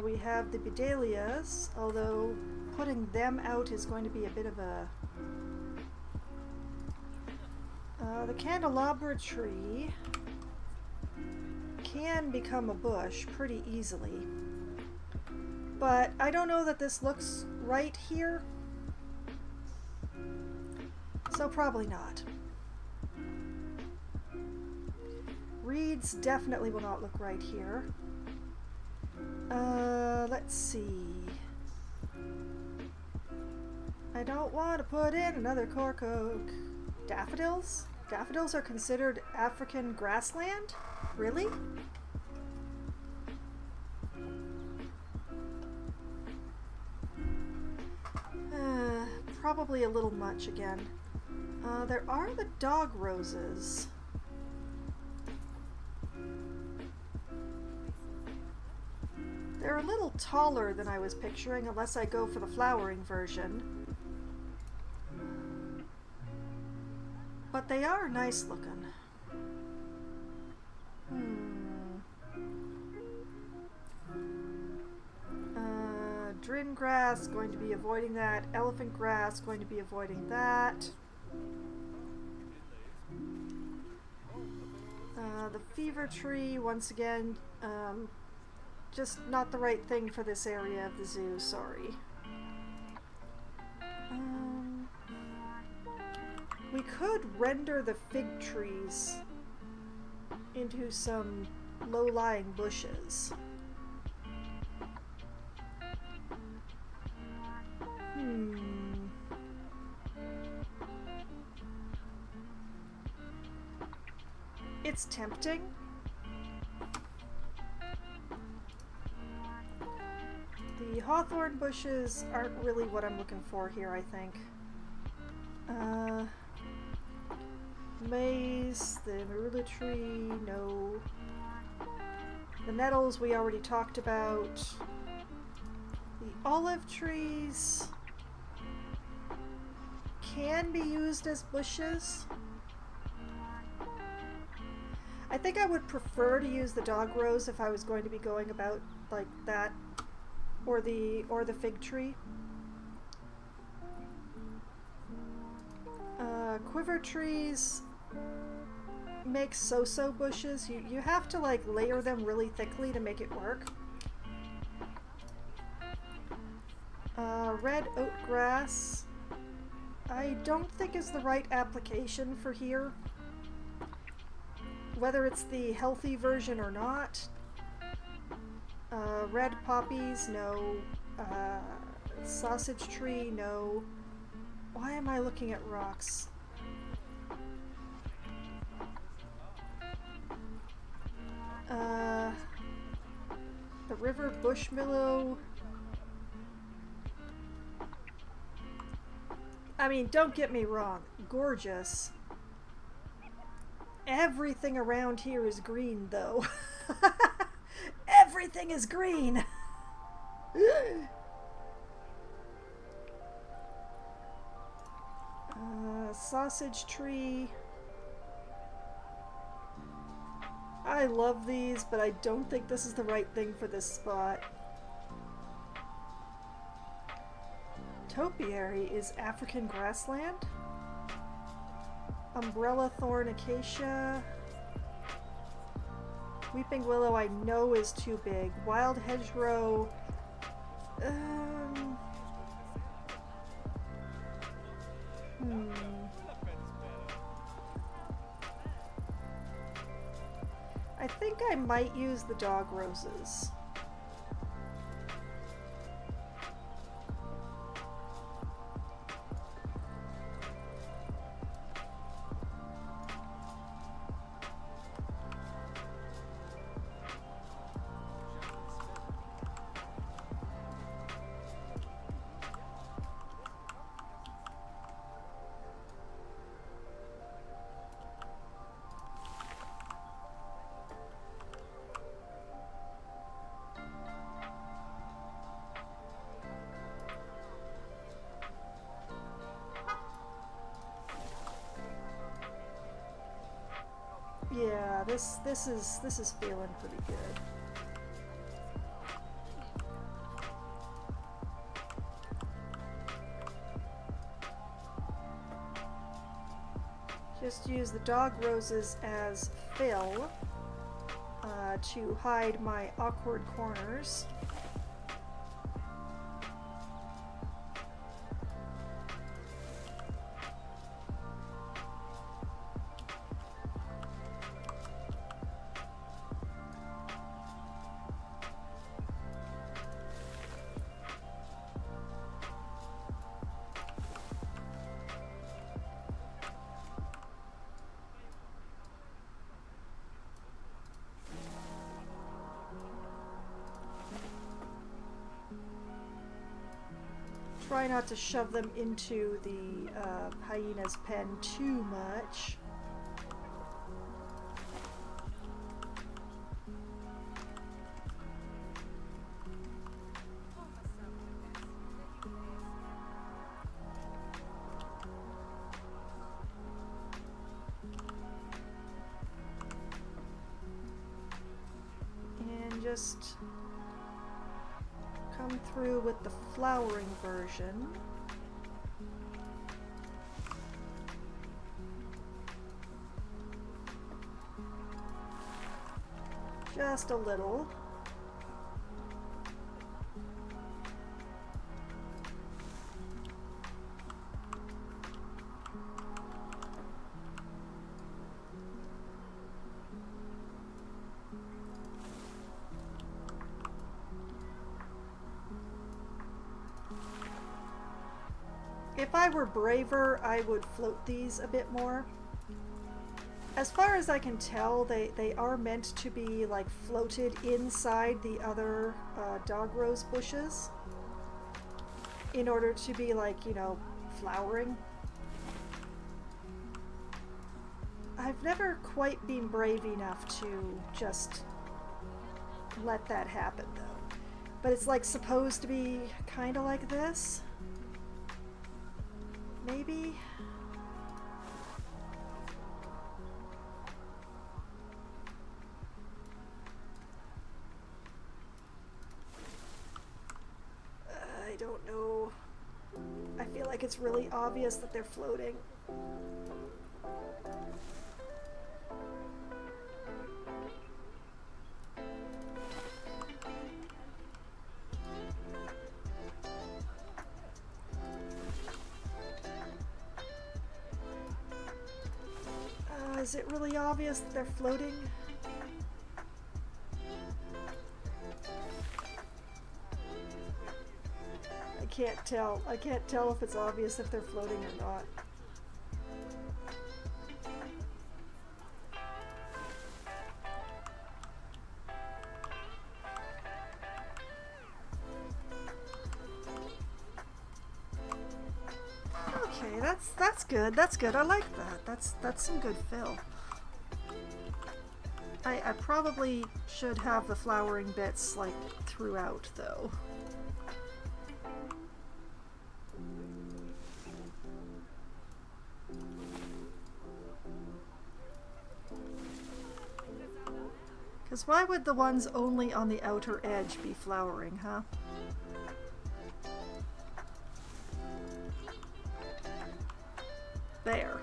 We have the Bedalias, although putting them out is going to be a bit of a... the candelabra tree can become a bush pretty easily. But I don't know that this looks right here. So probably not. Reeds definitely will not look right here. Let's see. I don't want to put in another cork oak. Daffodils? Daffodils are considered African grassland? Really? Probably a little much again. There are the dog roses. They're a little taller than I was picturing, unless I go for the flowering version. But they are nice looking. Drin grass, going to be avoiding that. Elephant grass, going to be avoiding that. The fever tree, once again, just not the right thing for this area of the zoo, sorry. We could render the fig trees into some low-lying bushes. It's tempting. The hawthorn bushes aren't really what I'm looking for here, I think. Maize, the marula tree, no. The nettles we already talked about. The olive trees can be used as bushes. I think I would prefer to use the dog rose if I was going to be going about like that, or the fig tree. Quiver trees, make so-so bushes. You have to like layer them really thickly to make it work. Red oat grass, I don't think is the right application for here. Whether it's the healthy version or not. Red poppies, no. Sausage tree, no. Why am I looking at rocks? The river bushmallow. I mean, don't get me wrong, gorgeous. Everything around here is green, though. Everything is green! Sausage tree. I love these, but I don't think this is the right thing for this spot. Topiary is African grassland. Umbrella thorn acacia. Weeping willow I know is too big. Wild hedgerow. I think I might use the dog roses. Yeah, this is feeling pretty good. Just use the dog roses as fill to hide my awkward corners. Try not to shove them into the hyena's pen too much. And just come through with the flowering version. Just a little. If I were braver, I would float these a bit more. As far as I can tell, they are meant to be like floated inside the other dog rose bushes in order to be like, you know, flowering. I've never quite been brave enough to just let that happen though. But it's like supposed to be kind of like this. Maybe? I don't know. I feel like it's really obvious that they're floating. Is it really obvious that they're floating? I can't tell. I can't tell if it's obvious if they're floating or not. Okay, that's good. That's good. I like that. That's some good fill. I probably should have the flowering bits like throughout though. Because why would the ones only on the outer edge be flowering, huh? There.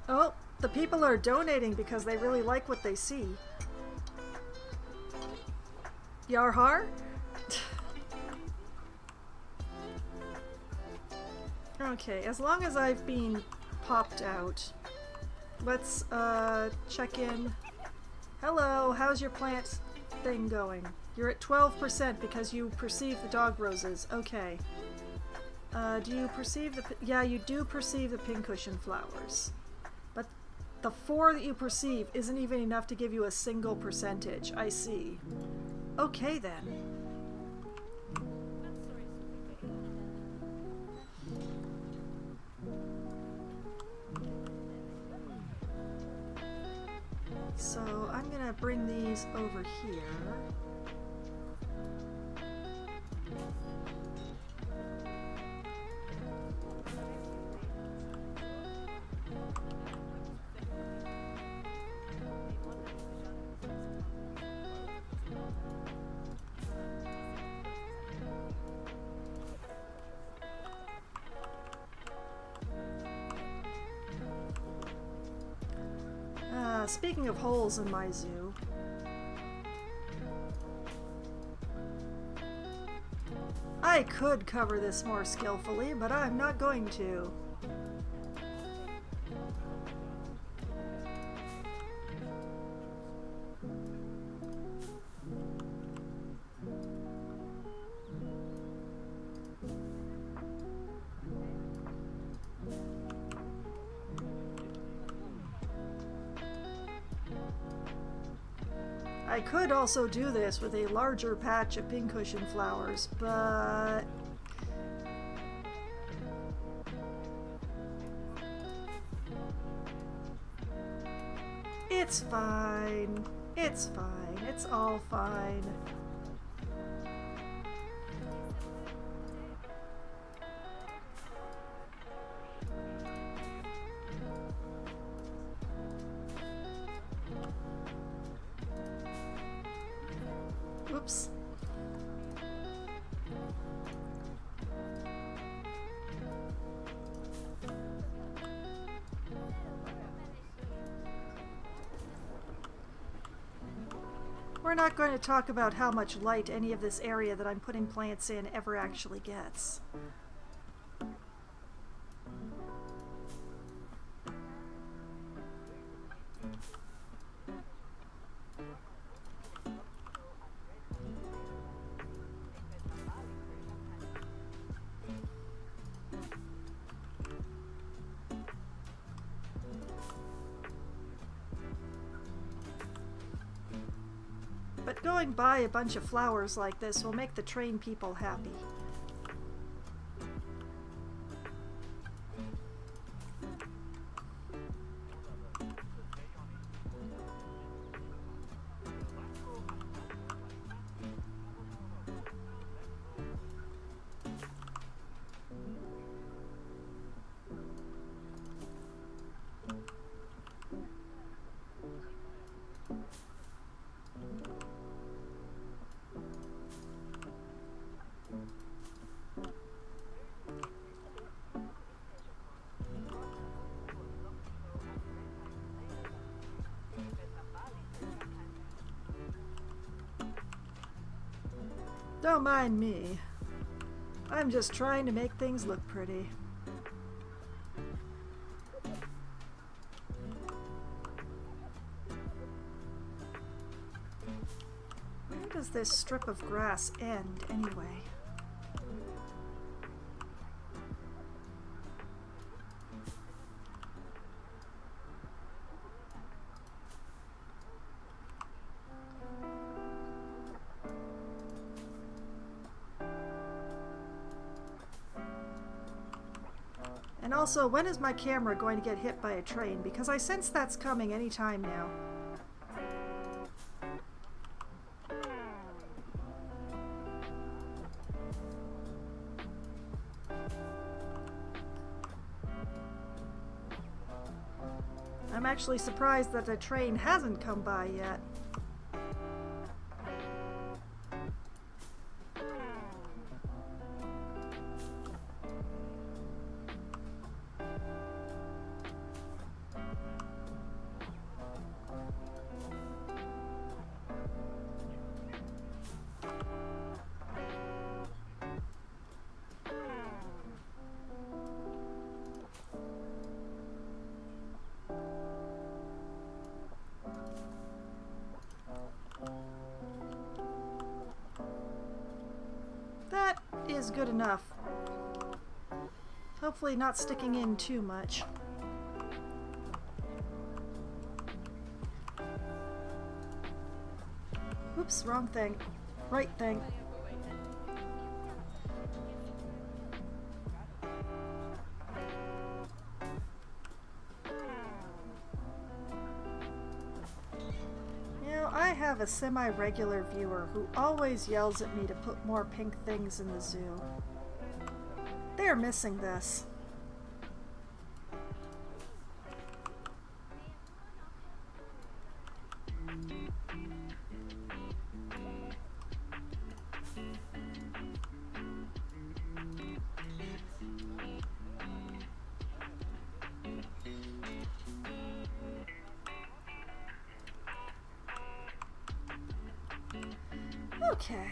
Oh, the people are donating because they really like what they see. Yarhar? Okay, as long as I've been popped out, let's check in. Hello, how's your plant thing going? You're at 12% because you perceive the dog roses. Okay. Do you perceive the... Yeah, you do perceive the pincushion flowers. But the 4 that you perceive isn't even enough to give you a single percentage. I see. Okay, then. So I'm gonna bring these over here. Speaking of holes in my zoo, I could cover this more skillfully, but I'm not going to. I could also do this with a larger patch of pincushion flowers, but it's fine. It's fine. It's all fine. Oops. We're not going to talk about how much light any of this area that I'm putting plants in ever actually gets. But going by a bunch of flowers like this will make the train people happy. Don't mind me. I'm just trying to make things look pretty. Where does this strip of grass end anyway? And also, when is my camera going to get hit by a train? Because I sense that's coming any time now. I'm actually surprised that the train hasn't come by yet. That is good enough. Hopefully not sticking in too much. Oops, wrong thing. Right thing. I have a semi-regular viewer who always yells at me to put more pink things in the zoo. They're missing this. Okay.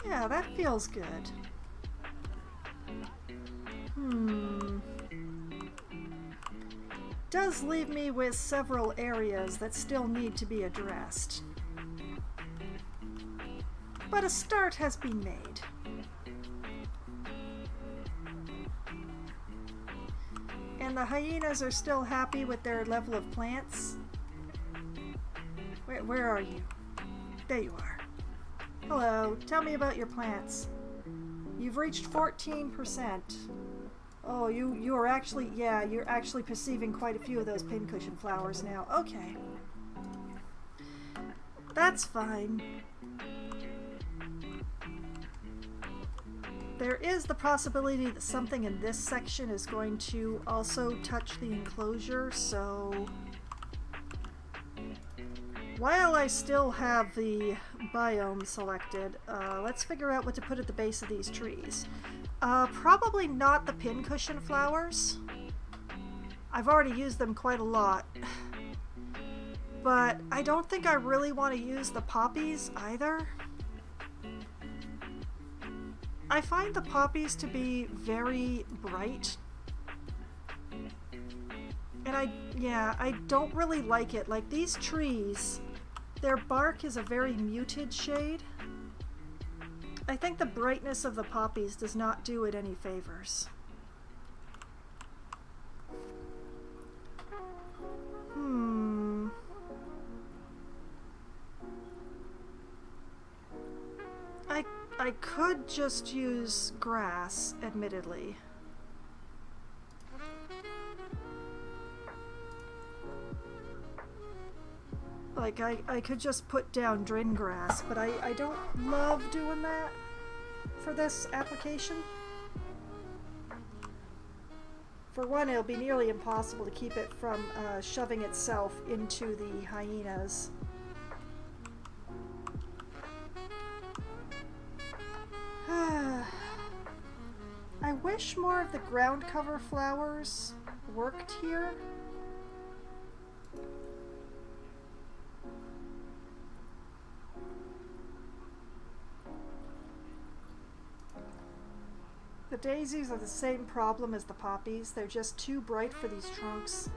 Yeah, that feels good. Does leave me with several areas that still need to be addressed. But a start has been made. And the hyenas are still happy with their level of plants? Where are you? There you are. Hello, tell me about your plants. You've reached 14%. Oh, you are actually, yeah, you're actually perceiving quite a few of those pincushion flowers now. Okay. That's fine. There is the possibility that something in this section is going to also touch the enclosure, so while I still have the biome selected, let's figure out what to put at the base of these trees. Probably not the pincushion flowers. I've already used them quite a lot. But I don't think I really want to use the poppies either. I find the poppies to be very bright. And I don't really like it. Like these trees, their bark is a very muted shade. I think the brightness of the poppies does not do it any favors. I could just use grass, admittedly. Like, I could just put down drin grass, but I don't love doing that for this application. For one, it'll be nearly impossible to keep it from shoving itself into the hyenas. I wish more of the ground cover flowers worked here. The daisies are the same problem as the poppies. They're just too bright for these trunks.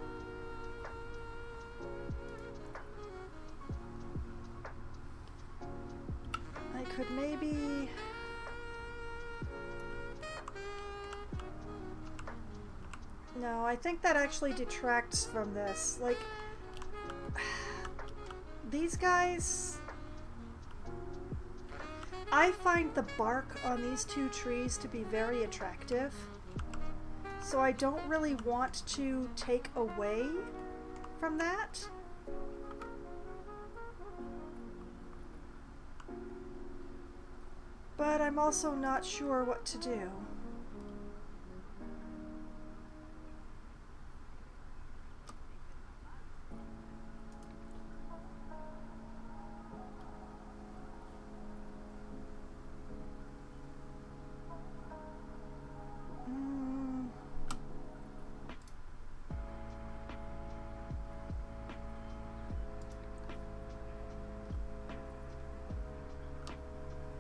I could maybe... No, I think that actually detracts from this. Like, these guys... I find the bark on these two trees to be very attractive, so I don't really want to take away from that. But I'm also not sure what to do.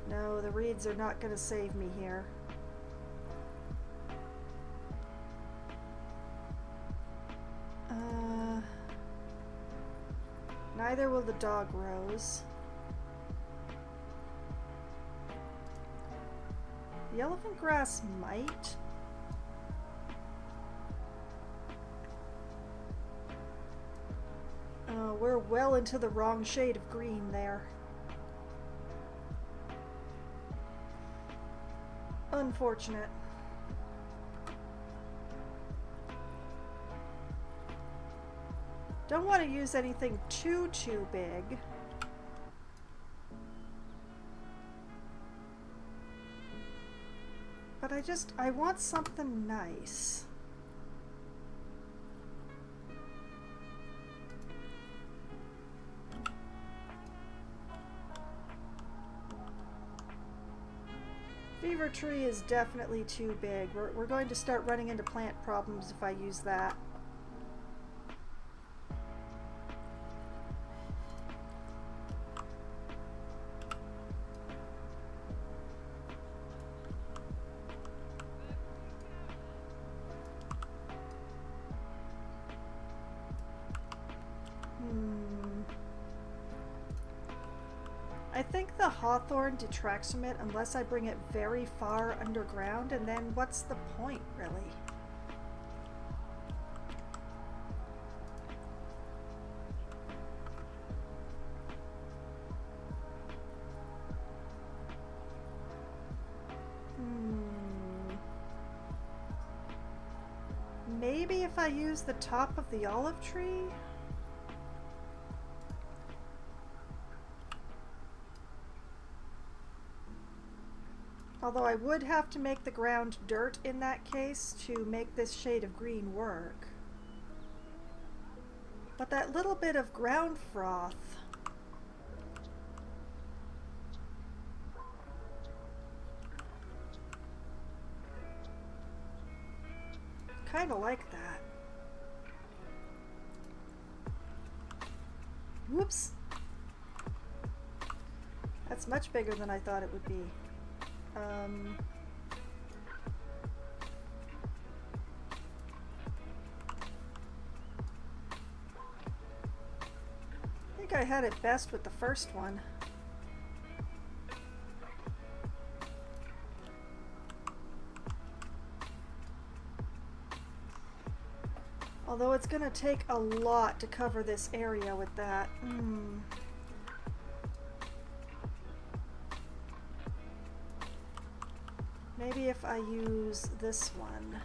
No, the reeds are not going to save me here. Neither will the dog rose. The elephant grass might. Oh, we're well into the wrong shade of green there. Unfortunate. Don't want to use anything too big. But I want something nice. Fever tree is definitely too big. We're going to start running into plant problems if I use that. I think the hawthorn detracts from it unless I bring it very far underground, and then what's the point, really? Maybe if I use the top of the olive tree? Although I would have to make the ground dirt in that case to make this shade of green work. But that little bit of ground froth... kind of like that. Whoops! That's much bigger than I thought it would be. I think I had it best with the first one. Although it's going to take a lot to cover this area with that. Maybe if I use this one.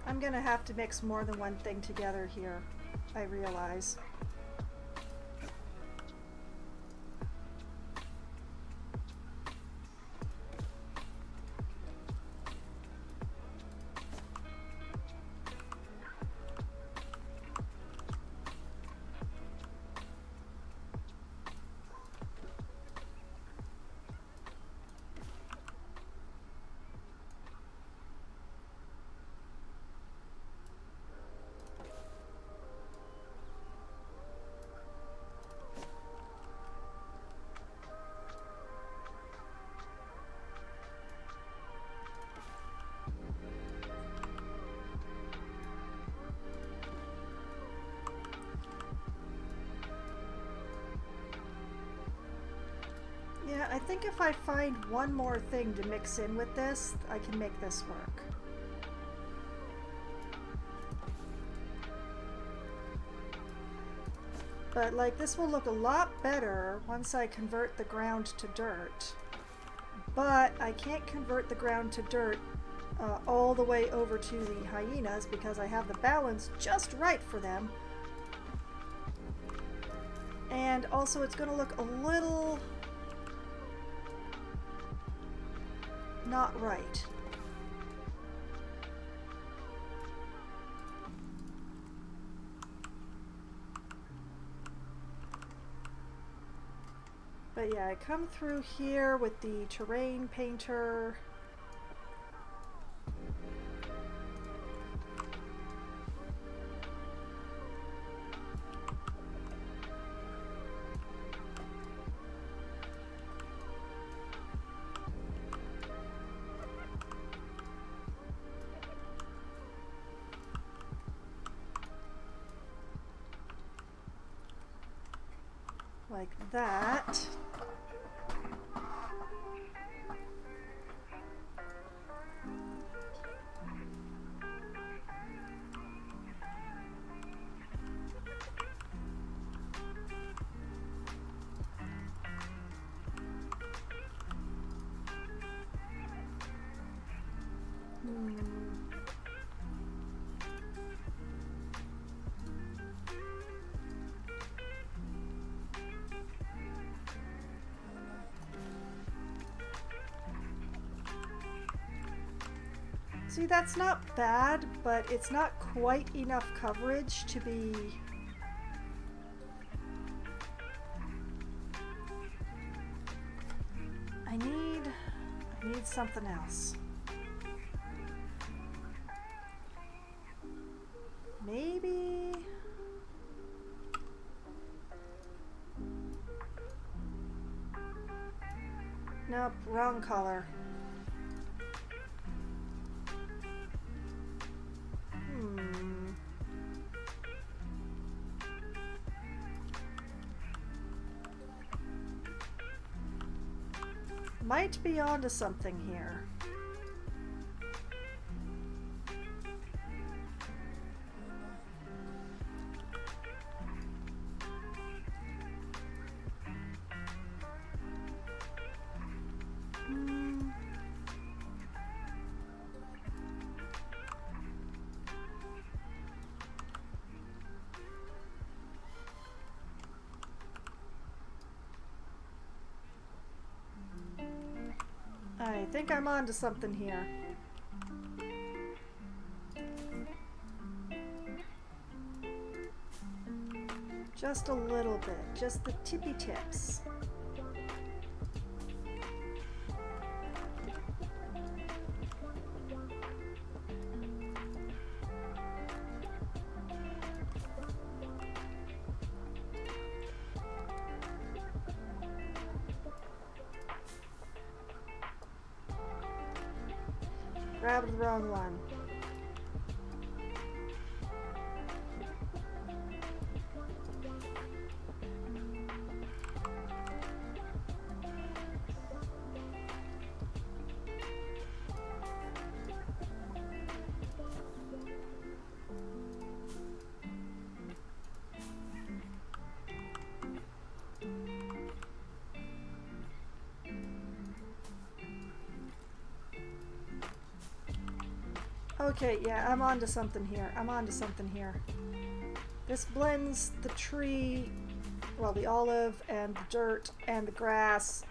I'm gonna have to mix more than one thing together here, I realize. think if I find one more thing to mix in with this, I can make this work. But like, this will look a lot better once I convert the ground to dirt. But I can't convert the ground to dirt all the way over to the hyenas because I have the balance just right for them. And also it's going to look a little not right. But yeah, I come through here with the terrain painter. Like that. See, that's not bad, but it's not quite enough coverage to be... I need something else. Maybe... Nope, wrong color. Might be onto something here. I think I'm onto something here. Just a little bit, just the tippy tips. Grabbed the wrong one. Okay, yeah, I'm onto something here. I'm onto something here. This blends the tree, well, the olive and the dirt and the grass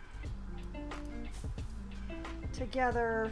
together.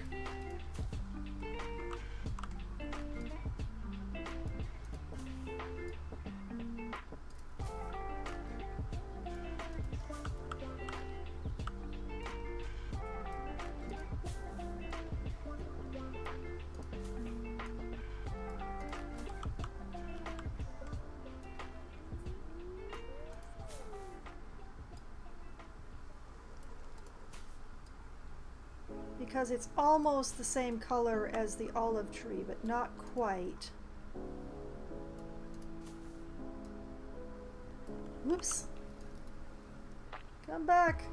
Because it's almost the same color as the olive tree, but not quite. Whoops. Come back.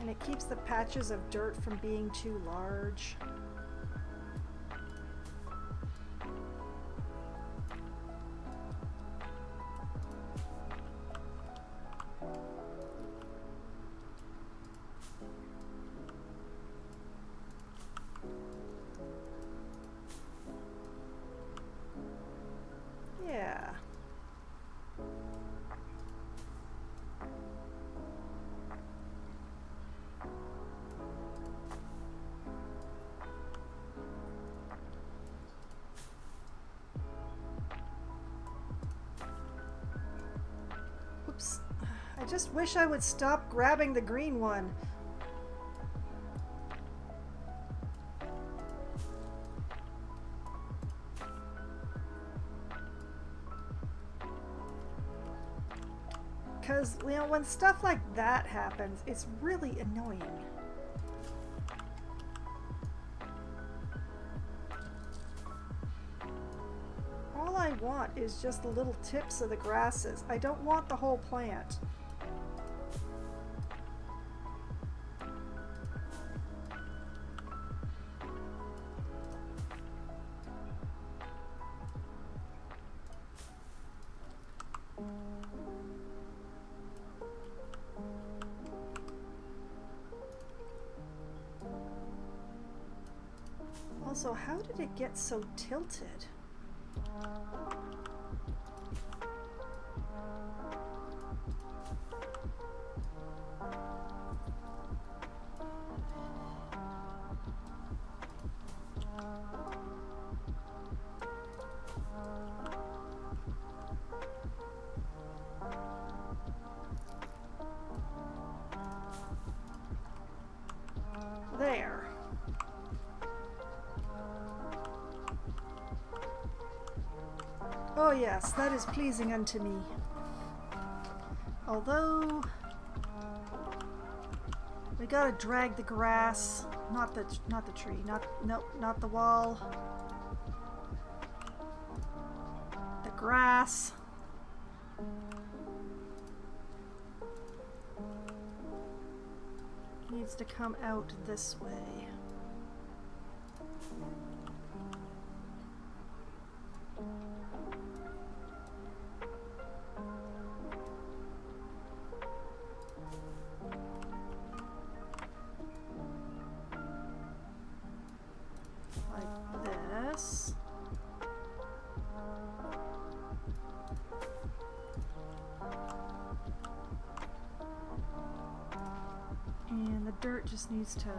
And it keeps the patches of dirt from being too large. Yeah. Oops. I just wish I would stop grabbing the green one. Because, you know, when stuff like that happens, it's really annoying. All I want is just the little tips of the grasses. I don't want the whole plant. Also, how did it get so tilted? There. Oh yes, that is pleasing unto me. Although we gotta drag the grass, not the tree, not the wall. The grass. Needs to come out this way. Like this. And the dirt just needs to,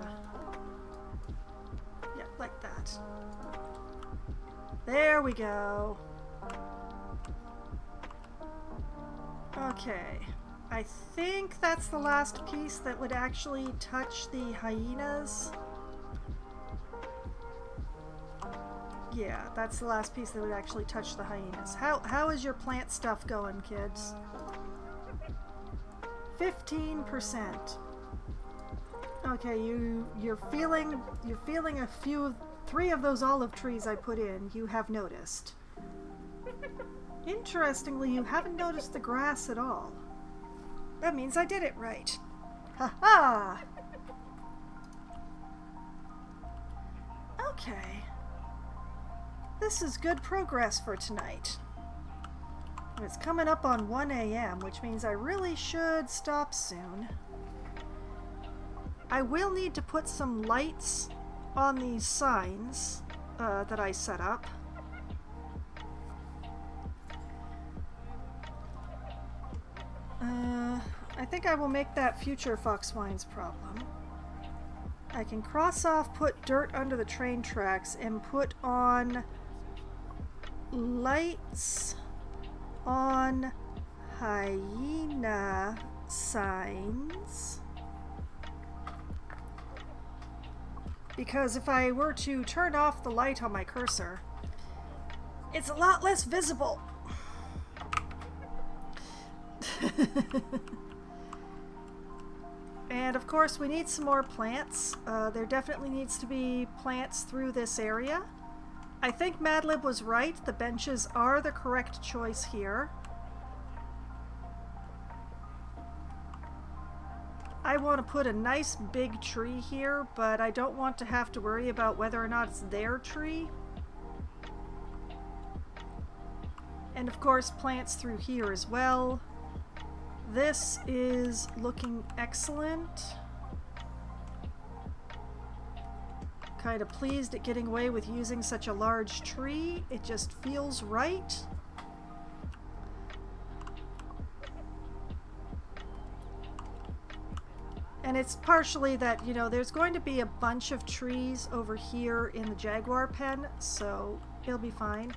yeah, like that. There we go. Okay, I think that's the last piece that would actually touch the hyenas. Yeah, that's the last piece that would actually touch the hyenas. How is your plant stuff going, kids? 15%. Okay, you're feeling three of those olive trees I put in, you have noticed. Interestingly, you haven't noticed the grass at all. That means I did it right. Ha ha! Okay. This is good progress for tonight. It's coming up on 1 a.m., which means I really should stop soon. I will need to put some lights on these signs that I set up. I think I will make that future Foxwine's problem. I can cross off put dirt under the train tracks and put on lights on hyena signs. Because if I were to turn off the light on my cursor, it's a lot less visible. And of course we need some more plants. There definitely needs to be plants through this area. I think Madlib was right. The benches are the correct choice here. I want to put a nice big tree here, but I don't want to have to worry about whether or not it's their tree. And of course, plants through here as well. This is looking excellent. Kind of pleased at getting away with using such a large tree. It just feels right. And it's partially that, you know, there's going to be a bunch of trees over here in the jaguar pen, so it'll be fine.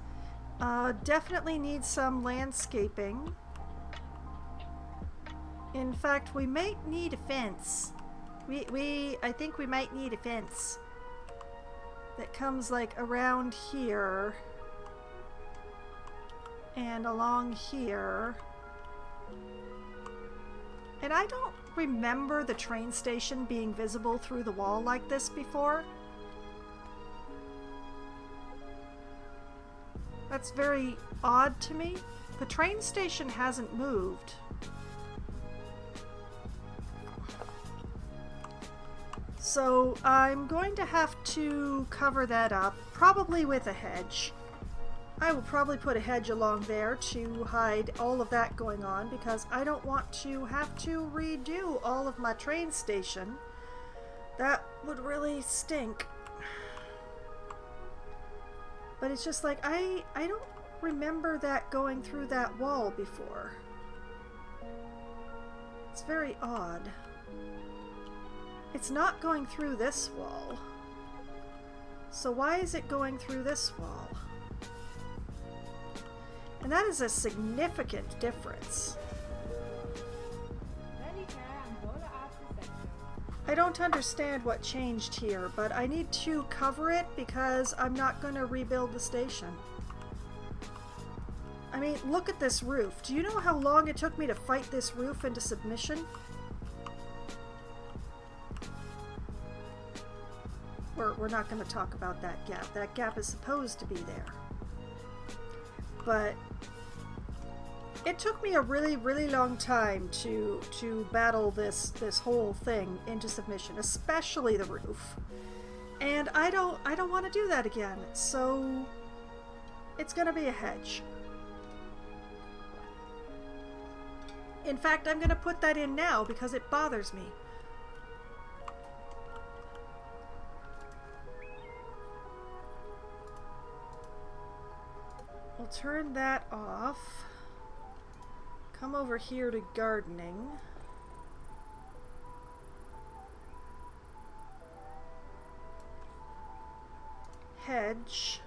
Definitely need some landscaping. In fact, we might need a fence. I think we might need a fence that comes like around here and along here. And I don't remember the train station being visible through the wall like this before. That's very odd to me. The train station hasn't moved. So I'm going to have to cover that up, probably with a hedge. I will probably put a hedge along there to hide all of that going on, because I don't want to have to redo all of my train station. That would really stink. But it's just like, I don't remember that going through that wall before. It's very odd. It's not going through this wall. So why is it going through this wall? And that is a significant difference. I don't understand what changed here, but I need to cover it because I'm not going to rebuild the station. I mean, look at this roof. Do you know how long it took me to fight this roof into submission? We're not going to talk about that gap. That gap is supposed to be there. But it took me a really, really long time to battle this whole thing into submission, especially the roof. And I don't want to do that again. So it's going to be a hedge. In fact, I'm going to put that in now because it bothers me. We'll turn that off. Come over here to gardening. Hedge.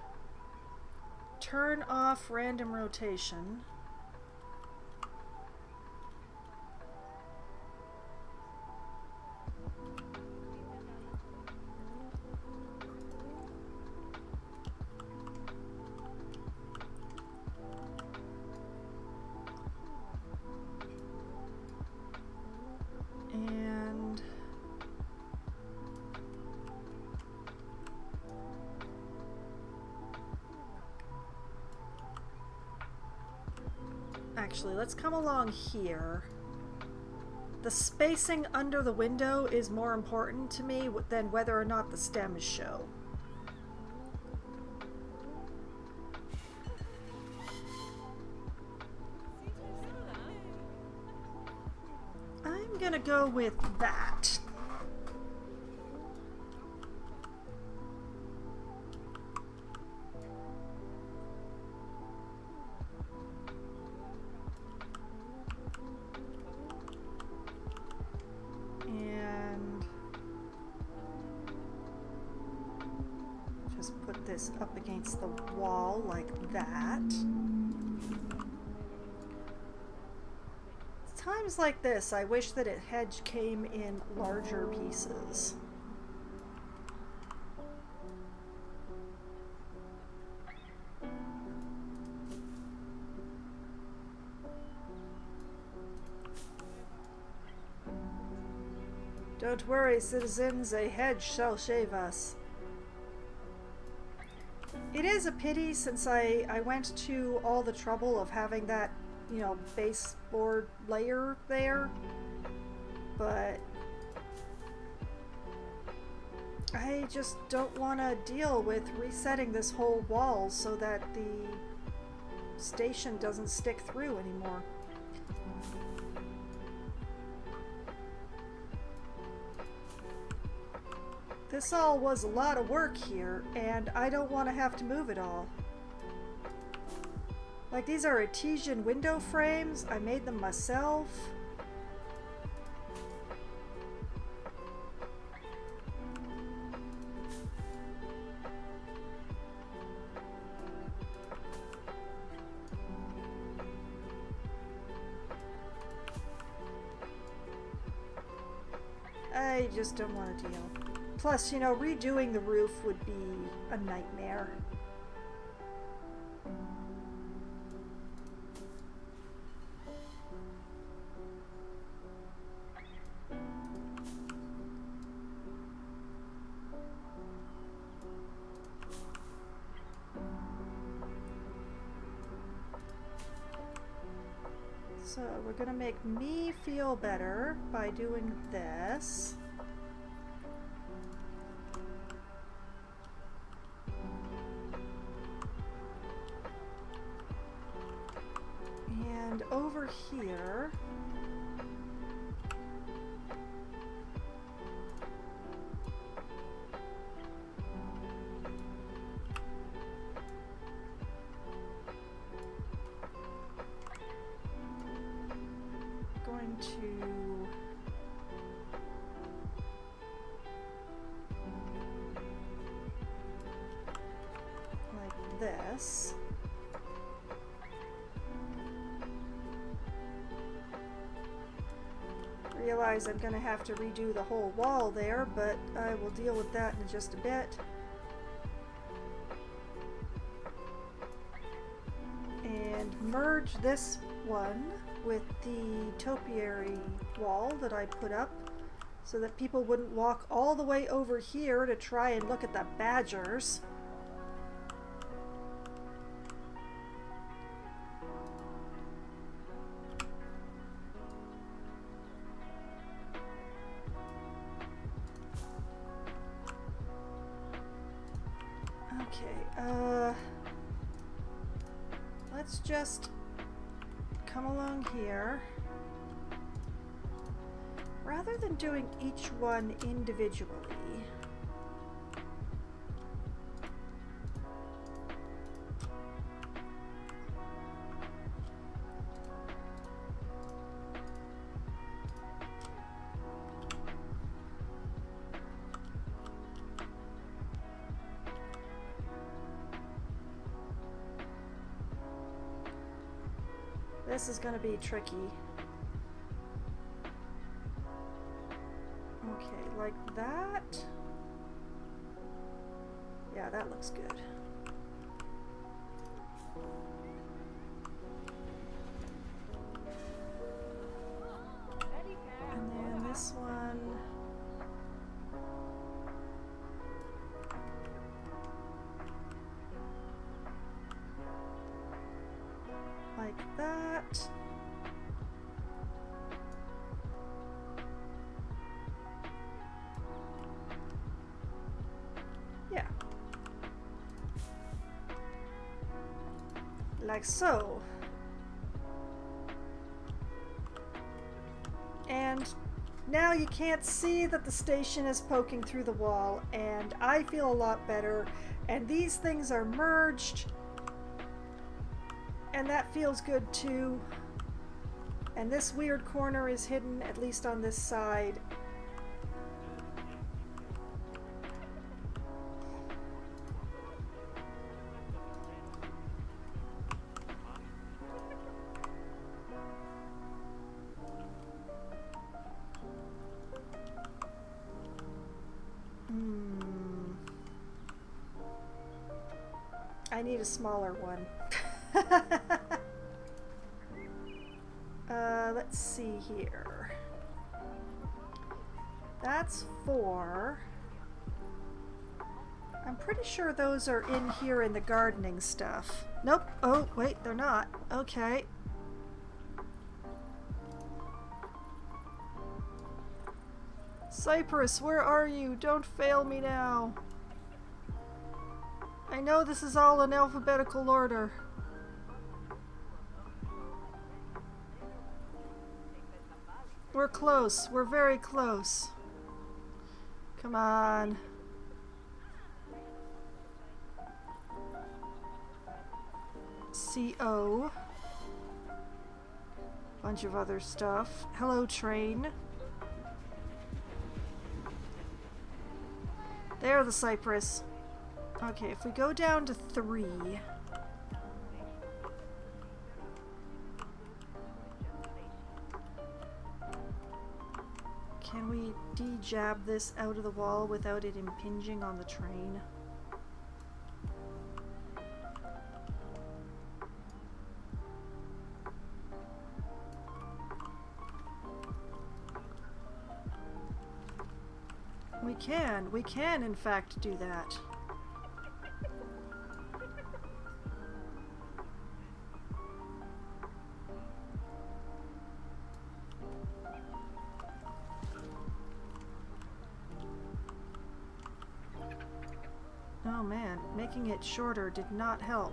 Turn off random rotation. And actually, let's come along here. The spacing under the window is more important to me than whether or not the stems show. I'm gonna go with that. And just put this up against the wall like that. Times like this, I wish that a hedge came in larger pieces. Don't worry, citizens, a hedge shall shave us. It is a pity, since I went to all the trouble of having that, you know, baseboard layer there, but I just don't want to deal with resetting this whole wall so that the station doesn't stick through anymore. This all was a lot of work here, and I don't want to have to move it all. Like, these are artesian window frames. I made them myself. I just don't want to deal. Plus, you know, redoing the roof would be a nightmare. So we're gonna make me feel better by doing this. And over here, going to like this. Realize I'm going to have to redo the whole wall there, but I will deal with that in just a bit. And merge this one with the topiary wall that I put up so that people wouldn't walk all the way over here to try and look at the badgers. Okay, let's just come along here. Rather than doing each one individually, this is going to be tricky. Okay, like that. Yeah, that looks good. And then this one. Like that. Yeah. Like so. And now you can't see that the station is poking through the wall, and I feel a lot better. And these things are merged. And that feels good too. And this weird corner is hidden, at least on this side. I need a smaller one. Let's see here. That's 4. I'm pretty sure those are in here in the gardening stuff. Nope. Oh, wait, they're not. Okay. Cypress, where are you? Don't fail me now. I know this is all in alphabetical order. We're close. We're very close. Come on. CO. Bunch of other stuff. Hello, train. There, the Cypress. Okay, if we go down to 3... Can we de-jab this out of the wall without it impinging on the train? We can in fact do that. Oh man, making it shorter did not help.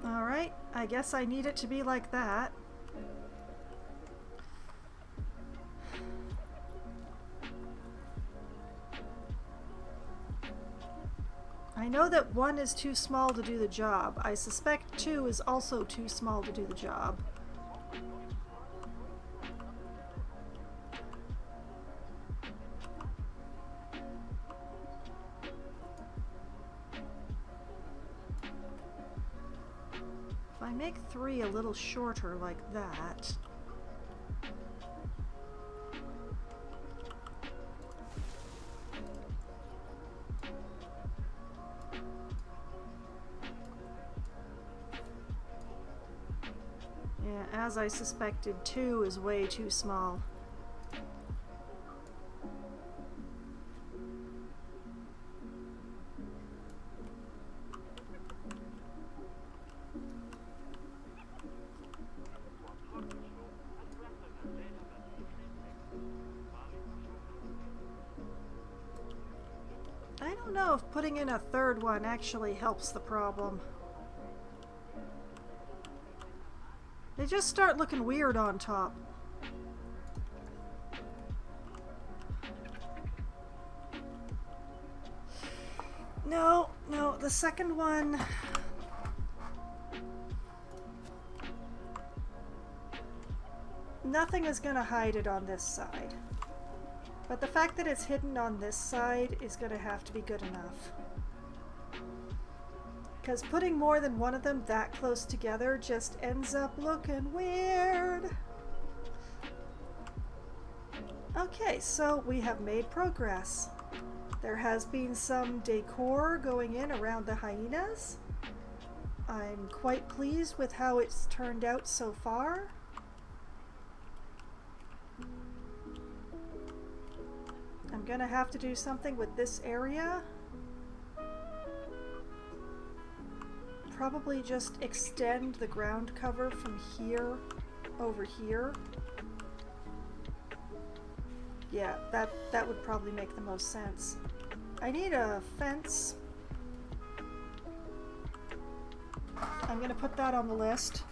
Alright, I guess I need it to be like that. I know that 1 is too small to do the job. I suspect 2 is also too small to do the job. If I make 3 a little shorter like that... Yeah, as I suspected, 2 is way too small. I don't know if putting in a third one actually helps the problem. They just start looking weird on top. No, the second one... Nothing is gonna hide it on this side. But the fact that it's hidden on this side is gonna have to be good enough. Because putting more than one of them that close together just ends up looking weird. Okay, so we have made progress. There has been some decor going in around the hyenas. I'm quite pleased with how it's turned out so far. I'm gonna have to do something with this area. Probably just extend the ground cover from here over here. Yeah, that would probably make the most sense. I need a fence. I'm gonna put that on the list.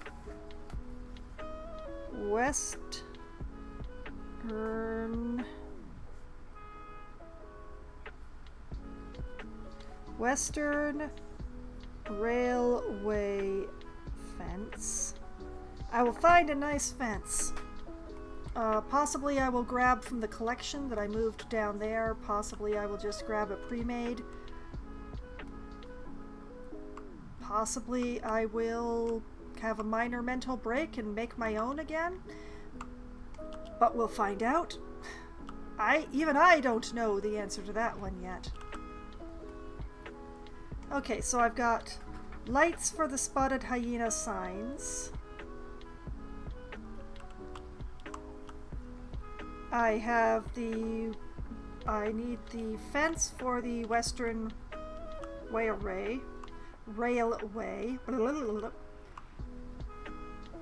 Western railway fence. I will find a nice fence. Possibly I will grab from the collection that I moved down there. Possibly I will just grab a pre-made. Possibly I will have a minor mental break and make my own again. But we'll find out. Even I don't know the answer to that one yet. Okay, so I've got lights for the spotted hyena signs. I have the I need the fence for the western railway.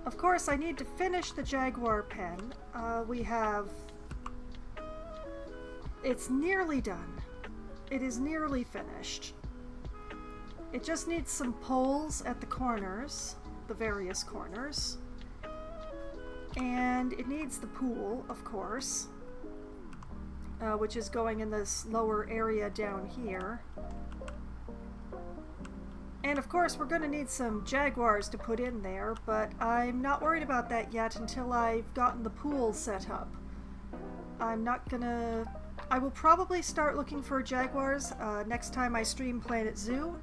Of course, I need to finish the jaguar pen. It's nearly done. It is nearly finished. It just needs some poles at the corners, the various corners. And it needs the pool, of course, which is going in this lower area down here. And of course we're going to need some jaguars to put in there, but I'm not worried about that yet until I've gotten the pool set up. I will probably start looking for jaguars next time I stream Planet Zoo,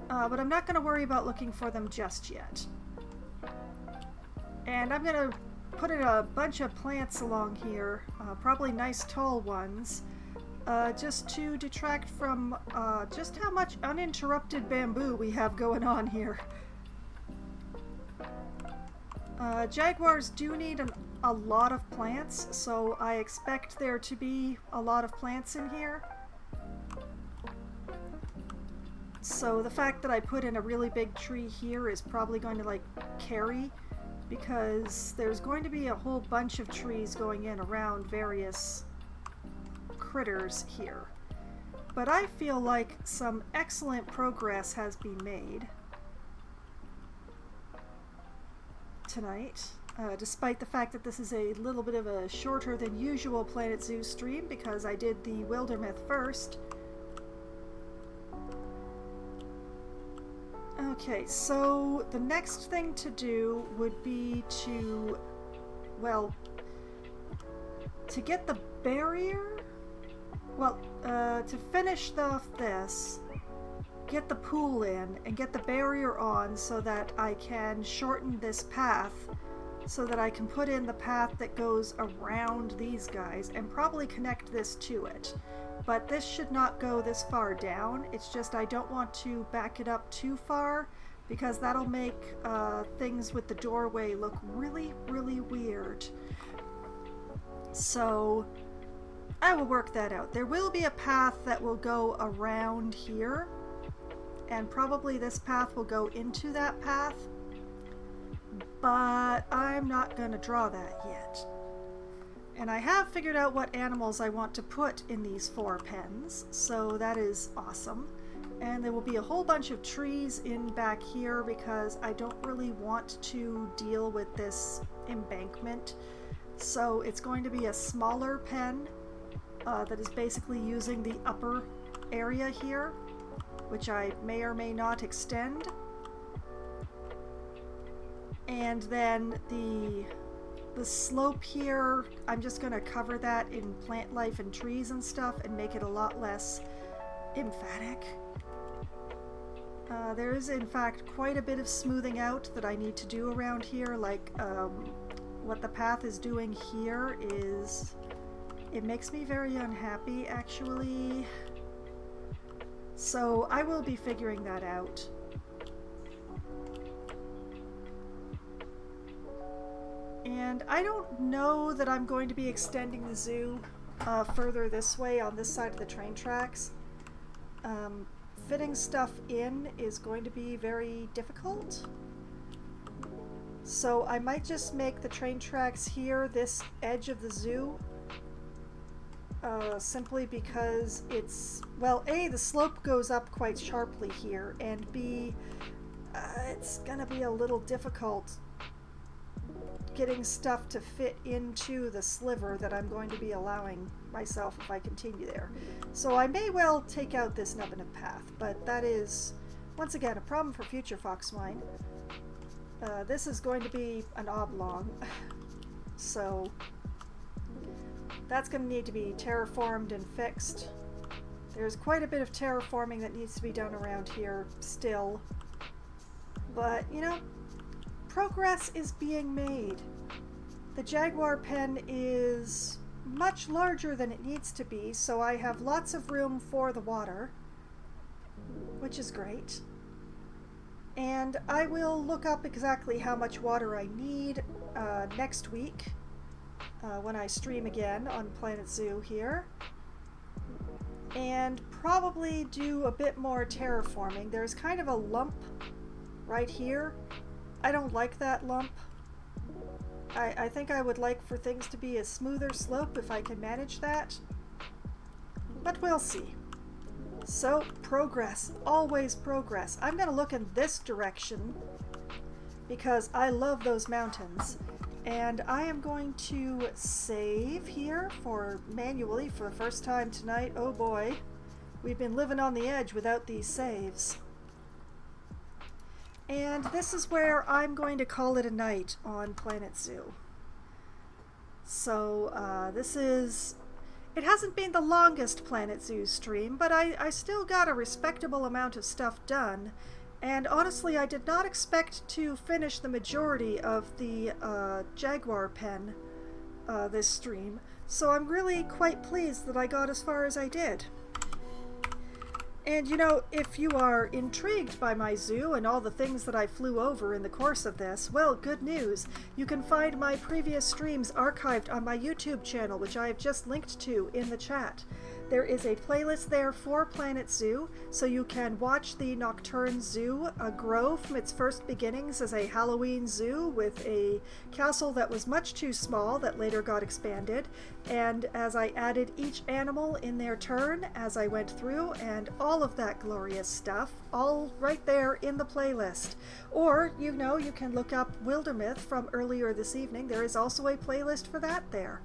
but I'm not going to worry about looking for them just yet. And I'm going to put in a bunch of plants along here, probably nice tall ones, just to detract from just how much uninterrupted bamboo we have going on here. Jaguars do need a lot of plants, so I expect there to be a lot of plants in here. So the fact that I put in a really big tree here is probably going to like carry, because there's going to be a whole bunch of trees going in around various critters here. But I feel like some excellent progress has been made tonight, despite the fact that this is a little bit of a shorter than usual Planet Zoo stream because I did the Wildermyth first. Okay, so the next thing to do would be to, well, to get the barrier, to finish off this, get the pool in, and get the barrier on so that I can shorten this path, so that I can put in the path that goes around these guys and probably connect this to it. But this should not go this far down. It's just I don't want to back it up too far because that'll make things with the doorway look really, really weird. So I will work that out. There will be a path that will go around here, and probably this path will go into that path, but I'm not going to draw that yet. And I have figured out what animals I want to put in these 4 pens, so that is awesome. And there will be a whole bunch of trees in back here because I don't really want to deal with this embankment. So it's going to be a smaller pen that is basically using the upper area here, which I may or may not extend. And then the slope here, I'm just going to cover that in plant life and trees and stuff and make it a lot less emphatic. There is in fact quite a bit of smoothing out that I need to do around here, like what the path is doing here is, it makes me very unhappy actually. So I will be figuring that out. And I don't know that I'm going to be extending the zoo further this way on this side of the train tracks. Fitting stuff in is going to be very difficult. So I might just make the train tracks here this edge of the zoo. Simply because it's, well, A, the slope goes up quite sharply here, and B, it's gonna be a little difficult getting stuff to fit into the sliver that I'm going to be allowing myself if I continue there. So I may well take out this Nubbinip path, but that is, once again, a problem for future Foxwine. This is going to be an oblong, so that's going to need to be terraformed and fixed. There's quite a bit of terraforming that needs to be done around here still, but you know, progress is being made. The Jaguar pen is much larger than it needs to be, so I have lots of room for the water, which is great. And I will look up exactly how much water I need next week when I stream again on Planet Zoo here. And probably do a bit more terraforming. There's kind of a lump right here. I don't like that lump. I think I would like for things to be a smoother slope if I can manage that. But we'll see. So, progress. Always progress. I'm going to look in this direction because I love those mountains. And I am going to save here manually for the first time tonight. Oh boy, we've been living on the edge without these saves. And this is where I'm going to call it a night on Planet Zoo. So it hasn't been the longest Planet Zoo stream, but I still got a respectable amount of stuff done. And honestly, I did not expect to finish the majority of the jaguar pen this stream, so I'm really quite pleased that I got as far as I did. And you know, if you are intrigued by my zoo and all the things that I flew over in the course of this, well, good news. You can find my previous streams archived on my YouTube channel, which I have just linked to in the chat. There is a playlist there for Planet Zoo, so you can watch the Nocturne Zoo grow from its first beginnings as a Halloween zoo with a castle that was much too small that later got expanded, and as I added each animal in their turn as I went through, and all of that glorious stuff, all right there in the playlist. Or, you know, you can look up Wildermyth from earlier this evening. There is also a playlist for that there.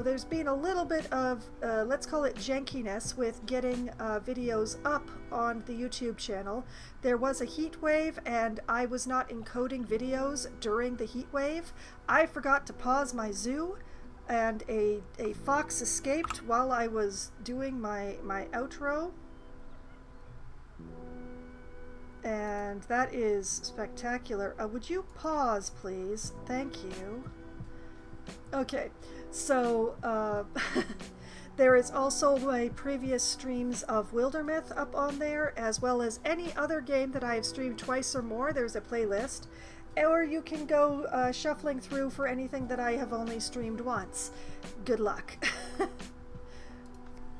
There's been a little bit of, let's call it jankiness with getting videos up on the YouTube channel. There was a heat wave and I was not encoding videos during the heat wave. I forgot to pause my zoo and a fox escaped while I was doing my outro. And that is spectacular. Would you pause, please? Thank you. Okay, so there is also my previous streams of Wildermyth up on there, as well as any other game that I have streamed twice or more. There's a playlist. Or you can go shuffling through for anything that I have only streamed once. Good luck.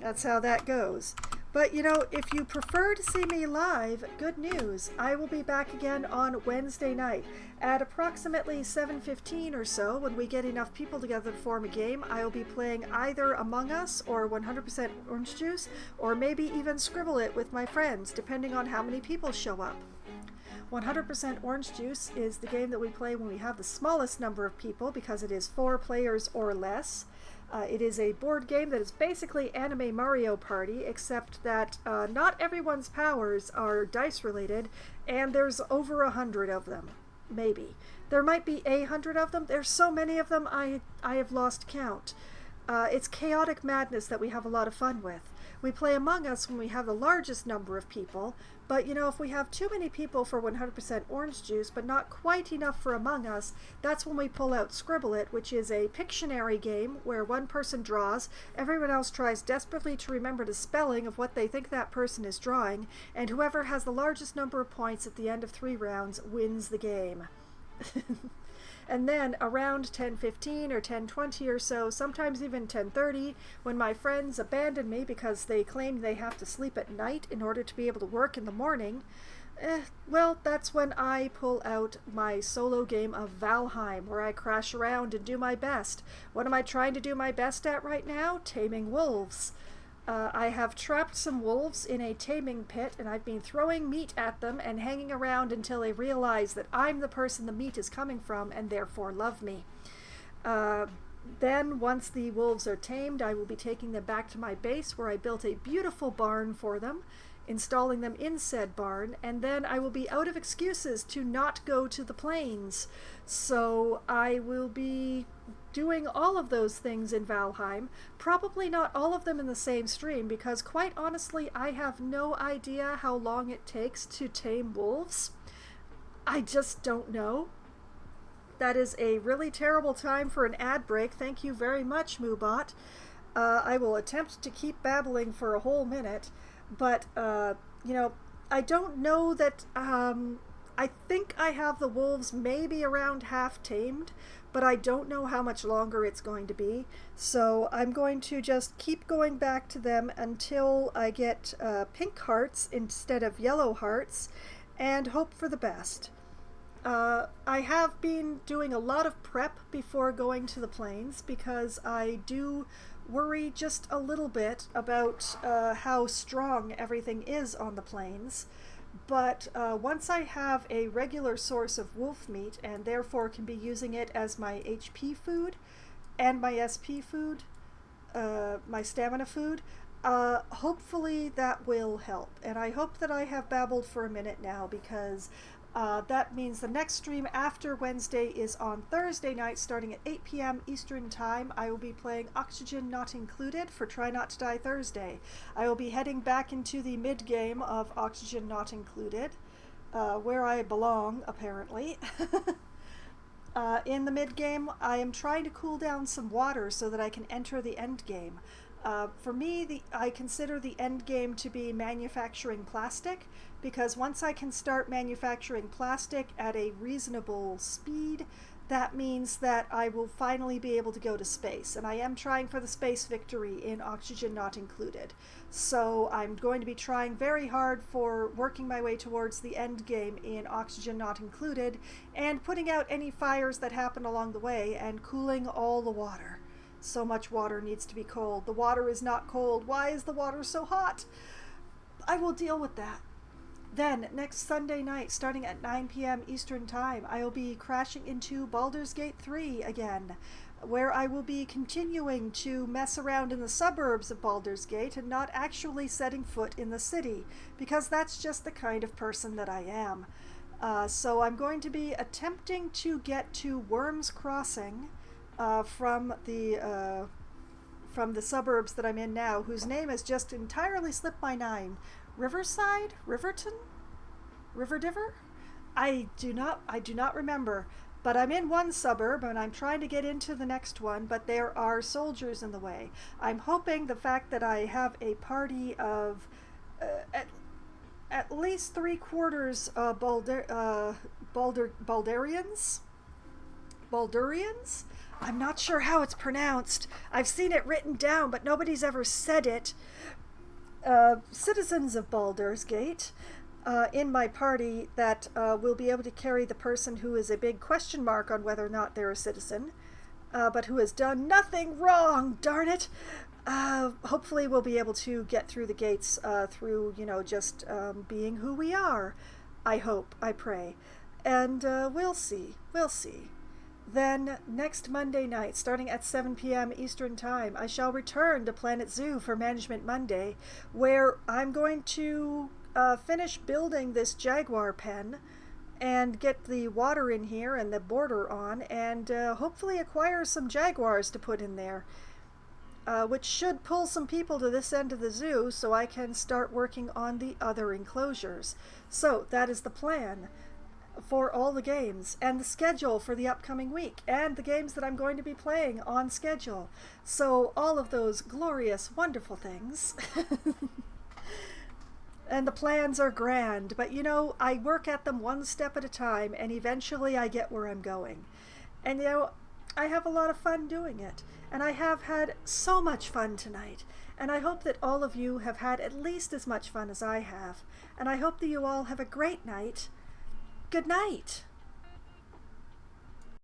That's how that goes. But, you know, if you prefer to see me live, good news. I will be back again on Wednesday night. At approximately 7:15 or so, when we get enough people together to form a game, I will be playing either Among Us or 100% Orange Juice, or maybe even Scribble It with my friends, depending on how many people show up. 100% Orange Juice is the game that we play when we have the smallest number of people, because it is 4 players or less. It is a board game that is basically Anime Mario Party, except that not everyone's powers are dice related, and there's over 100 of them. Maybe. There might be 100 of them. There's so many of them I have lost count. It's chaotic madness that we have a lot of fun with. We play Among Us when we have the largest number of people, but you know, if we have too many people for 100% Orange Juice, but not quite enough for Among Us, that's when we pull out Scribble It, which is a Pictionary game where one person draws, everyone else tries desperately to remember the spelling of what they think that person is drawing, and whoever has the largest number of points at the end of 3 rounds wins the game. And then around 10:15 or 10:20 or so, sometimes even 10:30, when my friends abandon me because they claim they have to sleep at night in order to be able to work in the morning, well, that's when I pull out my solo game of Valheim, where I crash around and do my best. What am I trying to do my best at right now? Taming wolves. I have trapped some wolves in a taming pit, and I've been throwing meat at them and hanging around until they realize that I'm the person the meat is coming from and therefore love me. Then, once the wolves are tamed, I will be taking them back to my base, where I built a beautiful barn for them, installing them in said barn, and then I will be out of excuses to not go to the plains. So I will be doing all of those things in Valheim, probably not all of them in the same stream, because quite honestly I have no idea how long it takes to tame wolves. I just don't know. That is a really terrible time for an ad break. Thank you very much, Moobot. I will attempt to keep babbling for a whole minute, but you know, I don't know that I think I have the wolves maybe around half tamed, but I don't know how much longer it's going to be. So I'm going to just keep going back to them until I get pink hearts instead of yellow hearts, and hope for the best. I have been doing a lot of prep before going to the plains because I do worry just a little bit about how strong everything is on the plains. But once I have a regular source of wolf meat and therefore can be using it as my HP food and my SP food, my stamina food, hopefully that will help. And I hope that I have babbled for a minute now, because that means the next stream after Wednesday is on Thursday night starting at 8 p.m. Eastern Time. I will be playing Oxygen Not Included for Try Not to Die Thursday. I will be heading back into the mid-game of Oxygen Not Included, where I belong, apparently. In the mid-game, I am trying to cool down some water so that I can enter the end game. For me, I consider the end game to be manufacturing plastic, because once I can start manufacturing plastic at a reasonable speed, that means that I will finally be able to go to space. And I am trying for the space victory in Oxygen Not Included. So I'm going to be trying very hard for working my way towards the end game in Oxygen Not Included, and putting out any fires that happen along the way and cooling all the water. So much water needs to be cold. The water is not cold. Why is the water so hot? I will deal with that. Then, next Sunday night, starting at 9 p.m. Eastern Time, I will be crashing into Baldur's Gate 3 again, where I will be continuing to mess around in the suburbs of Baldur's Gate and not actually setting foot in the city, because that's just the kind of person that I am. So I'm going to be attempting to get to Worms Crossing from the suburbs that I'm in now, whose name has just entirely slipped my mind. Riverside? Riverton? Riverdiver? I do not remember. But I'm in one suburb and I'm trying to get into the next one, but there are soldiers in the way. I'm hoping the fact that I have a party of at least 3/4 Baldurians? I'm not sure how it's pronounced. I've seen it written down, but nobody's ever said it. Citizens of Baldur's Gate in my party that will be able to carry the person who is a big question mark on whether or not they're a citizen, but who has done nothing wrong, darn it. Hopefully we'll be able to get through the gates through, just being who we are. I hope, I pray. And we'll see. Then, next Monday night, starting at 7 p.m. Eastern Time, I shall return to Planet Zoo for Management Monday, where I'm going to finish building this jaguar pen and get the water in here and the border on, and hopefully acquire some jaguars to put in there, which should pull some people to this end of the zoo so I can start working on the other enclosures. So, that is the plan for all the games, and the schedule for the upcoming week, and the games that I'm going to be playing on schedule. So all of those glorious, wonderful things. And the plans are grand, but I work at them one step at a time, and eventually I get where I'm going. And I have a lot of fun doing it, and I have had so much fun tonight, and I hope that all of you have had at least as much fun as I have, and I hope that you all have a great night. Good night.